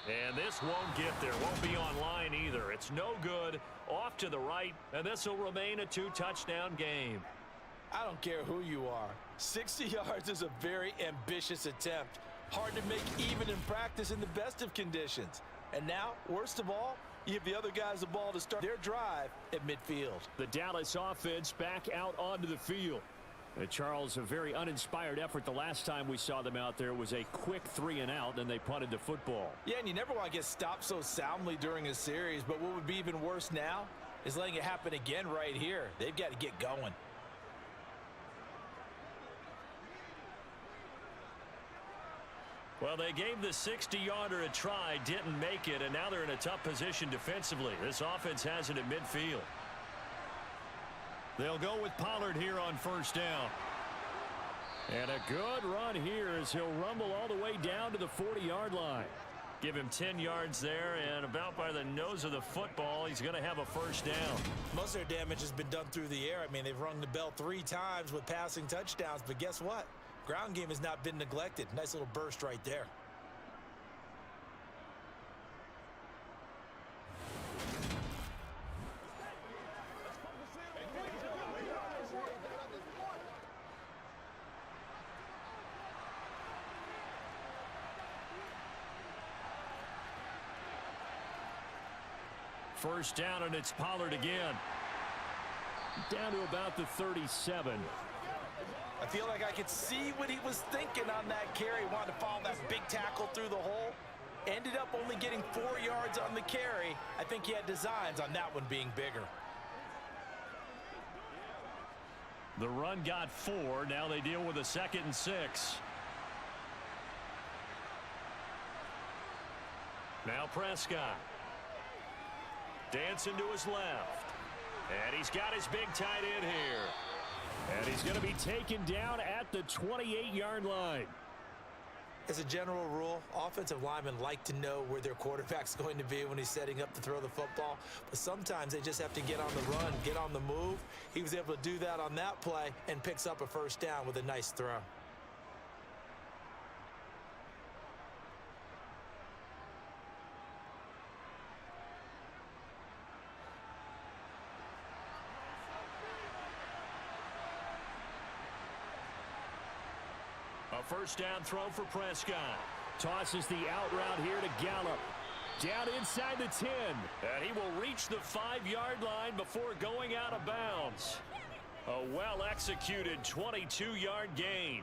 E: And this won't get there, won't be online either. It's no good, off to the right, and this will remain a 2-touchdown game.
C: I don't care who you are. 60 yards is a very ambitious attempt. Hard to make even in practice in the best of conditions. And now, worst of all, you give the other guys the ball to start their drive at midfield.
B: The Dallas offense back out onto the field. Charles, a very uninspired effort the last time we saw them out there was a quick 3-and-out, and they punted the football.
C: Yeah, and you never want to get stopped so soundly during a series, but what would be even worse now is letting it happen again right here. They've got to get going.
E: Well, they gave the 60-yarder a try, didn't make it, and now they're in a tough position defensively. This offense has it at midfield. They'll go with Pollard here on 1st down. And a good run here as he'll rumble all the way down to the 40-yard line. Give him 10 yards there, and about by the nose of the football, he's going to have a 1st down.
C: Most of their damage has been done through the air. I mean, they've rung the bell 3 times with passing touchdowns, but guess what? Ground game has not been neglected. Nice little burst right there.
E: First down, and it's Pollard again.
B: Down to about the 37.
C: I feel like I could see what he was thinking on that carry. Wanted to follow that big tackle through the hole. Ended up only getting 4 yards on the carry. I think he had designs on that one being bigger.
E: The run got 4. Now they deal with a 2nd and 6. Now Prescott. Dancing to his left. And he's got his big tight end here.
B: And he's going to be taken down at the 28-yard line.
C: As a general rule, offensive linemen like to know where their quarterback's going to be when he's setting up to throw the football. But sometimes they just have to get on the run, get on the move. He was able to do that on that play and picks up a first down with a nice throw.
E: A first down throw for Prescott.
B: Tosses the out route here to Gallup. Down inside the 10.
E: And he will reach the 5-yard line before going out of bounds. A well-executed 22-yard gain.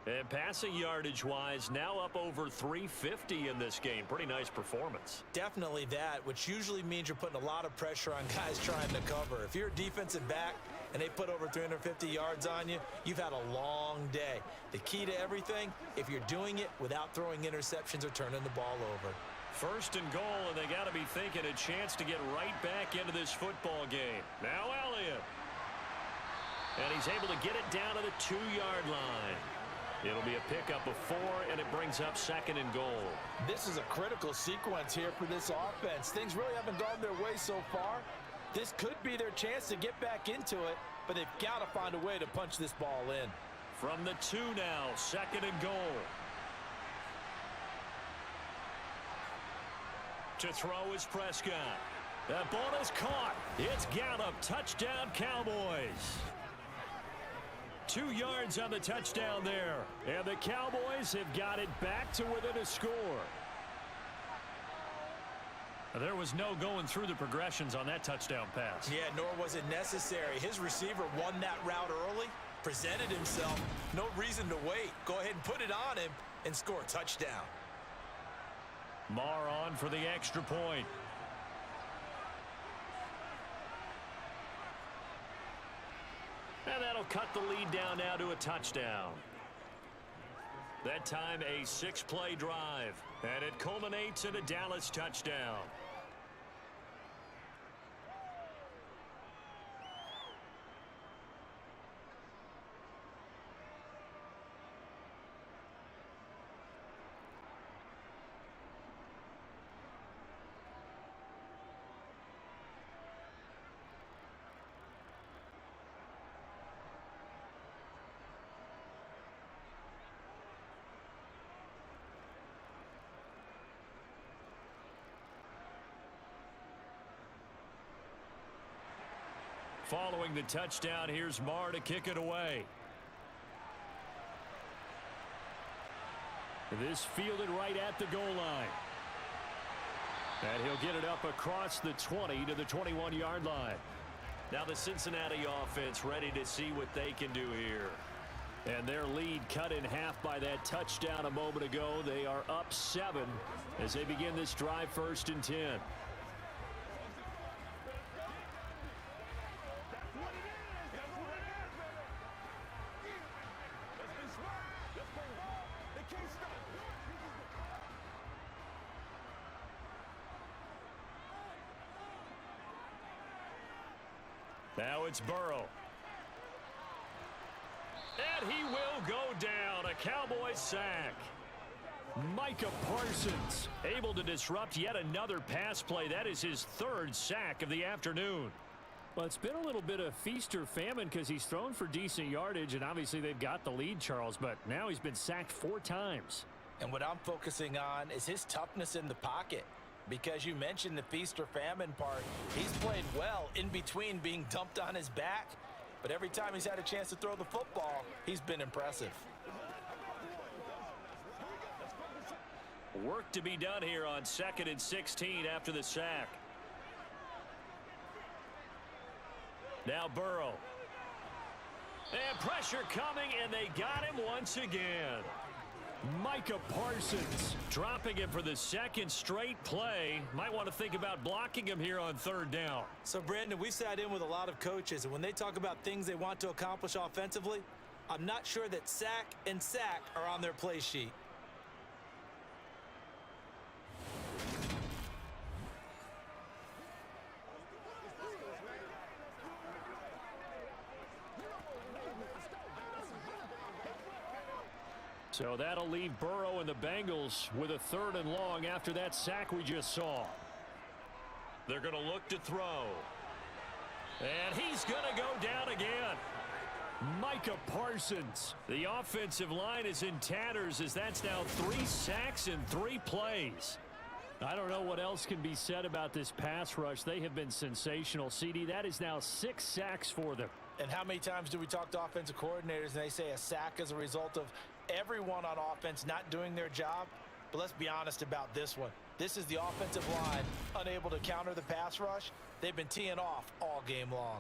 E: And passing yardage-wise, now up over 350 in this game. Pretty nice performance.
C: Definitely that, which usually means you're putting a lot of pressure on guys trying to cover. If you're a defensive back and they put over 350 yards on you, you've had a long day. The key to everything, if you're doing it without throwing interceptions or turning the ball over.
E: First and goal, and they got to be thinking a chance to get right back into this football game. Now Elliott. And he's able to get it down to the 2-yard line. It'll be a pickup of 4, and it brings up 2nd and goal.
C: This is a critical sequence here for this offense. Things really haven't gone their way so far. This could be their chance to get back into it, but they've got to find a way to punch this ball in.
E: From the 2 now, 2nd and goal. To throw is Prescott. That ball is caught. It's Gallup. Touchdown, Cowboys. 2 yards on the touchdown there.
B: And the Cowboys have got it back to within a score.
E: There was no going through the progressions on that touchdown pass.
C: Yeah, nor was it necessary. His receiver won that route early, presented himself. No reason to wait. Go ahead and put it on him and score a touchdown.
E: Marr on for the extra point. And that'll cut the lead down now to a touchdown. That time a 6-play drive. And it culminates in a Dallas touchdown. Following the touchdown, here's Marr to kick it away.
B: This fielded right at the goal line. And he'll get it up across the 20 to the 21-yard line.
E: Now the Cincinnati offense ready to see what they can do here.
B: And their lead cut in half by that touchdown a moment ago. They are up 7 as they begin this drive, 1st and 10.
E: Now it's Burrow. And he will go down. A Cowboys sack.
B: Micah Parsons able to disrupt yet another pass play. That is his 3rd sack of the afternoon. Well, it's been a little bit of feast or famine because he's thrown for decent yardage, and obviously they've got the lead, Charles, but now he's been sacked 4 times.
C: And what I'm focusing on is his toughness in the pocket. Because you mentioned the feast or famine part, he's played well in between being dumped on his back. But every time he's had a chance to throw the football, he's been impressive.
E: Work to be done here on 2nd and 16 after the sack. Now Burrow. And pressure coming, and they got him once again.
B: Micah Parsons dropping him for the second straight play. Might want to think about blocking him here on third down.
C: So, Brandon, we've sat in with a lot of coaches, and when they talk about things they want to accomplish offensively, I'm not sure that sack and sack are on their play sheet.
B: So that'll leave Burrow and the Bengals with a 3rd and long after that sack we just saw.
E: They're going to look to throw. And he's going to go down again.
B: Micah Parsons. The offensive line is in tatters as that's now 3 sacks in 3 plays. I don't know what else can be said about this pass rush. They have been sensational. CD, that is now 6 sacks for them.
C: And how many times do we talk to offensive coordinators and they say a sack is a result of everyone on offense not doing their job? But let's be honest about this one. This is the offensive line unable to counter the pass rush. They've been teeing off all game long.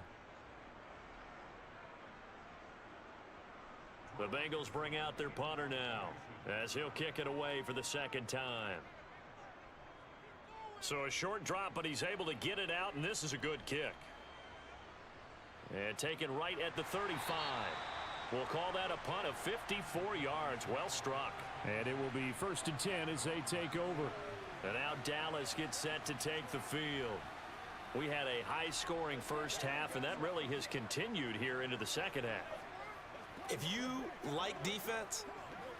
E: The Bengals bring out their punter now as he'll kick it away for the 2nd time. So a short drop, but he's able to get it out, and this is a good kick. And taken right at the 35. We'll call that a punt of 54 yards. Well struck.
B: And it will be 1st and 10 as they take over.
E: And now Dallas gets set to take the field. We had a high-scoring first half, and that really has continued here into the 2nd half.
C: If you like defense,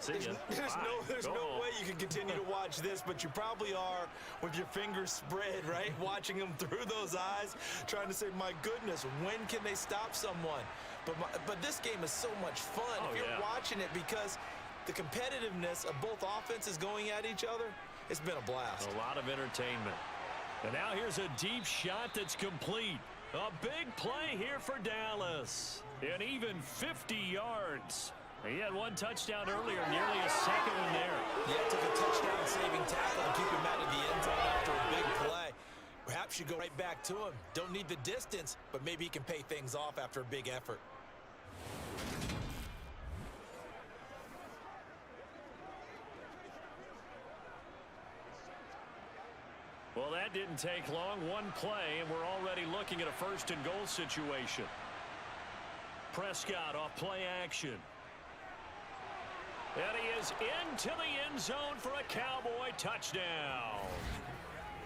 C: there's
E: Go
C: no
E: home.
C: way you can continue to watch this, but you probably are with your fingers spread, right? Watching them through those eyes, trying to say, my goodness, when can they stop someone? But this game is so much fun if you're watching it because the competitiveness of both offenses going at each other, it's been a blast.
E: A lot of entertainment.
B: And now here's a deep shot that's complete.
E: A big play here for Dallas.
B: An even 50 yards. He had 1 touchdown earlier, nearly a second one there.
C: Yeah, took a touchdown-saving tackle to keep him out of the end zone after a big play. Perhaps you go right back to him. Don't need the distance, but maybe he can pay things off after a big effort.
E: Well, that didn't take long. 1 play, and we're already looking at a 1st and goal situation. Prescott off play action. And he is into the end zone for a Cowboy touchdown.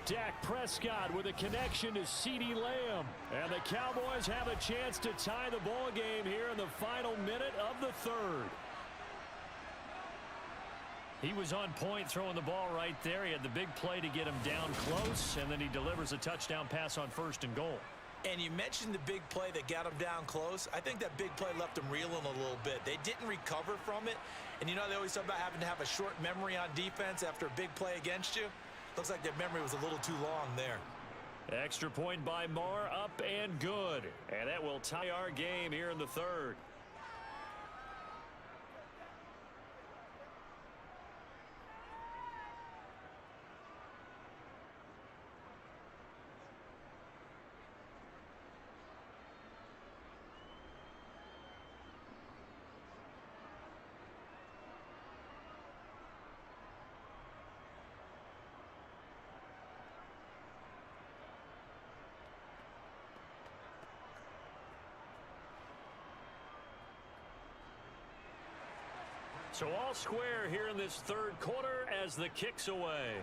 B: Dak Prescott with a connection to CeeDee Lamb. And the Cowboys have a chance to tie the ball game here in the final minute of the 3rd. He was on point throwing the ball right there. He had the big play to get him down close, and then he delivers a touchdown pass on 1st and goal.
C: And you mentioned the big play that got him down close. I think that big play left him reeling a little bit. They didn't recover from it. And you know they always talk about having to have a short memory on defense after a big play against you. Looks like that memory was a little too long there.
E: Extra point by Marr, up and good. And that will tie our game here in the 3rd. So all square here in this 3rd quarter as the kick's away.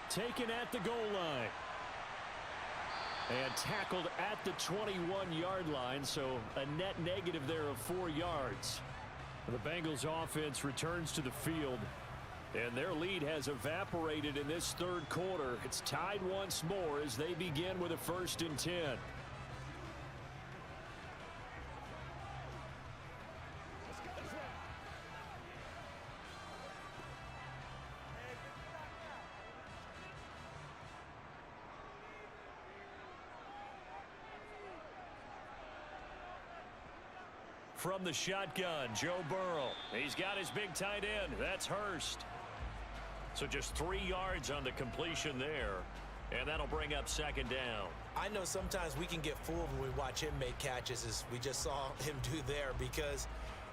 B: Taken at the goal line. And tackled at the 21-yard line, so a net negative there of 4 yards. The Bengals offense returns to the field, and their lead has evaporated in this 3rd quarter. It's tied once more as they begin with a 1st and 10.
E: From the shotgun, Joe Burrow. He's got his big tight end. That's Hurst. So just 3 yards on the completion there. And that'll bring up second down.
C: I know sometimes we can get fooled when we watch him make catches, as we just saw him do there, because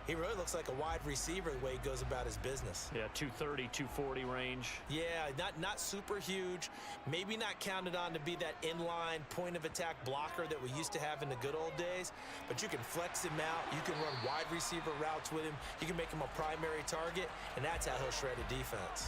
C: he really looks like a wide receiver the way he goes about his business.
E: Yeah, 230, 240 range.
C: Yeah, not super huge. Maybe not counted on to be that inline point-of-attack blocker that we used to have in the good old days, but you can flex him out. You can run wide receiver routes with him. You can make him a primary target, and that's how he'll shred a defense.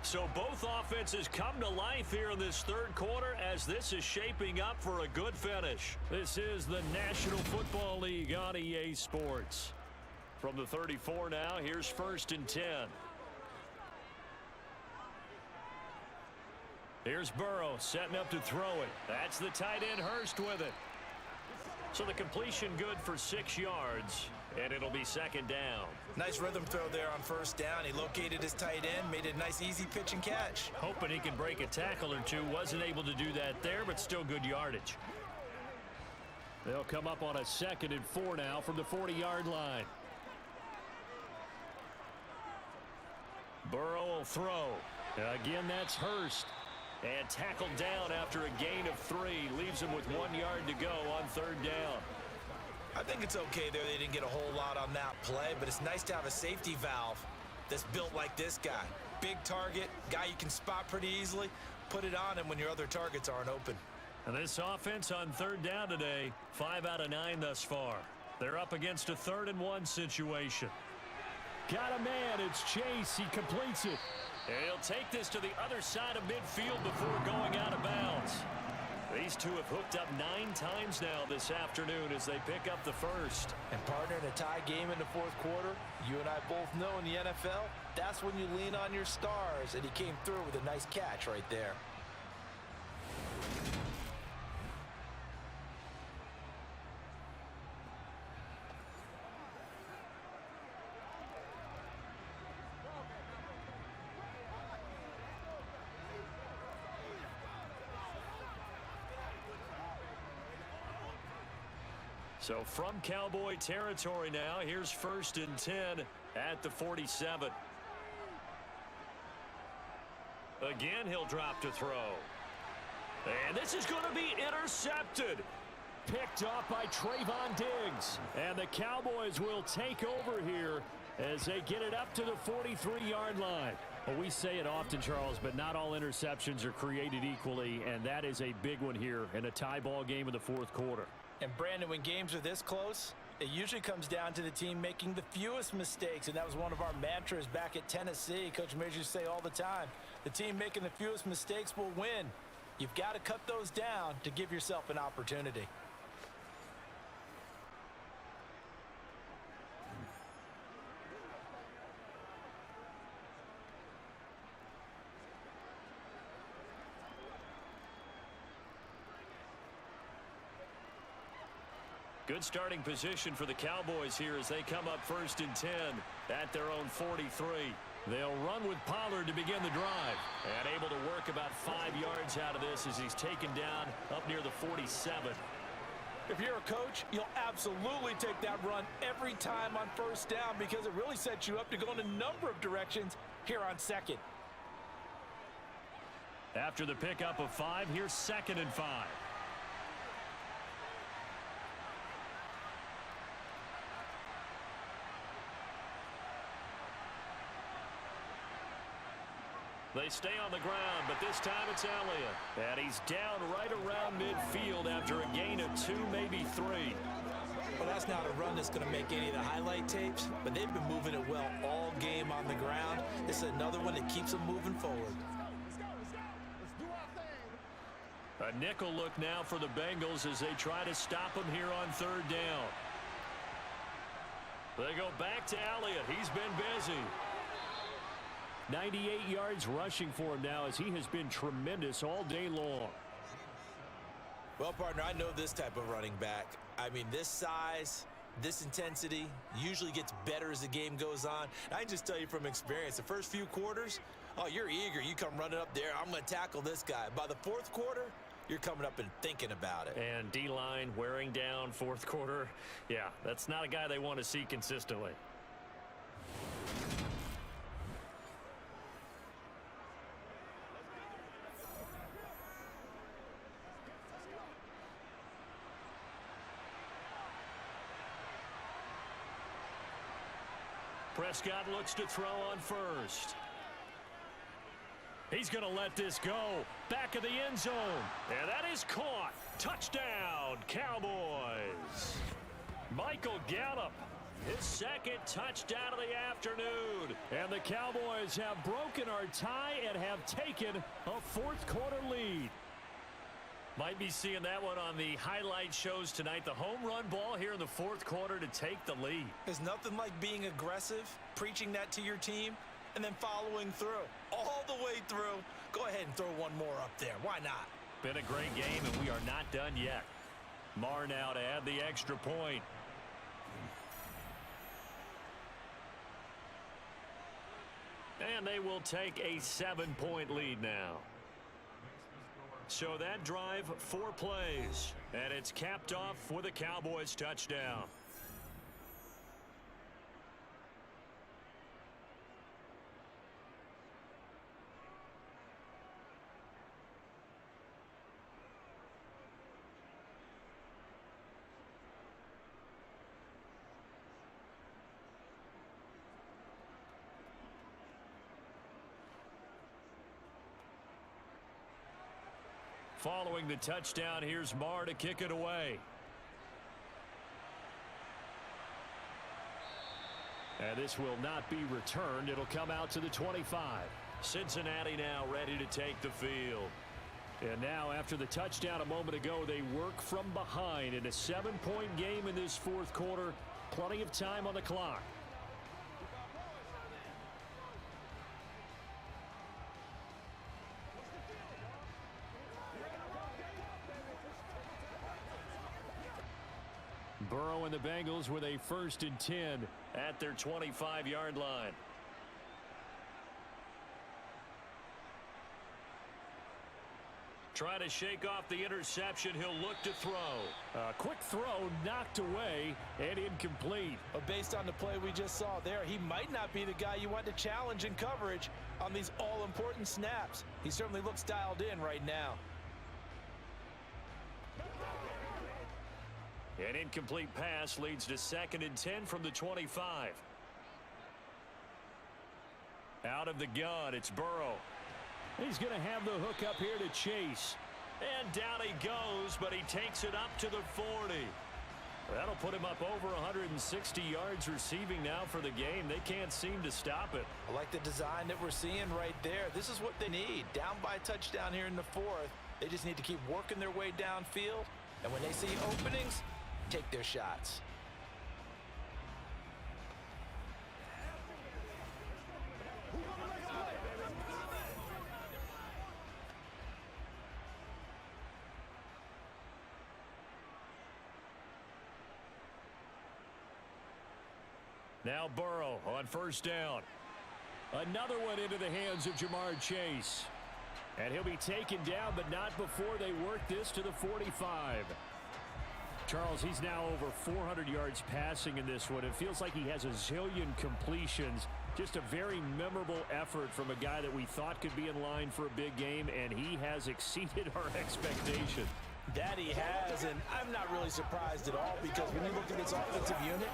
E: So both offenses come to life here in this third quarter as this is shaping up for a good finish. This is the National Football League on EA Sports. From the 34 now, here's 1st and 10. Here's Burrow setting up to throw it. That's the tight end Hurst with it. So the completion good for 6 yards, and it'll be second down.
C: Nice rhythm throw there on 1st down. He located his tight end, made a nice easy pitch and catch.
E: Hoping he can break a tackle or two. Wasn't able to do that there, but still good yardage. They'll come up on a 2nd and 4 now from the 40-yard line. Burrow will throw. Again, that's Hurst. And tackled down after a gain of 3. Leaves him with 1 yard to go on 3rd down.
C: I think it's okay there. They didn't get a whole lot on that play, but it's nice to have a safety valve that's built like this guy. Big target, guy you can spot pretty easily. Put it on him when your other targets aren't open.
E: And this offense on 3rd down today, 5 out of 9 thus far. They're up against a 3rd and 1 situation. Got a man. It's Chase. He completes it. And he'll take this to the other side of midfield before going out of bounds. These two have hooked up 9 times now this afternoon as they pick up the first.
C: And partner, in a tie game in the 4th quarter, you and I both know in the NFL, that's when you lean on your stars. And he came through with a nice catch right there.
E: So from Cowboy territory now, here's 1st and 10 at the 47. Again, he'll drop to throw. And this is going to be intercepted. Picked off by Trayvon Diggs. And the Cowboys will take over here as they get it up to the 43-yard line. Well, we say it often, Charles, but not all interceptions are created equally, and that is a big one here in a tie ball game in the 4th quarter.
C: And Brandon, when games are this close, it usually comes down to the team making the fewest mistakes, and that was one of our mantras back at Tennessee. Coach Mears used to say all the time, the team making the fewest mistakes will win. You've got to cut those down to give yourself an opportunity.
E: Good starting position for the Cowboys here as they come up 1st and 10 at their own 43. They'll run with Pollard to begin the drive. And able to work about 5 yards out of this as he's taken down up near the 47.
C: If you're a coach, you'll absolutely take that run every time on 1st down because it really sets you up to go in a number of directions here on 2nd.
E: After the pickup of 5, here's 2nd and 5. They stay on the ground, but this time it's Elliott. And he's down right around midfield after a gain of 2, maybe 3.
C: Well, that's not a run that's going to make any of the highlight tapes, but they've been moving it well all game on the ground. This is another one that keeps them moving forward.
E: A nickel look now for the Bengals as they try to stop him here on 3rd down. They go back to Elliott. He's been busy.
B: 98 yards rushing for him now as he has been tremendous all day long.
C: Well, partner, I know this type of running back. I mean, this size, this intensity usually gets better as the game goes on. I can just tell you from experience, the first few quarters, oh, you're eager. You come running up there. I'm going to tackle this guy. By the 4th quarter, you're coming up and thinking about it.
E: And D-line wearing down fourth quarter. Yeah, that's not a guy they want to see consistently. Prescott looks to throw on first. He's going to let this go. Back of the end zone. And that is caught. Touchdown, Cowboys. Michael Gallup, his second touchdown of the afternoon. And the Cowboys have broken our tie and have taken a fourth quarter lead. Might be seeing that one on the highlight shows tonight. The home run ball here in the fourth quarter to take the lead.
C: There's nothing like being aggressive, preaching that to your team, and then following through. All the way through. Go ahead and throw one more up there. Why not?
E: Been a great game, and we are not done yet. Marr now to add the extra point. And they will take a 7-point lead now. So that drive, 4 plays, and it's capped off with a Cowboys touchdown. Following the touchdown, here's Marr to kick it away. And this will not be returned. It'll come out to the 25. Cincinnati now ready to take the field. And now, after the touchdown a moment ago, they work from behind in a 7-point game in this fourth quarter. Plenty of time on the clock. Burrow and the Bengals with a 1st and 10 at their 25-yard line. Trying to shake off the interception. He'll look to throw. A quick throw knocked away and incomplete.
C: But based on the play we just saw there, he might not be the guy you want to challenge in coverage on these all-important snaps. He certainly looks dialed in right now.
E: An incomplete pass leads to 2nd and 10 from the 25. Out of the gun, it's Burrow.
B: He's going to have the hook up here to Chase.
E: And down he goes, but he takes it up to the 40. That'll put him up over 160 yards receiving now for the game. They can't seem to stop it.
C: I like the design that we're seeing right there. This is what they need. Down by a touchdown here in the 4th. They just need to keep working their way downfield. And when they see openings, take their shots.
E: Now Burrow on 1st down.
B: Another one into the hands of Jamar Chase. And he'll be taken down, but not before they work this to the 45. Charles, he's now over 400 yards passing in this one. It feels like he has a zillion completions. Just a very memorable effort from a guy that we thought could be in line for a big game, and he has exceeded our expectation.
C: That he has, and I'm not really surprised at all, because when you look at this offensive unit,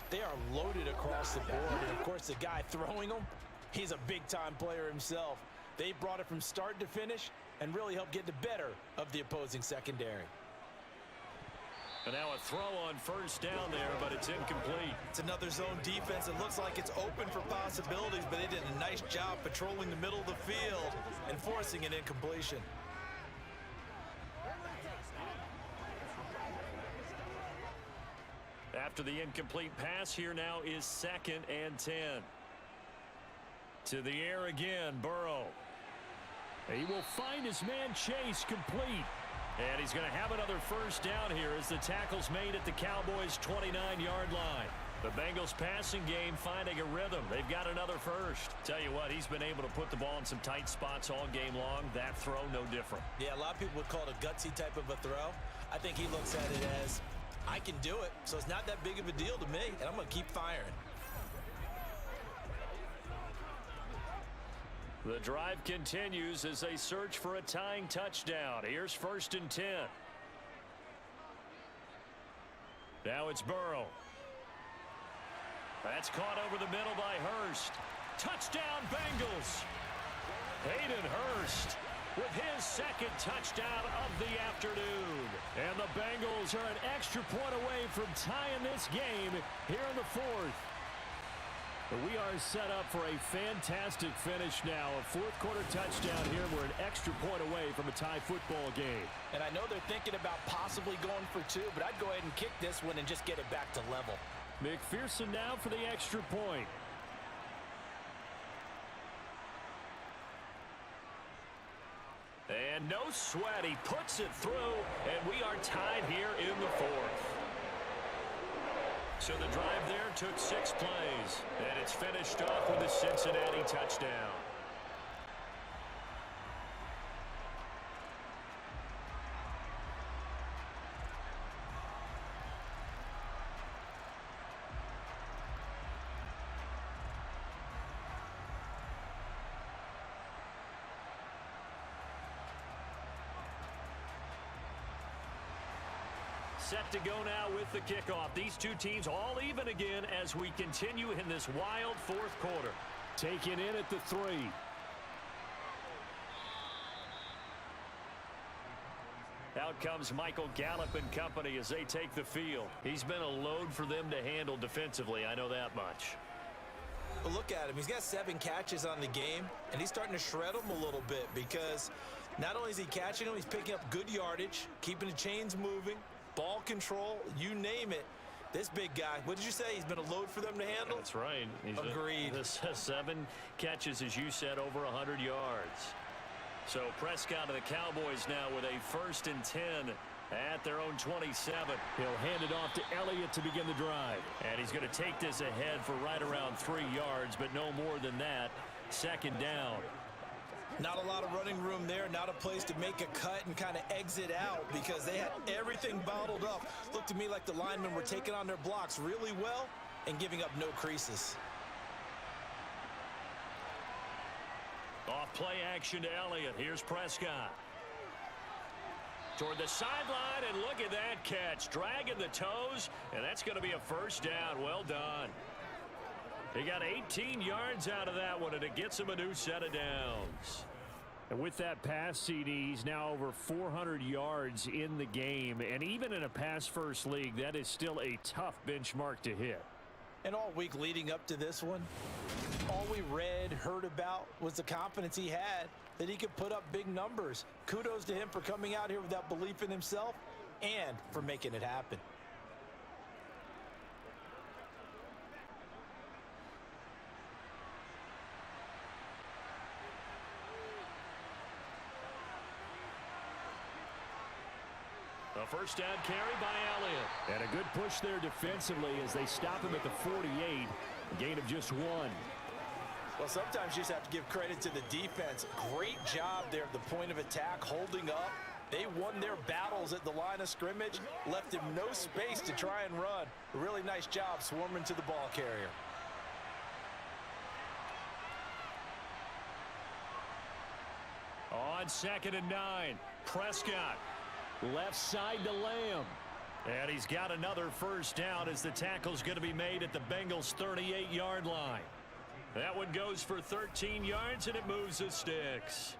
C: they are loaded across the board. And, of course, the guy throwing them, he's a big-time player himself. They brought it from start to finish and really helped get the better of the opposing secondary.
E: And now a throw on 1st down there, but it's incomplete.
C: It's another zone defense. It looks like it's open for possibilities, but they did a nice job patrolling the middle of the field and forcing an incompletion.
E: After the incomplete pass, here now is 2nd and 10. To the air again, Burrow.
B: He will find his man Chase complete.
E: And he's going to have another 1st down here as the tackle's made at the Cowboys' 29-yard line. The Bengals passing game finding a rhythm. They've got another first. Tell you what, he's been able to put the ball in some tight spots all game long. That throw, no different.
C: Yeah, a lot of people would call it a gutsy type of a throw. I think he looks at it as, I can do it, so it's not that big of a deal to me, and I'm going to keep firing.
E: The drive continues as they search for a tying touchdown. Here's 1st and 10. Now it's Burrow. That's caught over the middle by Hurst. Touchdown, Bengals. Hayden Hurst with his second touchdown of the afternoon. And the Bengals are an extra point away from tying this game here in the 4th. But we are set up for a fantastic finish now. A fourth-quarter touchdown here. We're an extra point away from a tie football game.
C: And I know they're thinking about possibly going for 2, but I'd go ahead and kick this one and just get it back to level.
B: McPherson now for the extra point.
E: And no sweat. He puts it through, and we are tied here in the 4th. So the drive there took 6 plays, and it's finished off with a Cincinnati touchdown. Set to go now with the kickoff. These two teams all even again as we continue in this wild 4th quarter.
B: Taken in at the 3.
E: Out comes Michael Gallup and company as they take the field. He's been a load for them to handle defensively, I know that much.
C: But look at him. He's got 7 catches on the game, and he's starting to shred them a little bit because not only is he catching them, he's picking up good yardage, keeping the chains moving, ball control, you name it. This big guy, what did you say? He's been a load for them to handle?
E: That's right.
C: Agreed.
E: 7 catches, as you said, over 100 yards. So Prescott of the Cowboys now with a 1st and 10 at their own 27.
B: He'll hand it off to Elliott to begin the drive.
E: And he's going to take this ahead for right around 3 yards, but no more than that. 2nd down.
C: Not a lot of running room there, not a place to make a cut and kind of exit out because they had everything bottled up. Looked to me like the linemen were taking on their blocks really well and giving up no creases.
E: Off play action to Elliott. Here's Prescott. Toward the sideline, and look at that catch. Dragging the toes, and that's going to be a 1st down. Well done. He got 18 yards out of that one, and it gets him a new set of downs.
B: And with that pass, CD, he's now over 400 yards in the game. And even in a pass-first league, that is still a tough benchmark to hit.
C: And all week leading up to this one, all we read, heard about was the confidence he had that he could put up big numbers. Kudos to him for coming out here with that belief in himself and for making it happen.
E: A 1st down carry by Elliott.
B: And a good push there defensively as they stop him at the 48. A gain of just 1.
C: Well, sometimes you just have to give credit to the defense. Great job there at the point of attack, holding up. They won their battles at the line of scrimmage, left him no space to try and run. A really nice job swarming to the ball carrier.
E: On 2nd and 9, Prescott.
B: Left side to Lamb.
E: And he's got another 1st down as the tackle's going to be made at the Bengals' 38-yard line. That one goes for 13 yards, and it moves the sticks.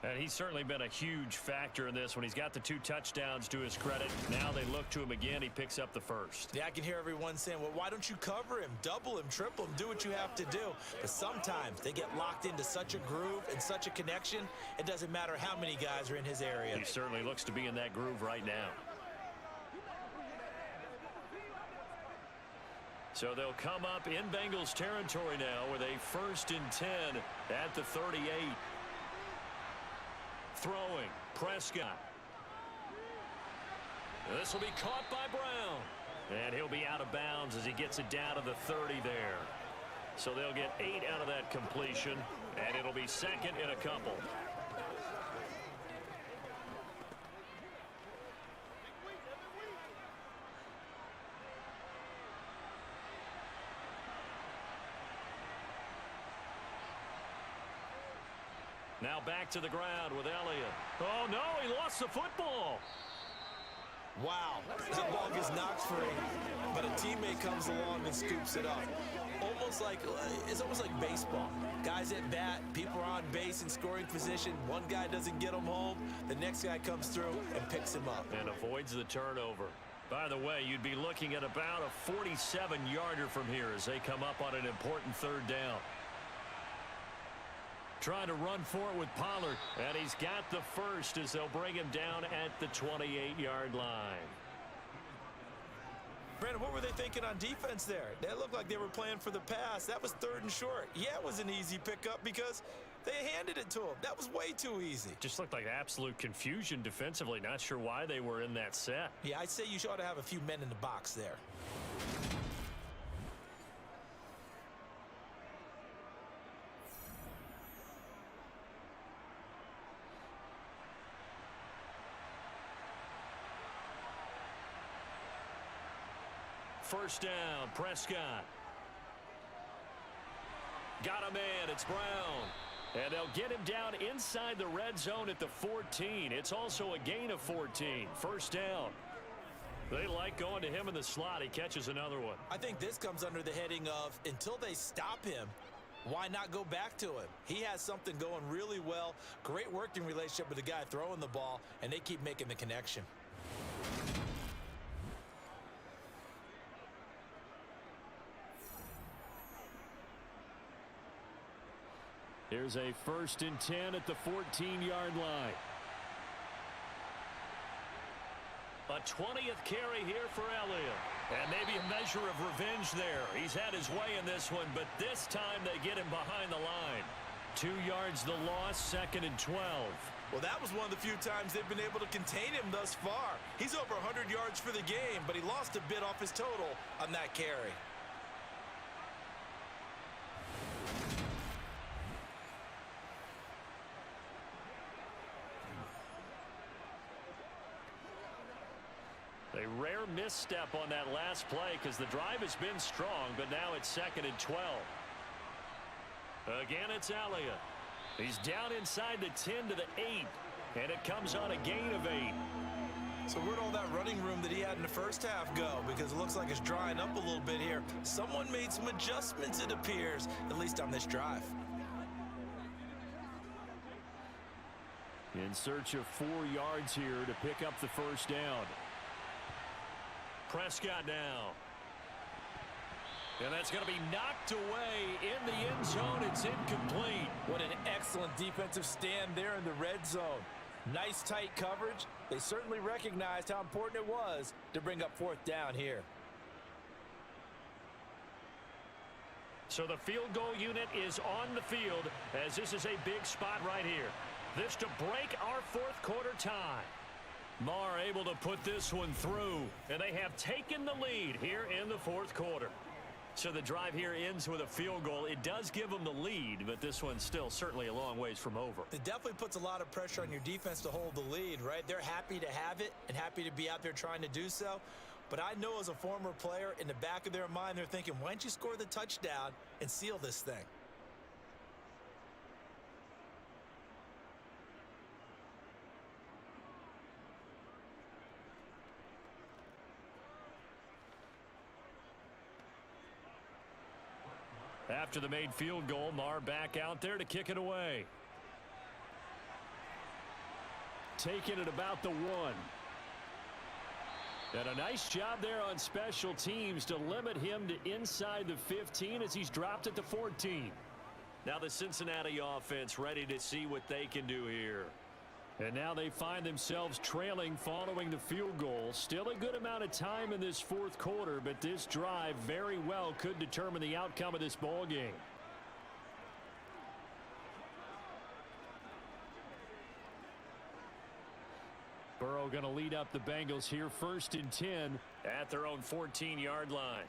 E: And he's certainly been a huge factor in this when he's got the 2 touchdowns to his credit. Now they look to him again. He picks up the 1st.
C: Yeah, I can hear everyone saying, well, why don't you cover him, double him, triple him, do what you have to do. But sometimes they get locked into such a groove and such a connection, it doesn't matter how many guys are in his area.
E: He certainly looks to be in that groove right now. So they'll come up in Bengals territory now with a 1st and 10 at the 38. Throwing, Prescott. This will be caught by Brown. And he'll be out of bounds as he gets it down to the 30 there. So they'll get 8 out of that completion, and it'll be second and a couple. Now back to the ground with Elliott. Oh, no, he lost the football.
C: Wow, that ball gets knocked free, but a teammate comes along and scoops it up. It's almost like baseball. Guys at bat, people are on base in scoring position. One guy doesn't get him home, the next guy comes through and picks him up.
E: And avoids the turnover. By the way, you'd be looking at about a 47-yarder from here as they come up on an important third down. Trying to run for it with Pollard, and he's got the first as they'll bring him down at the 28-yard line.
C: Brandon, what were they thinking on defense there? They looked like they were playing for the pass. That was 3rd and short. Yeah, it was an easy pickup because they handed it to him. That was way too easy.
E: Just looked like absolute confusion defensively. Not sure why they were in that set.
C: Yeah, I'd say you ought to have a few men in the box there.
E: First down, Prescott. Got a man, it's Brown. And they'll get him down inside the red zone at the 14. It's also a gain of 14. First down. They like going to him in the slot. He catches another one.
C: I think this comes under the heading of until they stop him, why not go back to him? He has something going really well. Great working relationship with the guy throwing the ball, and they keep making the connection.
E: Here's a 1st and 10 at the 14-yard line. A 20th carry here for Elliott. And maybe a measure of revenge there. He's had his way in this one, but this time they get him behind the line. 2 yards the loss, 2nd and 12.
C: Well, that was one of the few times they've been able to contain him thus far. He's over 100 yards for the game, but he lost a bit off his total on that carry.
E: A rare misstep on that last play because the drive has been strong, but now it's 2nd and 12. Again, it's Elliott. He's down inside the 10 to the 8, and it comes on a gain of 8.
C: So where'd all that running room that he had in the first half go? Because it looks like it's drying up a little bit here. Someone made some adjustments, it appears, at least on this drive.
E: In search of 4 yards here to pick up the first down. Prescott now. And that's going to be knocked away in the end zone. It's incomplete.
C: What an excellent defensive stand there in the red zone. Nice tight coverage. They certainly recognized how important it was to bring up 4th down here.
E: So the field goal unit is on the field as this is a big spot right here. This to break our 4th quarter tie. Marr able to put this one through, and they have taken the lead here in the 4th quarter. So the drive here ends with a field goal. It does give them the lead, but this one's still certainly a long ways from over.
C: It definitely puts a lot of pressure on your defense to hold the lead, right? They're happy to have it and happy to be out there trying to do so. But I know as a former player, in the back of their mind, they're thinking, why don't you score the touchdown and seal this thing?
E: After the made field goal, Marr back out there to kick it away. Taking it about the 1. And a nice job there on special teams to limit him to inside the 15 as he's dropped at the 14. Now the Cincinnati offense ready to see what they can do here. And now they find themselves trailing following the field goal. Still a good amount of time in this 4th quarter, but this drive very well could determine the outcome of this ball game.
B: Burrow going to lead up the Bengals here, 1st and 10
E: at their own 14-yard line.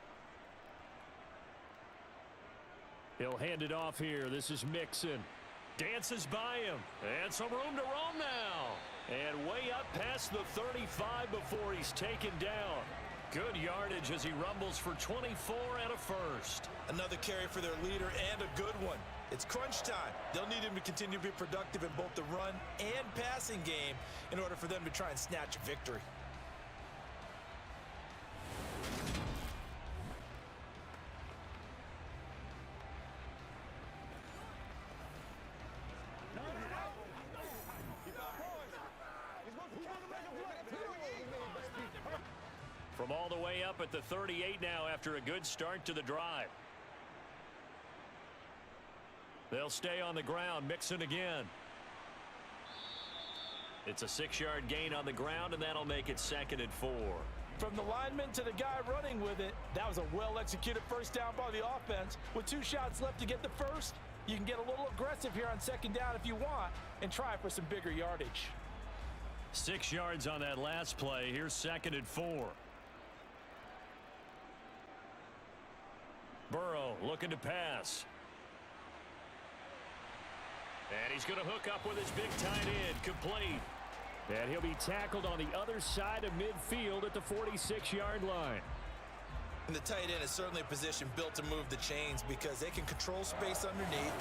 B: He'll hand it off here. This is Mixon.
E: Dances by him. And some room to roam now. And way up past the 35 before he's taken down. Good yardage as he rumbles for 24 and a first.
C: Another carry for their leader and a good one. It's crunch time. They'll need him to continue to be productive in both the run and passing game in order for them to try and snatch a victory.
E: From all the way up at the 38 now after a good start to the drive. They'll stay on the ground. Mixon again. It's a 6-yard gain on the ground, and that'll make it 2nd and 4.
C: From the lineman to the guy running with it, that was a well-executed first down by the offense. With 2 shots left to get the first, you can get a little aggressive here on 2nd down if you want and try for some bigger yardage.
E: 6 yards on that last play. Here's 2nd and 4. Burrow looking to pass. And he's going to hook up with his big tight end, complete.
B: And he'll be tackled on the other side of midfield at the 46-yard line.
C: And the tight end is certainly a position built to move the chains because they can control space underneath.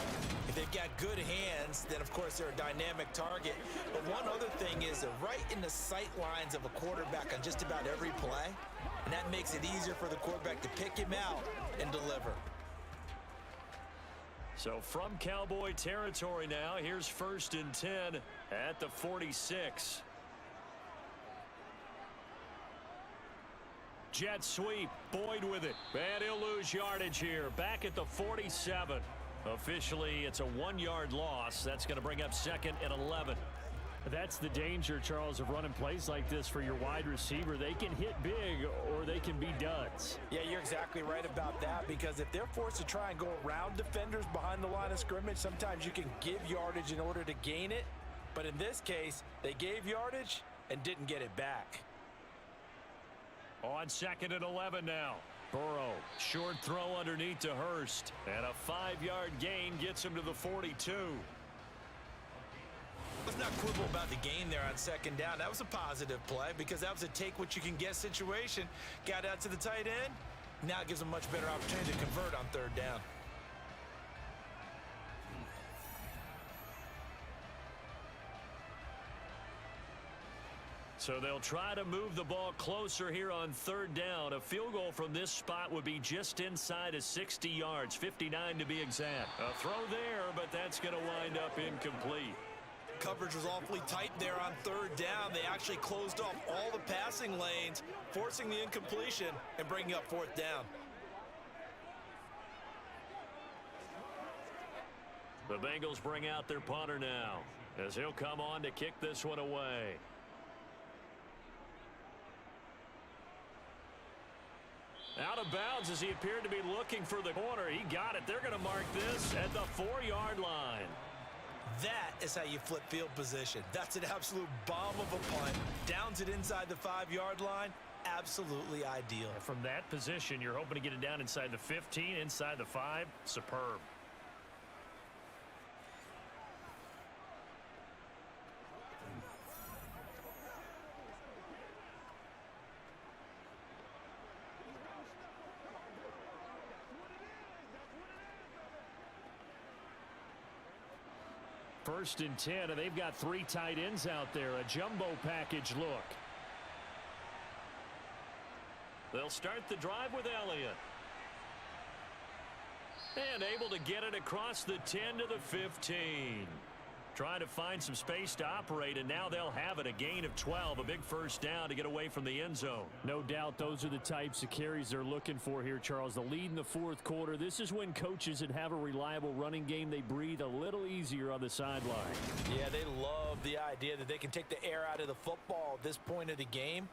C: If they've got good hands, then of course they're a dynamic target. But one other thing is they're right in the sight lines of a quarterback on just about every play. And that makes it easier for the quarterback to pick him out and deliver.
E: So from Cowboy territory now, here's 1st and 10 at the 46. Jet sweep, Boyd with it, and he'll lose yardage here, back at the 47. Officially, it's a 1-yard loss. That's going to bring up 2nd and 11.
B: That's the danger, Charles, of running plays like this for your wide receiver. They can hit big or they can be duds.
C: Yeah, you're exactly right about that because if they're forced to try and go around defenders behind the line of scrimmage, sometimes you can give yardage in order to gain it. But in this case, they gave yardage and didn't get it back.
E: On 2nd and 11 now. Burrow, short throw underneath to Hurst. And a 5-yard gain gets him to the 42.
C: Let's not quibble about the gain there on 2nd down. That was a positive play because that was a take-what-you-can-get situation. Got out to the tight end. Now it gives them a much better opportunity to convert on 3rd down.
E: So they'll try to move the ball closer here on 3rd down. A field goal from this spot would be just inside of 60 yards, 59 to be exact. A throw there, but that's going to wind up incomplete.
C: Coverage was awfully tight there on 3rd down. They actually closed off all the passing lanes, forcing the incompletion and bringing up 4th down.
E: The Bengals bring out their punter now as he'll come on to kick this one away. Out of bounds as he appeared to be looking for the corner. He got it. They're going to mark this at the 4-yard line.
C: That is how you flip field position. That's an absolute bomb of a punt. Downs it inside the 5-yard line. Absolutely ideal.
E: From that position, you're hoping to get it down inside the 15, inside the 5. Superb.
B: First and 10, and they've got 3 tight ends out there. A jumbo package look.
E: They'll start the drive with Elliott. And able to get it across the 10 to the 15. Trying to find some space to operate, and now they'll have it. A gain of 12, a big first down to get away from the end zone.
B: No doubt those are the types of carries they're looking for here, Charles. The lead in the 4th quarter. This is when coaches that have a reliable running game, they breathe a little easier on the sideline.
C: Yeah, they love the idea that they can take the air out of the football at this point of the game.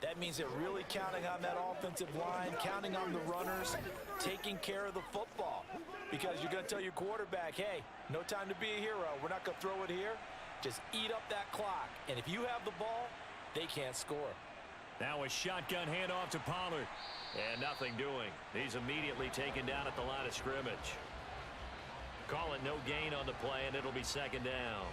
C: That means they're really counting on that offensive line, counting on the runners, taking care of the football. Because you're going to tell your quarterback, hey, no time to be a hero. We're not going to throw it here. Just eat up that clock. And if you have the ball, they can't score.
E: Now a shotgun handoff to Pollard. And nothing doing. He's immediately taken down at the line of scrimmage. Call it no gain on the play, and it'll be second down.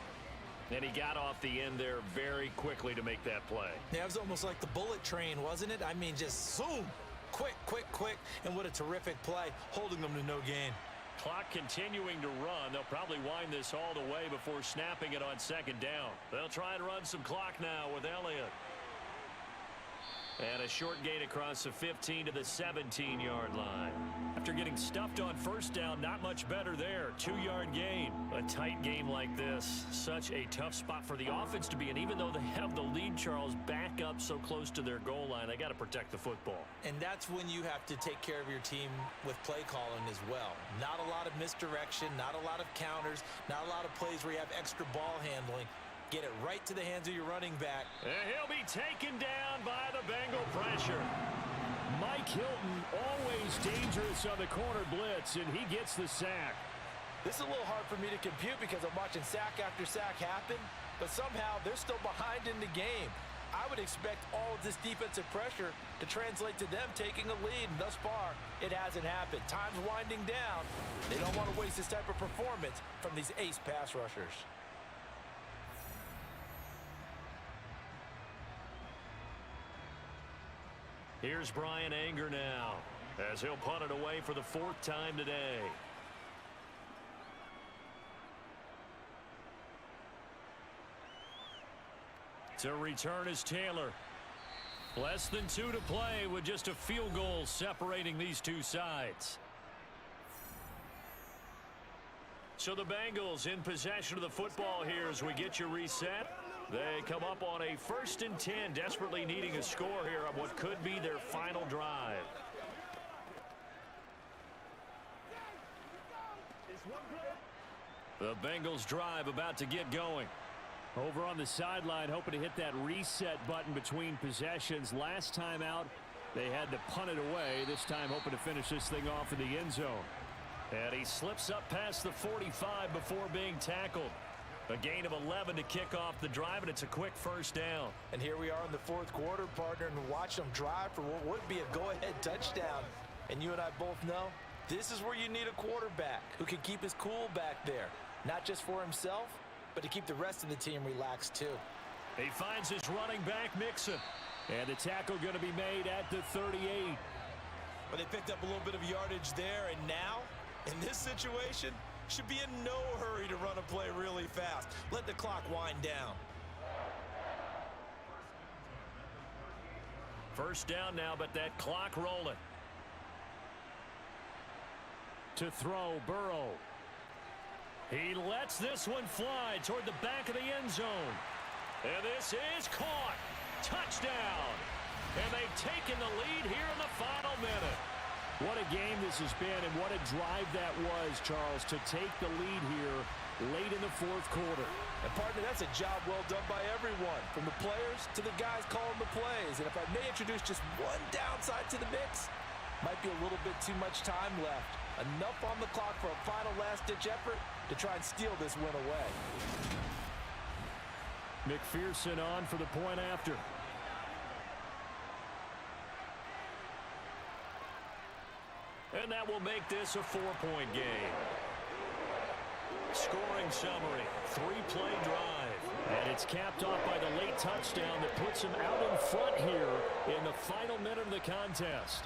E: And he got off the end there very quickly to make that play.
C: Yeah, it was almost like the bullet train, wasn't it? I mean, just zoom. Quick, quick, quick. And what a terrific play, holding them to no gain.
E: Clock continuing to run. They'll probably wind this all the way before snapping it on second down. They'll try to run some clock now with Elliott. And a short gain across the 15 to the 17-yard line. After getting stuffed on first down, not much better there. 2-yard gain. A tight game like this, such a tough spot for the offense to be in. Even though they have the lead, Charles, back up so close to their goal line, they got to protect the football.
C: And that's when you have to take care of your team with play calling as well. Not a lot of misdirection, not a lot of counters, not a lot of plays where you have extra ball handling. Get it right to the hands of your running back.
E: And he'll be taken down by the Bengal pressure.
B: Mike Hilton, always dangerous on the corner blitz, and he gets the sack.
C: This is a little hard for me to compute because I'm watching sack after sack happen, but somehow they're still behind in the game. I would expect all of this defensive pressure to translate to them taking a lead, and thus far, it hasn't happened. Time's winding down. They don't want to waste this type of performance from these ace pass rushers.
E: Here's Brian Anger now, as he'll punt it away for the 4th time today. To return is Taylor. Less than 2 to play with just a field goal separating these two sides. So the Bengals in possession of the football here as we get you reset. They come up on a 1st and 10, desperately needing a score here on what could be their final drive. The Bengals drive about to get going.
B: Over on the sideline, hoping to hit that reset button between possessions. Last time out, they had to punt it away. This time hoping to finish this thing off in the end zone.
E: And he slips up past the 45 before being tackled. A gain of 11 to kick off the drive, and it's a quick first down.
C: And here we are in the 4th quarter, partner, and watch them drive for what would be a go-ahead touchdown. And you and I both know this is where you need a quarterback who can keep his cool back there. Not just for himself, but to keep the rest of the team relaxed too.
E: He finds his running back, Mixon.
B: And the tackle going to be made at the 38.
C: But they picked up a little bit of yardage there, and now, in this situation, should be in no hurry to run a play really fast. Let the clock wind down.
E: First down now, but that clock rolling.
B: To throw, Burrow.
E: He lets this one fly toward the back of the end zone. And this is caught. Touchdown. And they've taken the lead here in the final minute.
B: What a game this has been, and what a drive that was, Charles, to take the lead here late in the 4th quarter.
C: And partner, that's a job well done by everyone, from the players to the guys calling the plays. And if I may introduce just one downside to the mix, might be a little bit too much time left. Enough on the clock for a final last-ditch effort to try and steal this win away.
B: McPherson on for the point after.
E: And that will make this a 4-point game. Scoring summary, 3-play drive.
B: And it's capped off by the late touchdown that puts him out in front here in the final minute of the contest.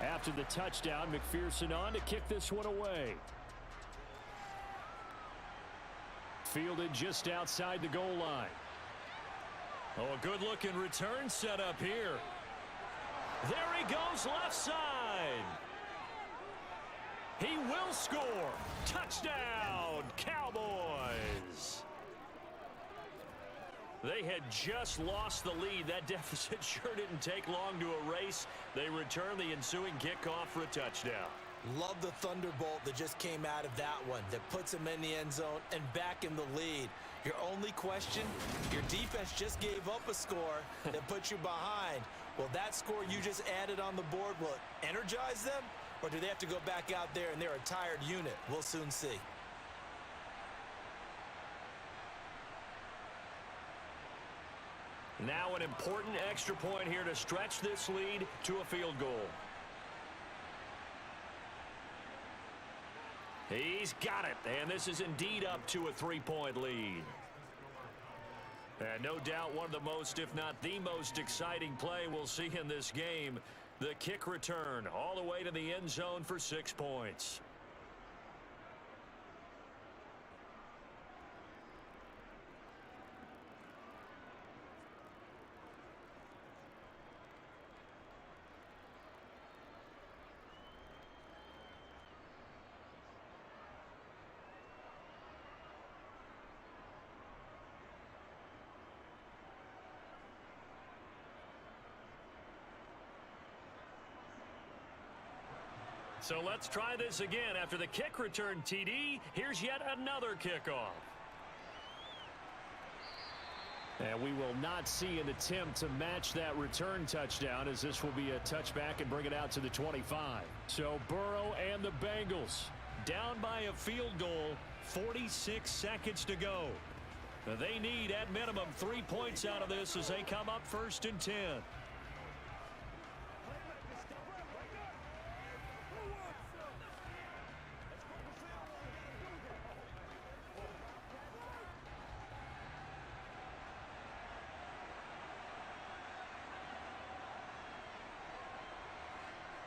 B: After the touchdown, McPherson on to kick this one away. Fielded just outside the goal line.
E: Oh, a good-looking return set up here. There he goes left side. He will score. Touchdown, Cowboys. They had just lost the lead. That deficit sure didn't take long to erase. They return the ensuing kickoff for a touchdown.
C: Love the thunderbolt that just came out of that one that puts them in the end zone and back in the lead. Your only question, your defense just gave up a score that put you behind. Well, that score you just added on the board, will it energize them? Or do they have to go back out there and they're a tired unit? We'll soon see.
E: Now an important extra point here to stretch this lead to a field goal. He's got it, and this is indeed up to a 3-point lead. And no doubt one of the most, if not the most exciting play we'll see in this game. The kick return all the way to the end zone for 6 points. So let's try this again. After the kick return, TD, here's yet another kickoff.
B: And we will not see an attempt to match that return touchdown, as this will be a touchback and bring it out to the 25. So Burrow and the Bengals down by a field goal, 46 seconds to go. They need at minimum 3 points out of this as they come up 1st and 10.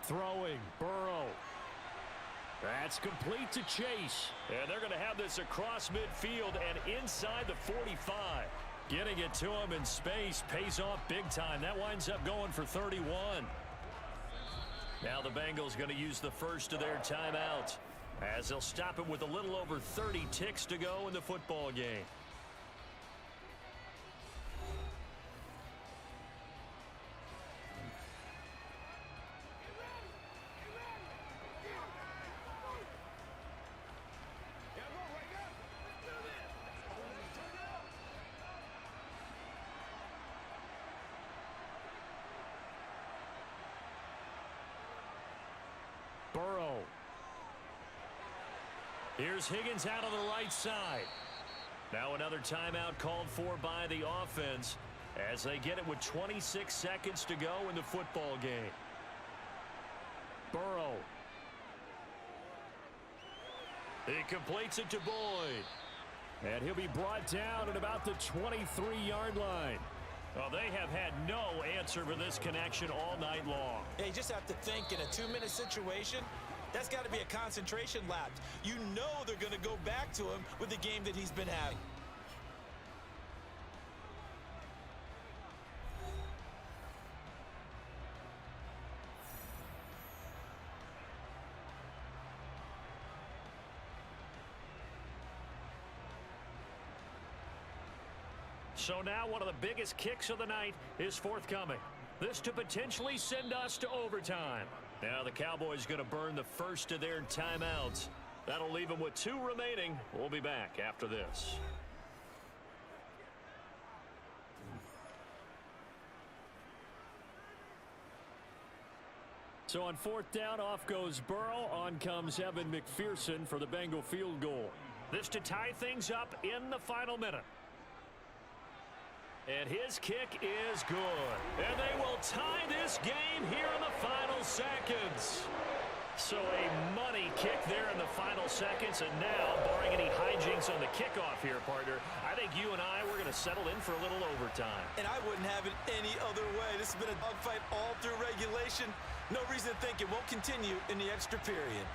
B: Throwing, Burrow. That's complete to Chase.
E: And they're going to have this across midfield and inside the 45. Getting it to him in space pays off big time. That winds up going for 31. Now the Bengals going to use the first of their timeouts, as they'll stop it with a little over 30 ticks to go in the football game.
B: Burrow.
E: Here's Higgins out on the right side. Now another timeout called for by the offense as they get it with 26 seconds to go in the football game.
B: Burrow.
E: He completes it to Boyd.
B: And he'll be brought down at about the 23-yard line.
E: Well, they have had no answer for this connection all night long.
C: Yeah, you just have to think in a 2-minute situation, that's got to be a concentration lapse. You know they're going to go back to him with the game that he's been having.
E: So now one of the biggest kicks of the night is forthcoming. This to potentially send us to overtime. Now the Cowboys going to burn the first of their timeouts. That'll leave them with 2 remaining. We'll be back after this.
B: So on 4th down, off goes Burrow. On comes Evan McPherson for the Bengal field goal.
E: This to tie things up in the final minute. And his kick is good. And they will tie this game here in the final seconds. So a money kick there in the final seconds. And now, barring any hijinks on the kickoff here, partner, I think you and I, we're going to settle in for a little overtime.
C: And I wouldn't have it any other way. This has been a dogfight all through regulation. No reason to think it won't continue in the extra period.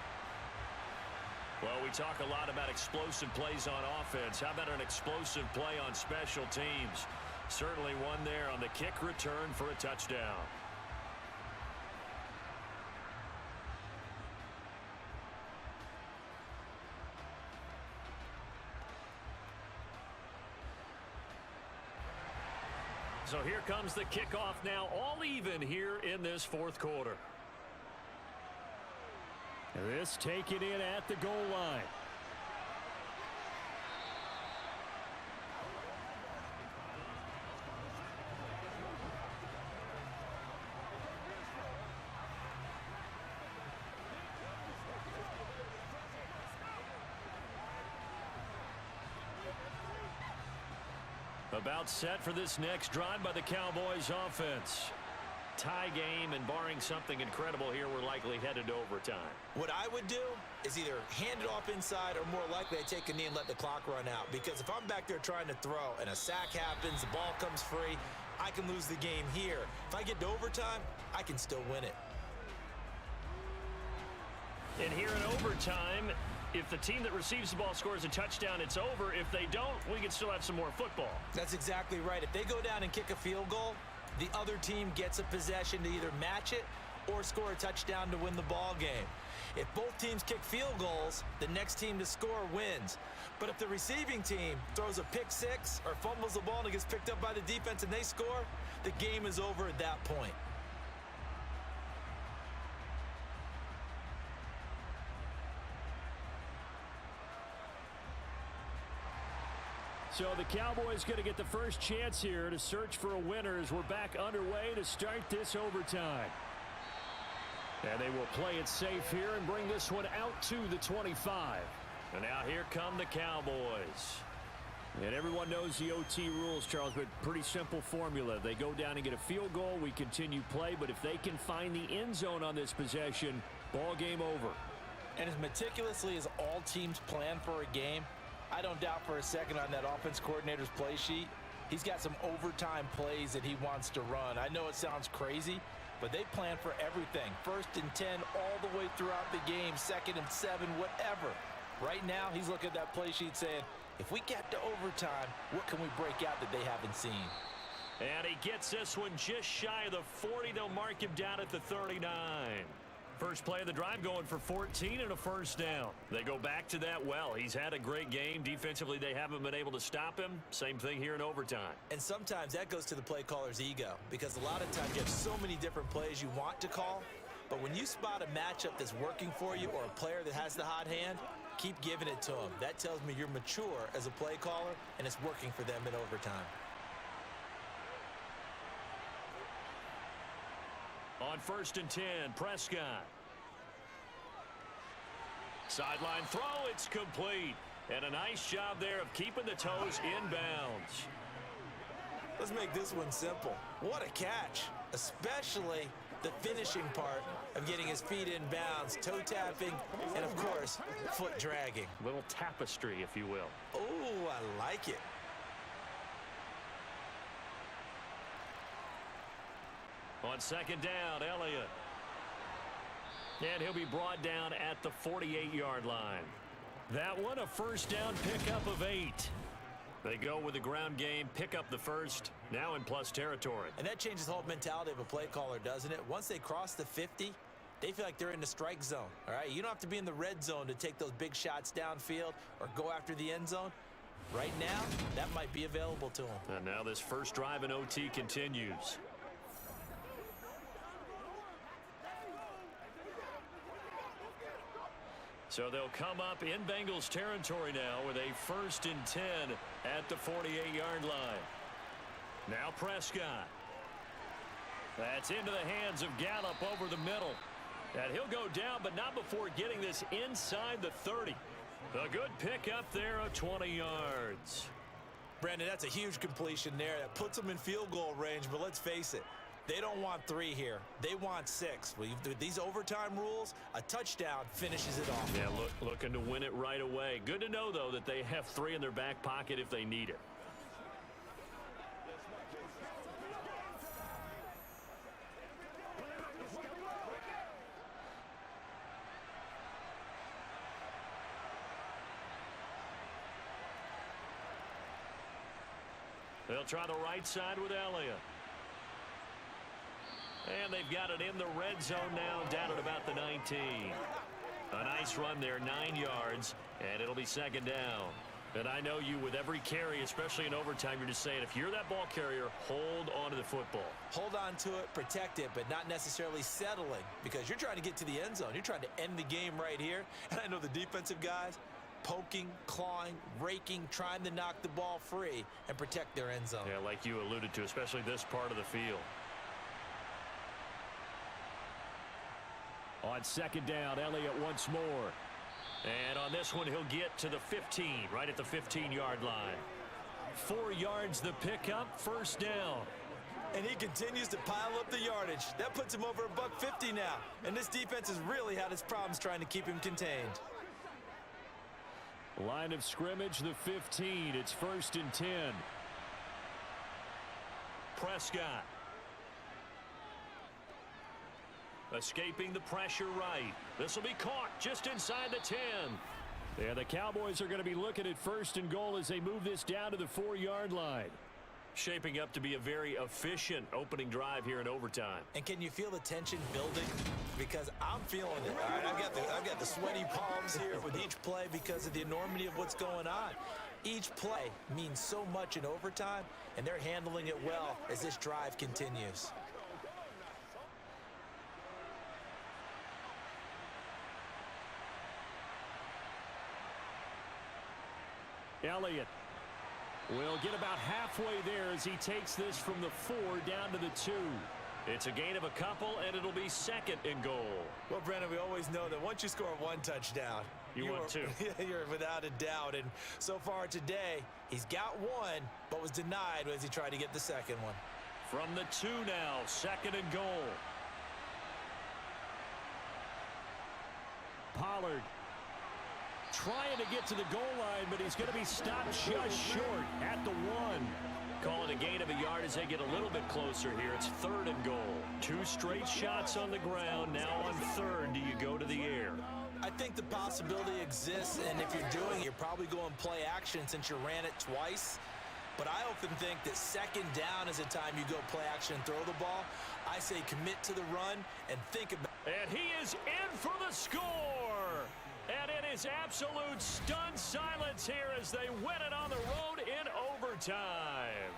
E: Well, we talk a lot about explosive plays on offense. How about an explosive play on special teams? Certainly one there on the kick return for a touchdown. So here comes the kickoff now, all even here in this fourth quarter.
B: This taken in at the goal line.
E: About set for this next drive by the Cowboys offense. Tie game, and barring something incredible here, we're likely headed to overtime.
C: What I would do is either hand it off inside or more likely I take a knee and let the clock run out. Because if I'm back there trying to throw and a sack happens, the ball comes free, I can lose the game here. If I get to overtime, I can still win it.
E: And here in overtime, if the team that receives the ball scores a touchdown, it's over. If they don't, we can still have some more football.
C: That's exactly right. If they go down and kick a field goal, the other team gets a possession to either match it or score a touchdown to win the ball game. If both teams kick field goals, the next team to score wins. But if the receiving team throws a pick six or fumbles the ball and it gets picked up by the defense and they score, the game is over at that point.
B: So the Cowboys going to get the first chance here to search for a winner as we're back underway to start this overtime. And they will play it safe here and bring this one out to the 25.
E: And now here come the Cowboys.
B: And everyone knows the OT rules, Charles, but pretty simple formula. They go down and get a field goal, we continue play, but if they can find the end zone on this possession, ball game over.
C: And as meticulously as all teams plan for a game, I don't doubt for a second on that offense coordinator's play sheet, he's got some overtime plays that he wants to run. I know it sounds crazy, but they plan for everything. 1st and 10 all the way throughout the game, 2nd and 7, whatever. Right now, he's looking at that play sheet saying, if we get to overtime, what can we break out that they haven't seen?
E: And he gets this one just shy of the 40. They'll mark him down at the 39. First play of the drive going for 14 and a first down. They go back to that well. He's had a great game. Defensively, they haven't been able to stop him. Same thing here in overtime.
C: And sometimes that goes to the play caller's ego, because a lot of times you have so many different plays you want to call, but when you spot a matchup that's working for you or a player that has the hot hand, keep giving it to him. That tells me you're mature as a play caller, and it's working for them in overtime.
E: On 1st and 10, Prescott. Sideline throw, it's complete. And a nice job there of keeping the toes inbounds.
C: Let's make this one simple. What a catch, especially the finishing part of getting his feet in bounds, toe tapping, and of course, foot dragging.
E: Little tapestry, if you will.
C: Oh, I like it.
E: On 2nd down, Elliott. And he'll be brought down at the 48-yard line. That one, a first down pickup of 8. They go with the ground game, pick up the first, now in plus territory.
C: And that changes the whole mentality of a play caller, doesn't it? Once they cross the 50, they feel like they're in the strike zone, all right? You don't have to be in the red zone to take those big shots downfield or go after the end zone. Right now, that might be available to them.
E: And now this first drive in OT continues. So they'll come up in Bengals territory now with a 1st and 10 at the 48-yard line. Now Prescott. That's into the hands of Gallup over the middle. And he'll go down, but not before getting this inside the 30. A good pickup there of 20 yards.
C: Brandon, that's a huge completion there. That puts them in field goal range, but let's face it, they don't want 3 here. They want 6. With these overtime rules, a touchdown finishes it off.
E: Yeah, looking to win it right away. Good to know, though, that they have 3 in their back pocket if they need it. They'll try the right side with Elliott. And they've got it in the red zone now, down at about the 19. A nice run there, 9 yards, and it'll be 2nd down. And I know you, with every carry, especially in overtime, you're just saying, if you're that ball carrier, hold on to the football.
C: Hold on to it, protect it, but not necessarily settling, because you're trying to get to the end zone. You're trying to end the game right here. And I know the defensive guys, poking, clawing, raking, trying to knock the ball free and protect their end zone.
E: Yeah, like you alluded to, especially this part of the field.
B: On second down, Elliott once more.
E: And on this one, he'll get to the 15, right at the 15-yard line.
B: 4 yards the pickup, first down.
C: And he continues to pile up the yardage. That puts him over $150 now. And this defense has really had its problems trying to keep him contained.
B: Line of scrimmage, the 15. It's 1st and 10.
E: Prescott. Escaping the pressure right. This will be caught just inside the 10.
B: Yeah, the Cowboys are going to be looking at 1st and goal as they move this down to the 4-yard line.
E: Shaping up to be a very efficient opening drive here in overtime.
C: And can you feel the tension building? Because I'm feeling it. All right, I've got the sweaty palms here with each play because of the enormity of what's going on. Each play means so much in overtime, and they're handling it well as this drive continues.
B: Elliott will get about halfway there as he takes this from the 4 down to the 2.
E: It's a gain of a couple, and it'll be 2nd and goal.
C: Well, Brandon, we always know that once you score 1 touchdown,
E: you want 2.
C: You're without a doubt. And so far today, he's got 1, but was denied as he tried to get the 2nd one.
E: From the 2 now, 2nd and goal.
B: Pollard trying to get to the goal line, but he's going to be stopped just short at the 1.
E: Calling a gain of a yard as they get a little bit closer here. It's 3rd and goal. 2 straight shots on the ground. Now on 3rd, do you go to the air?
C: I think the possibility exists, and if you're doing it, you're probably going play action since you ran it twice. But I often think that 2nd down is a time you go play action and throw the ball. I say commit to the run and think about it.
E: And he is in for the score. And it is absolute stunned silence here as they win it on the road in overtime.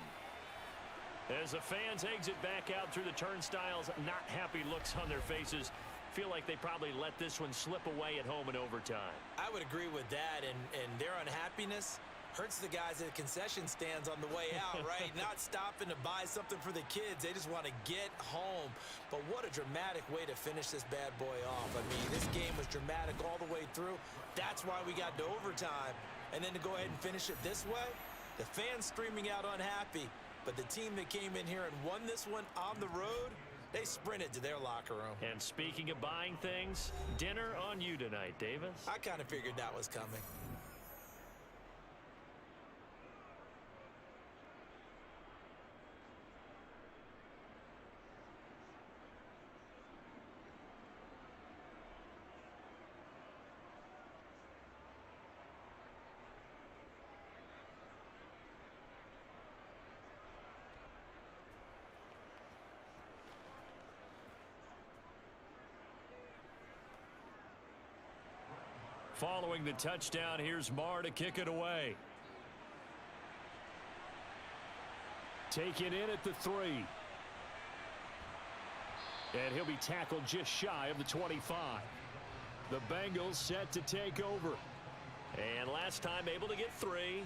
E: As the fans exit back out through the turnstiles, not happy looks on their faces. Feel like they probably let this one slip away at home in overtime.
C: I would agree with that, and their unhappiness hurts the guys at the concession stands on the way out, right? Not stopping to buy something for the kids. They just want to get home. But what a dramatic way to finish this bad boy off. I mean, this game was dramatic all the way through. That's why we got to overtime. And then to go ahead and finish it this way, the fans streaming out unhappy. But the team that came in here and won this one on the road, they sprinted to their locker room.
E: And speaking of buying things, dinner on you tonight, Davis.
C: I kind of figured that was coming.
B: Following the touchdown, here's Marr to kick it away. Taken in at the 3. And he'll be tackled just shy of the 25. The Bengals set to take over.
E: And last time able to get 3.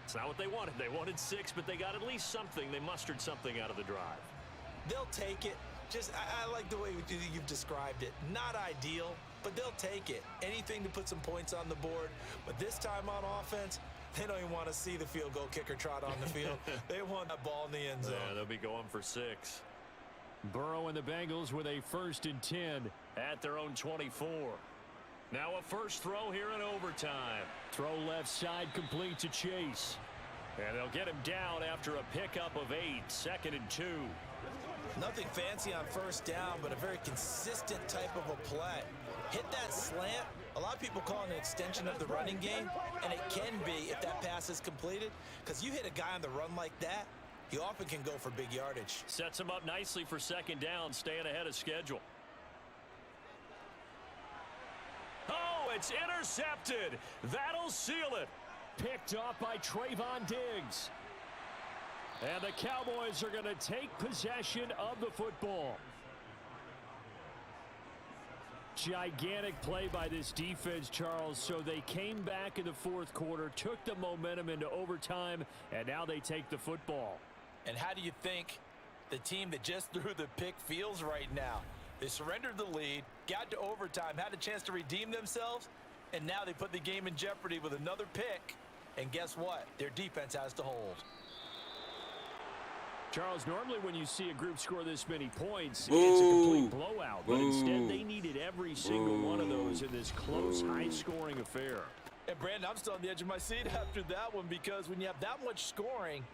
E: It's not what they wanted. They wanted 6, but they got at least something. They mustered something out of the drive.
C: They'll take it. I like the way you've described it. Not ideal, but they'll take it. Anything to put some points on the board. But this time on offense, they don't even want to see the field goal kicker trot on the field. They want that ball in the end zone.
E: Yeah, they'll be going for 6.
B: Burrow and the Bengals with a 1st and 10
E: at their own 24. Now a first throw here in overtime.
B: Throw left side complete to Chase.
E: And they'll get him down after a pickup of 8. 2nd and 2.
C: Nothing fancy on first down, but a very consistent type of a play. Hit that slant. A lot of people call it an extension of the running game, and it can be if that pass is completed, because you hit a guy on the run like that, he often can go for big yardage.
E: Sets him up nicely for 2nd down, staying ahead of schedule. Oh, it's intercepted. That'll seal it.
B: Picked off by Trayvon Diggs. And the Cowboys are going to take possession of the football. Gigantic play by this defense, Charles. So they came back in the fourth quarter, took the momentum into overtime, and now they take the football.
C: And how do you think the team that just threw the pick feels right now? They surrendered the lead, got to overtime, had a chance to redeem themselves, and now they put the game in jeopardy with another pick. And guess what? Their defense has to hold.
B: Charles, normally when you see a group score this many points,
G: Boo.
B: it's a complete blowout. But
G: Boo.
B: instead, they needed every single one of those in this close, high-scoring affair.
C: And, Brandon, I'm still on the edge of my seat after that one, because when you have that much scoring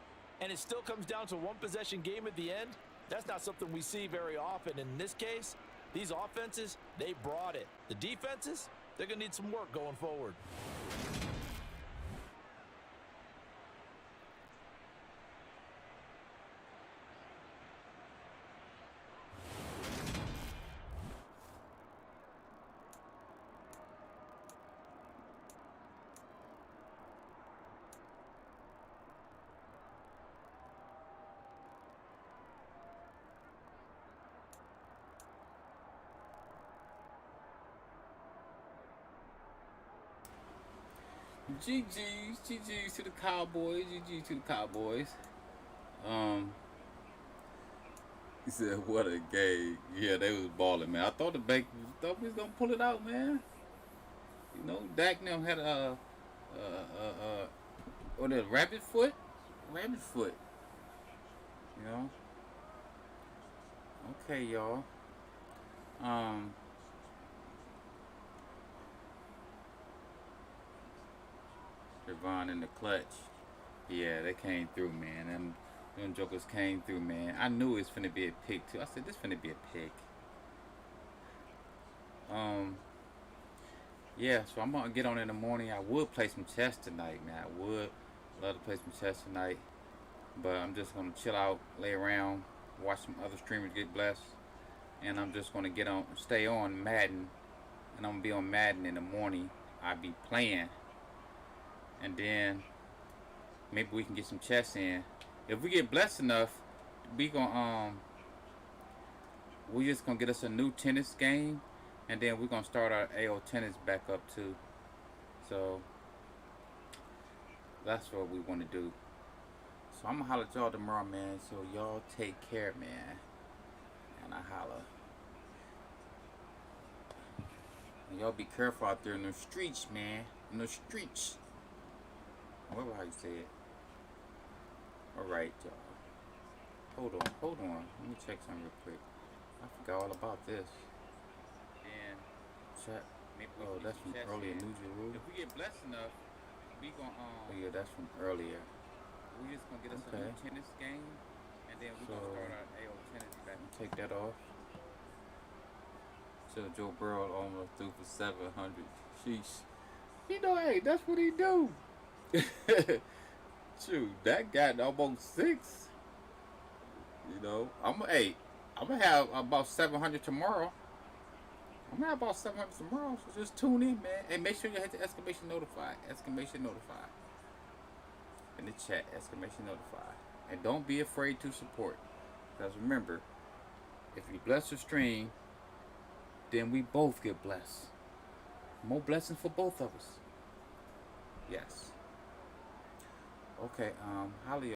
C: and it still comes down to a one-possession game at the end, that's not something we see very often. In this case, these offenses, they brought it. The defenses, they're going to need some work going forward.
G: GG's to the Cowboys. GG to the Cowboys. He said, "What a game!" Yeah, they was balling, man. I thought we was gonna pull it out, man. You know, Dak now had what a rabbit foot. You know. Okay, y'all. Devon in the clutch. Yeah, they came through, man. Them jokers came through, man. I knew it was finna be a pick, too. I said, this finna be a pick. Yeah, so I'm gonna get on in the morning. I would play some chess tonight, man. I would love to play some chess tonight. But I'm just gonna chill out, lay around, watch some other streamers get blessed. And I'm just gonna stay on Madden. And I'm gonna be on Madden in the morning. I'll be playing. And then maybe we can get some chess in. If we get blessed enough, we just gonna get us a new tennis game, and then we're gonna start our AO tennis back up too. So that's what we want to do. So I'm gonna holler at y'all tomorrow, man. So y'all take care, man. And I holla. And y'all be careful out there in the streets, man. In the streets. Whatever how you say it. Alright, y'all. Hold on. Let me check something real quick. I forgot all about this. And chat. That's from earlier. New Jerusalem. If we get blessed enough, we gonna oh yeah, that's from earlier. We just gonna get us a new tennis game, and then we gonna start our AO tennis back. Take that off. So Joe Burrow almost threw for 700. Sheesh. You know, hey, that's what he do. Shoot, that got almost 6. You know, I'm gonna have about 700 tomorrow. I'm gonna have about 700 tomorrow, so just tune in, man. And make sure you hit the exclamation notify. In the chat, exclamation notify. And don't be afraid to support. Because remember, if you bless the stream, then we both get blessed. More blessings for both of us. Yes. Okay, Holly.